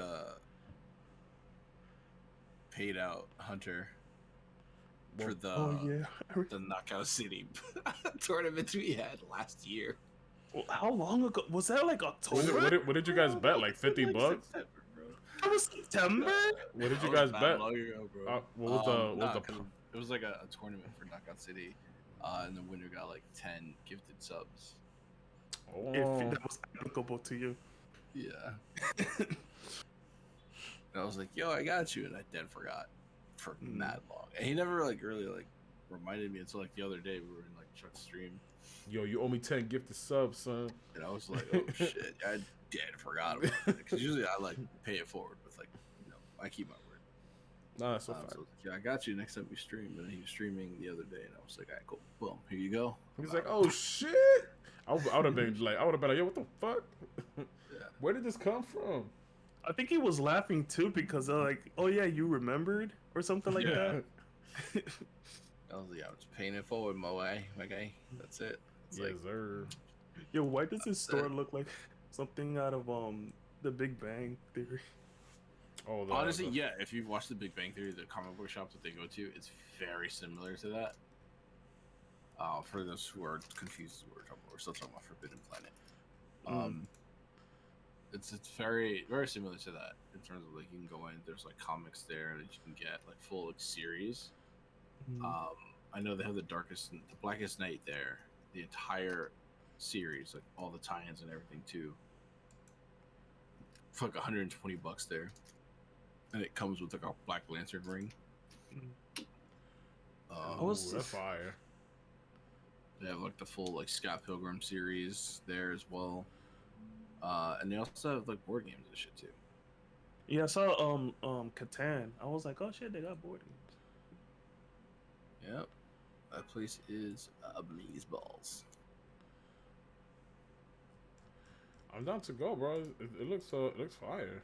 [SPEAKER 3] paid out Hunter for the
[SPEAKER 1] Oh yeah.
[SPEAKER 3] the Knockout City tournament we had last year.
[SPEAKER 1] Well, how long ago was that? Like October?
[SPEAKER 2] What did you guys bet? Like $50?
[SPEAKER 3] September, bro.
[SPEAKER 1] That was September.
[SPEAKER 2] What did
[SPEAKER 3] That
[SPEAKER 2] you
[SPEAKER 3] was
[SPEAKER 2] guys
[SPEAKER 3] mad
[SPEAKER 2] bet?
[SPEAKER 3] long ago, bro.
[SPEAKER 2] What was the
[SPEAKER 3] Nah, 'cause it was like a tournament for Knockout City, and the winner got like 10 gifted subs.
[SPEAKER 2] Oh,
[SPEAKER 1] If that was applicable to you.
[SPEAKER 3] Yeah. And I was like, "Yo, I got you," and I then forgot for that long. And he never like really like reminded me until like the other day we were in like Chuck's stream,
[SPEAKER 2] yo, you owe me 10 gifted subs, son.
[SPEAKER 3] and I was like, "Oh shit, I dead forgot about it." Because usually I like pay it forward with like, I keep my word.
[SPEAKER 2] Nah, that's so
[SPEAKER 3] So I
[SPEAKER 2] fine.
[SPEAKER 3] was like, "Yeah, I got you next time we stream." And he was streaming the other day, and I was like, "All right, cool, boom, here you go."
[SPEAKER 2] He's like, oh shit. I would have been like, yo, what the fuck?
[SPEAKER 3] Yeah.
[SPEAKER 2] Where did this come from?
[SPEAKER 1] I think he was laughing too because they're like, "Oh yeah, you remembered," or something like
[SPEAKER 2] Yeah.
[SPEAKER 1] that.
[SPEAKER 3] I was like, I was paying it forward my way, my guy. That's it. It's
[SPEAKER 2] Yes,
[SPEAKER 3] like,
[SPEAKER 2] sir.
[SPEAKER 1] Yo, why does this
[SPEAKER 3] that's
[SPEAKER 1] store
[SPEAKER 3] it.
[SPEAKER 1] look like something out of the Big Bang Theory?
[SPEAKER 2] Oh,
[SPEAKER 3] Honestly, yeah. If you've watched The Big Bang Theory, the comic book shop that they go to, it's very similar to that. For those who are confused, we're still talking about Forbidden Planet.
[SPEAKER 1] Mm.
[SPEAKER 3] It's very very similar to that in terms of like you can go in. There's like comics there that you can get like full like series.
[SPEAKER 1] Mm.
[SPEAKER 3] I know they have the Blackest Night there, the entire series, like all the tie-ins and everything too. For like $120 there, and it comes with like a Black Lantern ring.
[SPEAKER 1] Mm. I
[SPEAKER 3] Um,
[SPEAKER 1] was
[SPEAKER 2] that's fire.
[SPEAKER 3] they have like the full like Scott Pilgrim series there as well, and they also have like board games and shit too.
[SPEAKER 1] yeah, I saw Catan. I was like, oh shit, they got board games.
[SPEAKER 3] Yep, that place is amazeballs.
[SPEAKER 2] I'm down to go, bro. It looks it looks fire.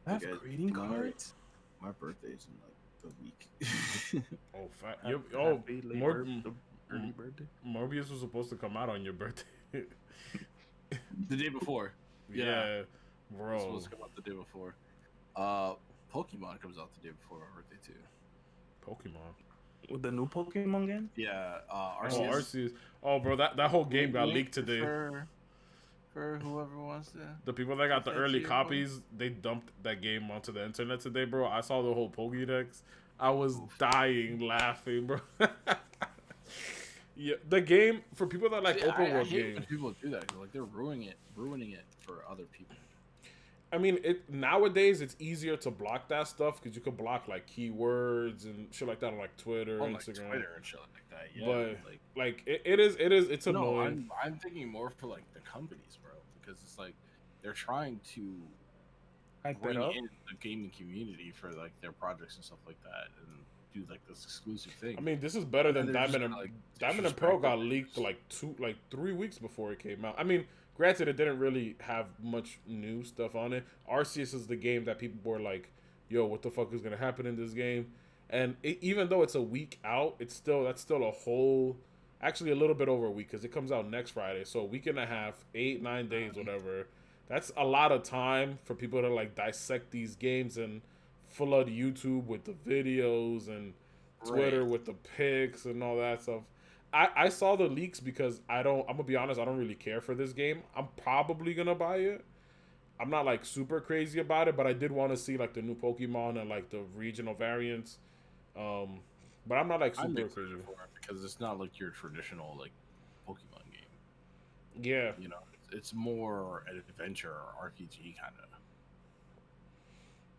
[SPEAKER 1] I have
[SPEAKER 3] Okay,
[SPEAKER 1] greeting cards.
[SPEAKER 3] My birthday's in like a week.
[SPEAKER 2] Oh, fat.
[SPEAKER 1] Happy late
[SPEAKER 2] Mor-
[SPEAKER 1] early birthday.
[SPEAKER 2] Morbius was supposed to come out on your birthday.
[SPEAKER 3] The day before.
[SPEAKER 2] Yeah,
[SPEAKER 3] It's
[SPEAKER 2] bro.
[SPEAKER 3] supposed to come out the day before. Pokemon comes out the day before our birthday too.
[SPEAKER 2] Pokemon.
[SPEAKER 1] With the new Pokemon game?
[SPEAKER 3] Yeah,
[SPEAKER 2] Oh,
[SPEAKER 3] Arceus.
[SPEAKER 2] Arceus. Oh, bro, that whole game got leaked today.
[SPEAKER 3] For whoever wants to.
[SPEAKER 2] The people that got the
[SPEAKER 3] That's
[SPEAKER 2] early
[SPEAKER 3] you,
[SPEAKER 2] copies, they dumped that game onto the internet today, bro. I saw the whole Pokédex. I was dying laughing, bro. Yeah, the game for people that like open
[SPEAKER 3] I
[SPEAKER 2] world
[SPEAKER 3] hate
[SPEAKER 2] games.
[SPEAKER 3] when people do that. Like they're ruining it for other people.
[SPEAKER 2] I mean, nowadays it's easier to block that stuff because you could block like keywords and shit like that on like Twitter,
[SPEAKER 3] On like
[SPEAKER 2] Instagram.
[SPEAKER 3] Twitter and shit like that. Yeah,
[SPEAKER 2] But
[SPEAKER 3] like
[SPEAKER 2] it's
[SPEAKER 3] no,
[SPEAKER 2] annoying.
[SPEAKER 3] I'm thinking more for like the companies, bro, because it's like they're trying to
[SPEAKER 1] Hype
[SPEAKER 3] bring
[SPEAKER 1] it up.
[SPEAKER 3] in the gaming community for like their projects and stuff like that, and do like this exclusive thing.
[SPEAKER 2] I mean, this is better than
[SPEAKER 3] And they're just
[SPEAKER 2] Diamond and
[SPEAKER 3] kinda, like,
[SPEAKER 2] Diamond and Pearl got
[SPEAKER 3] disrespectful.
[SPEAKER 2] leaked like 3 weeks before it came out. I mean, granted, it didn't really have much new stuff on it. Arceus is the game that people were like, "Yo, what the fuck is gonna happen in this game?" And even though it's a week out, that's still a whole, actually a little bit over a week because it comes out next Friday. So a week and a half, 8, 9 days, whatever. That's a lot of time for people to like dissect these games and flood YouTube with the videos and Twitter
[SPEAKER 3] Right.
[SPEAKER 2] with the pics and all that stuff. I saw the leaks because I'm gonna be honest, I don't really care for this game. I'm probably gonna buy it. I'm not like super crazy about it, but I did want to see like the new Pokemon and like the regional variants. Um, but I'm not like
[SPEAKER 3] I'm
[SPEAKER 2] super
[SPEAKER 3] excited
[SPEAKER 2] crazy.
[SPEAKER 3] for it because it's not like your traditional like Pokemon game.
[SPEAKER 2] Yeah,
[SPEAKER 3] You know, it's more an adventure or RPG kind of,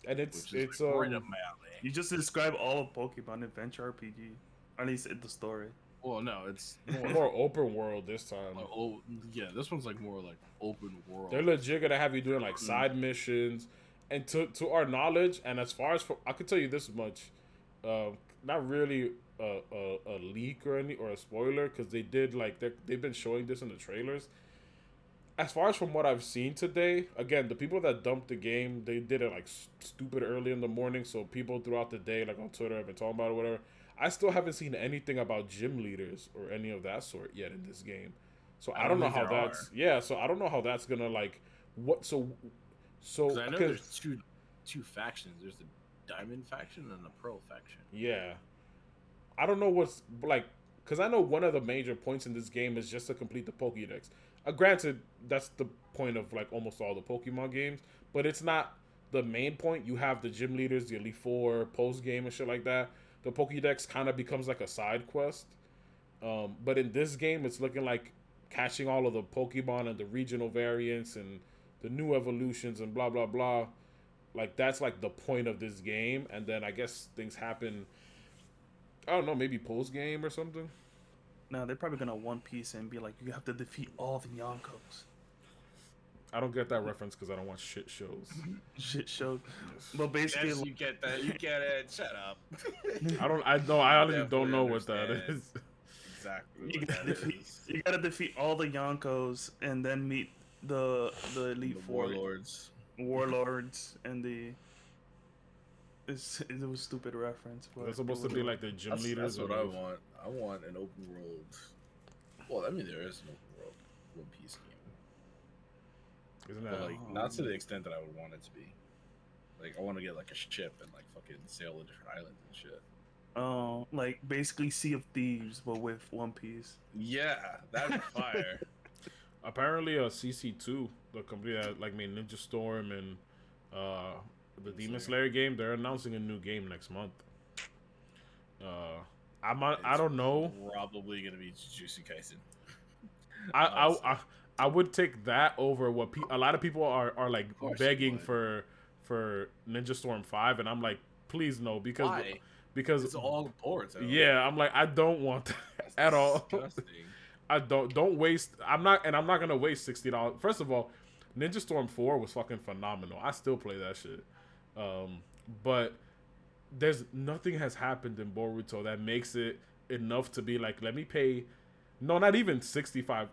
[SPEAKER 2] and
[SPEAKER 3] which
[SPEAKER 2] it's
[SPEAKER 3] is like right up my alley.
[SPEAKER 1] You just describe all of Pokemon Adventure RPG. At least in the story.
[SPEAKER 3] Well, no, it's
[SPEAKER 2] more open world this time.
[SPEAKER 3] like, oh yeah, this one's like more like open world.
[SPEAKER 2] They're legit gonna have you doing like side missions, and to our knowledge, and as far as I could tell you this much, not really a leak or a spoiler because they did like they've been showing this in the trailers. As far as from what I've seen today, again, the people that dumped the game, they did it like stupid early in the morning. So people throughout the day, like on Twitter, have been talking about it, or whatever. I still haven't seen anything about gym leaders or any of that sort yet in this game. So I don't know
[SPEAKER 3] think
[SPEAKER 2] how
[SPEAKER 3] there
[SPEAKER 2] that's yeah. So I don't know how that's gonna like what so
[SPEAKER 3] 'Cause I know there's two factions. There's the Diamond faction and the Pearl faction.
[SPEAKER 2] yeah. I don't know what's like because I know one of the major points in this game is just to complete the Pokédex. Granted, that's the point of like almost all the Pokemon games, but it's not the main point. You have the gym leaders, the Elite Four, post game and shit like that. The Pokédex kind of becomes like a side quest. But in this game, it's looking like catching all of the Pokemon and the regional variants and the new evolutions and blah blah blah. Like that's like the point of this game, and then I guess things happen. I don't know, maybe post game or something.
[SPEAKER 1] Now they're probably gonna One Piece and be like, you have to defeat all the Yonkos.
[SPEAKER 2] I don't get that reference because I don't watch shit shows.
[SPEAKER 1] Shit show. But basically,
[SPEAKER 3] Yes, you get that. You get it. Shut up.
[SPEAKER 2] I don't. I know. I honestly don't
[SPEAKER 3] Definitely
[SPEAKER 2] know what that
[SPEAKER 3] understand.
[SPEAKER 2] is.
[SPEAKER 3] Exactly
[SPEAKER 1] you
[SPEAKER 3] what
[SPEAKER 1] gotta
[SPEAKER 3] that
[SPEAKER 1] defeat,
[SPEAKER 3] is.
[SPEAKER 1] you gotta defeat all the Yonkos and then meet the Elite
[SPEAKER 3] The
[SPEAKER 1] Four
[SPEAKER 3] warlords.
[SPEAKER 1] warlords and the. It was a stupid reference, but
[SPEAKER 2] They're supposed to be like the gym leaders.
[SPEAKER 3] That's what
[SPEAKER 2] of-
[SPEAKER 3] I want. I want an open world. Well, I mean, there is an open world One Piece game,
[SPEAKER 2] Isn't
[SPEAKER 3] but
[SPEAKER 2] that?
[SPEAKER 3] like not to the extent that I would want it to be. Like, I want to get like a ship and like fucking sail to different islands and shit.
[SPEAKER 1] like basically Sea of Thieves, but with One Piece.
[SPEAKER 3] Yeah, that'd be fire.
[SPEAKER 2] Apparently, CC2, the company that like made Ninja Storm and the Demon Slayer game, they're announcing a new game next month. I don't know.
[SPEAKER 3] Probably gonna be Jujutsu Kaisen.
[SPEAKER 2] I would take that over what a lot of people are like
[SPEAKER 3] course
[SPEAKER 2] begging
[SPEAKER 3] you would.
[SPEAKER 2] for Ninja Storm 5, and I'm like, please no, because
[SPEAKER 3] Why?
[SPEAKER 2] because
[SPEAKER 3] It's all boards.
[SPEAKER 2] yeah, I'm like, I don't want that at all.
[SPEAKER 3] Disgusting.
[SPEAKER 2] I don't waste. I'm not gonna waste $60. First of all, Ninja Storm 4 was fucking phenomenal. I still play that shit. But there's nothing has happened in Boruto that makes it enough to be like, let me pay. No, not even 65.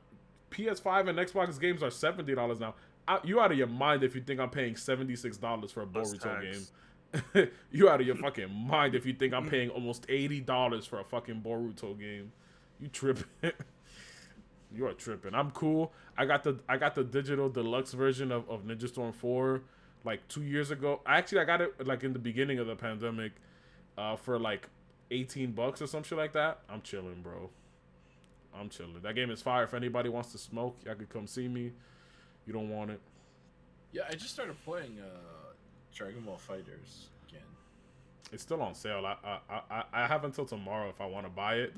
[SPEAKER 2] PS5 and Xbox games are $70 now. You out of your mind if you think I'm paying $76 for a Boruto game. You out of your fucking mind if you think I'm paying almost $80 for a fucking Boruto game. You tripping? You are tripping. I'm cool. I got the digital deluxe version of Ninja Storm 4 like 2 years ago. I got it like in the beginning of the pandemic for like $18 or some shit like that. I'm chilling, bro. I'm chilling. That game is fire. If anybody wants to smoke, y'all could come see me. You don't want it.
[SPEAKER 3] Yeah, I just started playing Dragon Ball Fighters again.
[SPEAKER 2] It's still on sale. I have until tomorrow if I want to buy it.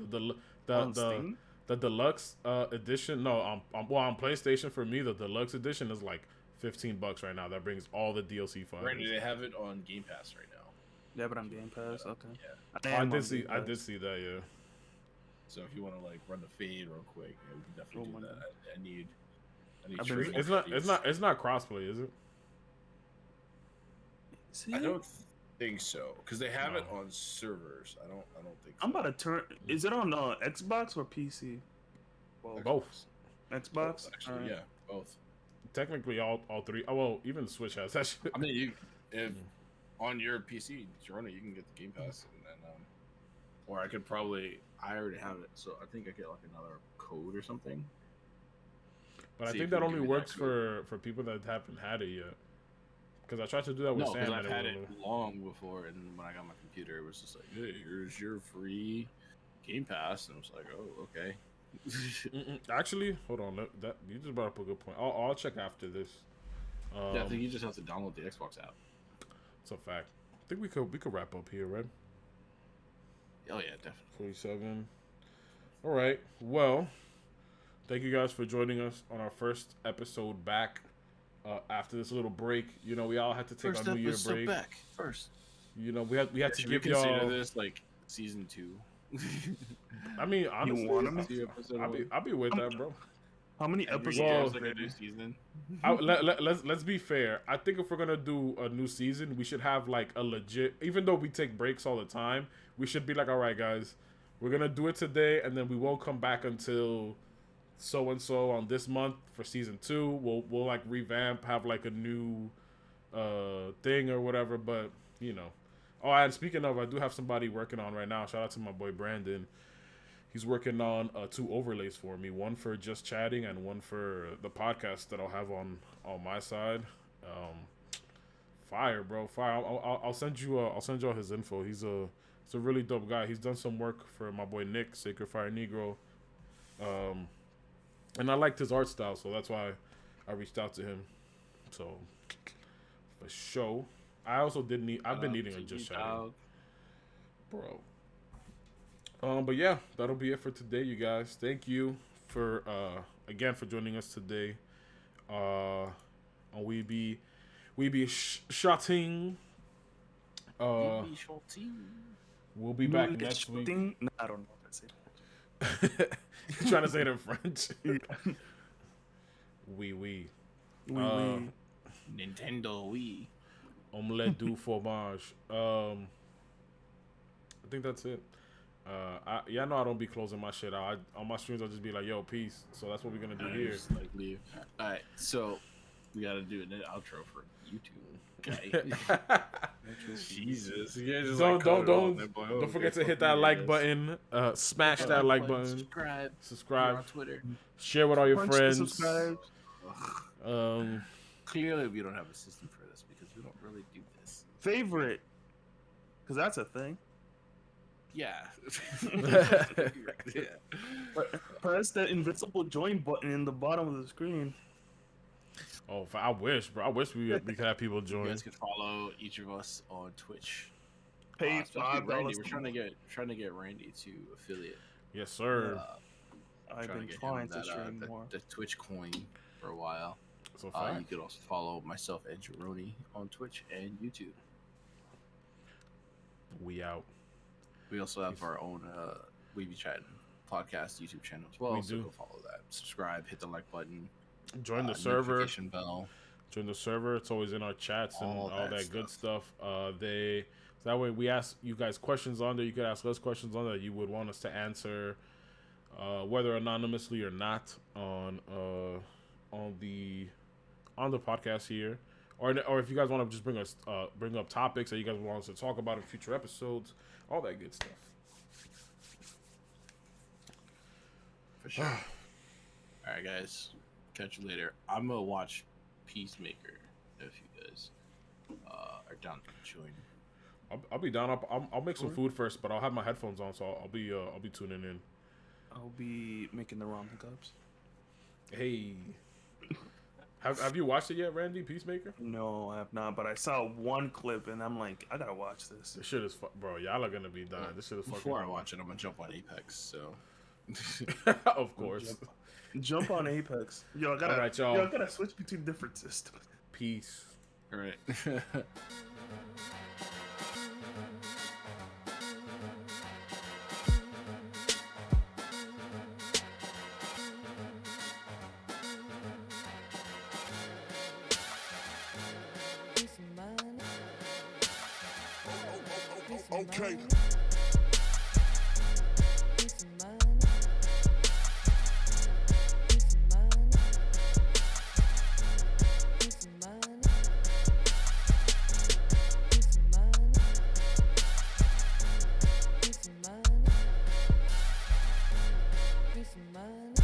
[SPEAKER 1] On Steam?
[SPEAKER 2] The deluxe edition. No, on PlayStation for me, the deluxe edition is like $15 right now. That brings all the DLC files.
[SPEAKER 3] Right, they have it on Game Pass right now.
[SPEAKER 1] Yeah, but on Game Pass. Okay.
[SPEAKER 3] Yeah.
[SPEAKER 2] I did see that. Yeah.
[SPEAKER 3] So if you want to like run the fade real quick, yeah, we can definitely do that. I need
[SPEAKER 1] I've been-
[SPEAKER 2] It's not crossplay, is it?
[SPEAKER 1] See?
[SPEAKER 3] I don't think so because they have it on servers. I don't think. So.
[SPEAKER 1] I'm about to turn. Is it on Xbox or PC?
[SPEAKER 2] Both.
[SPEAKER 1] Xbox.
[SPEAKER 3] Actually,
[SPEAKER 1] Alright.
[SPEAKER 3] yeah, both.
[SPEAKER 2] Technically, all three. Oh well, even the Switch has that shit.
[SPEAKER 3] I mean, if on your PC you run it, you can get the Game Pass, and then or I could probably. I already have it, so I think I get like another code or something.
[SPEAKER 2] But I
[SPEAKER 3] See
[SPEAKER 2] think
[SPEAKER 3] if
[SPEAKER 2] that
[SPEAKER 3] we
[SPEAKER 2] only
[SPEAKER 3] give me
[SPEAKER 2] works
[SPEAKER 3] that code.
[SPEAKER 2] for people that haven't had it yet. Because I tried to do that with
[SPEAKER 3] No, because
[SPEAKER 2] Sam.
[SPEAKER 3] I've
[SPEAKER 2] and
[SPEAKER 3] had
[SPEAKER 2] it
[SPEAKER 3] it long before, and when I got my computer, it was just like, "Hey, here's your free Game Pass," and I was like, "Oh, okay."
[SPEAKER 2] Actually, hold on. That you just brought up a good point. I'll check after this.
[SPEAKER 3] Yeah, I think you just have to download the Xbox app.
[SPEAKER 2] It's a fact. I think we could wrap up here, right?
[SPEAKER 3] Oh yeah, definitely.
[SPEAKER 2] 47. All right. Well, thank you guys for joining us on our first episode back after this little break. You know, we all had to take our New Year break.
[SPEAKER 3] Back first.
[SPEAKER 2] You know, we had to
[SPEAKER 3] Should
[SPEAKER 2] give
[SPEAKER 3] we consider
[SPEAKER 2] y'all.
[SPEAKER 3] this like season 2.
[SPEAKER 2] I mean, honestly,
[SPEAKER 1] want me?
[SPEAKER 2] I'll be with that, bro.
[SPEAKER 1] How many
[SPEAKER 3] Every
[SPEAKER 1] episodes?
[SPEAKER 3] year is like a new season.
[SPEAKER 2] Let's be fair. I think if we're gonna do a new season, we should have like a legit. Even though we take breaks all the time, we should be like, all right, guys, we're gonna do it today, and then we won't come back until so and so on this month for season 2. We'll like revamp, have like a new thing or whatever. But you know. Oh, and speaking of, I do have somebody working on right now. Shout out to my boy Brandon. He's working on 2 overlays for me. One for just chatting and one for the podcast that I'll have on my side. Fire, bro, fire. I'll send you all his info. He's a really dope guy. He's done some work for my boy Nick, Sacred Fire Negro. And I liked his art style, so that's why I reached out to him. So for sure. I also I've been needing a just chatting, bro. But yeah, that'll be it for today, you guys. Thank you for again for joining us today. On we be shotting. We'll be back next week.
[SPEAKER 1] No, I don't know if that's it.
[SPEAKER 2] Trying to say it in French. Oui.
[SPEAKER 1] Oui.
[SPEAKER 3] Nintendo Wii.
[SPEAKER 2] Omelette du fromage. I think that's it. I know I don't be closing my shit out. On my streams, I'll just be like, "Yo, peace." So that's what we're gonna do here.
[SPEAKER 3] Just like leave. All right, so we gotta do an outro for YouTube. Okay. Jesus, you guys just
[SPEAKER 2] Don't forget to hit that like button. Smash that like button. Subscribe
[SPEAKER 3] on Twitter.
[SPEAKER 2] Share with all your
[SPEAKER 1] Punch the
[SPEAKER 2] friends.
[SPEAKER 1] subscribe.
[SPEAKER 3] Clearly, we don't have a system for this because we don't really do this.
[SPEAKER 1] Favorite, because that's a thing.
[SPEAKER 3] Yeah.
[SPEAKER 1] Press that invisible join button in the bottom of the screen.
[SPEAKER 2] Oh, I wish, bro. I wish we could have people
[SPEAKER 3] You
[SPEAKER 2] join.
[SPEAKER 3] guys can follow each of us on Twitch.
[SPEAKER 1] Pay
[SPEAKER 3] Especially Randy.
[SPEAKER 1] $5.
[SPEAKER 3] We're trying to get Randy to affiliate.
[SPEAKER 2] Yes, sir.
[SPEAKER 1] I've been
[SPEAKER 3] get
[SPEAKER 1] trying
[SPEAKER 3] him
[SPEAKER 1] to stream more.
[SPEAKER 3] the Twitch coin for a while.
[SPEAKER 2] So
[SPEAKER 3] You could also follow myself and Jeroni on Twitch and YouTube.
[SPEAKER 2] we out.
[SPEAKER 3] We also have our own We Be Chattin podcast YouTube channel as well.
[SPEAKER 2] We
[SPEAKER 3] so
[SPEAKER 2] do.
[SPEAKER 3] go follow that. Subscribe, hit the like button,
[SPEAKER 2] Join the server.
[SPEAKER 3] notification bell.
[SPEAKER 2] Join the server. It's always in our chats and
[SPEAKER 3] All
[SPEAKER 2] all
[SPEAKER 3] that
[SPEAKER 2] that good stuff. So that way we ask you guys questions on there. You could ask us questions on there you would want us to answer, whether anonymously or not on the podcast here, or if you guys want to just bring up topics that you guys want us to talk about in future episodes, all that good stuff.
[SPEAKER 3] For sure. All right, guys. Catch you later. I'm gonna watch Peacemaker if you guys are down to join.
[SPEAKER 2] I'll be down. I'll make some food first, but I'll have my headphones on, so I'll be tuning in.
[SPEAKER 1] I'll be making the ramen cups.
[SPEAKER 2] Hey, have you watched it yet, Randy? Peacemaker?
[SPEAKER 1] No, I have not, but I saw one clip and I'm like, I gotta watch this.
[SPEAKER 2] This shit is bro. Y'all are gonna be dying. This shit is fucking.
[SPEAKER 3] Before I watch it, I'm gonna jump on Apex. So,
[SPEAKER 2] of course.
[SPEAKER 1] Jump on Apex. Yo, I gotta switch between different systems.
[SPEAKER 2] Peace.
[SPEAKER 3] all right.
[SPEAKER 4] Okay.
[SPEAKER 5] Peace of mind.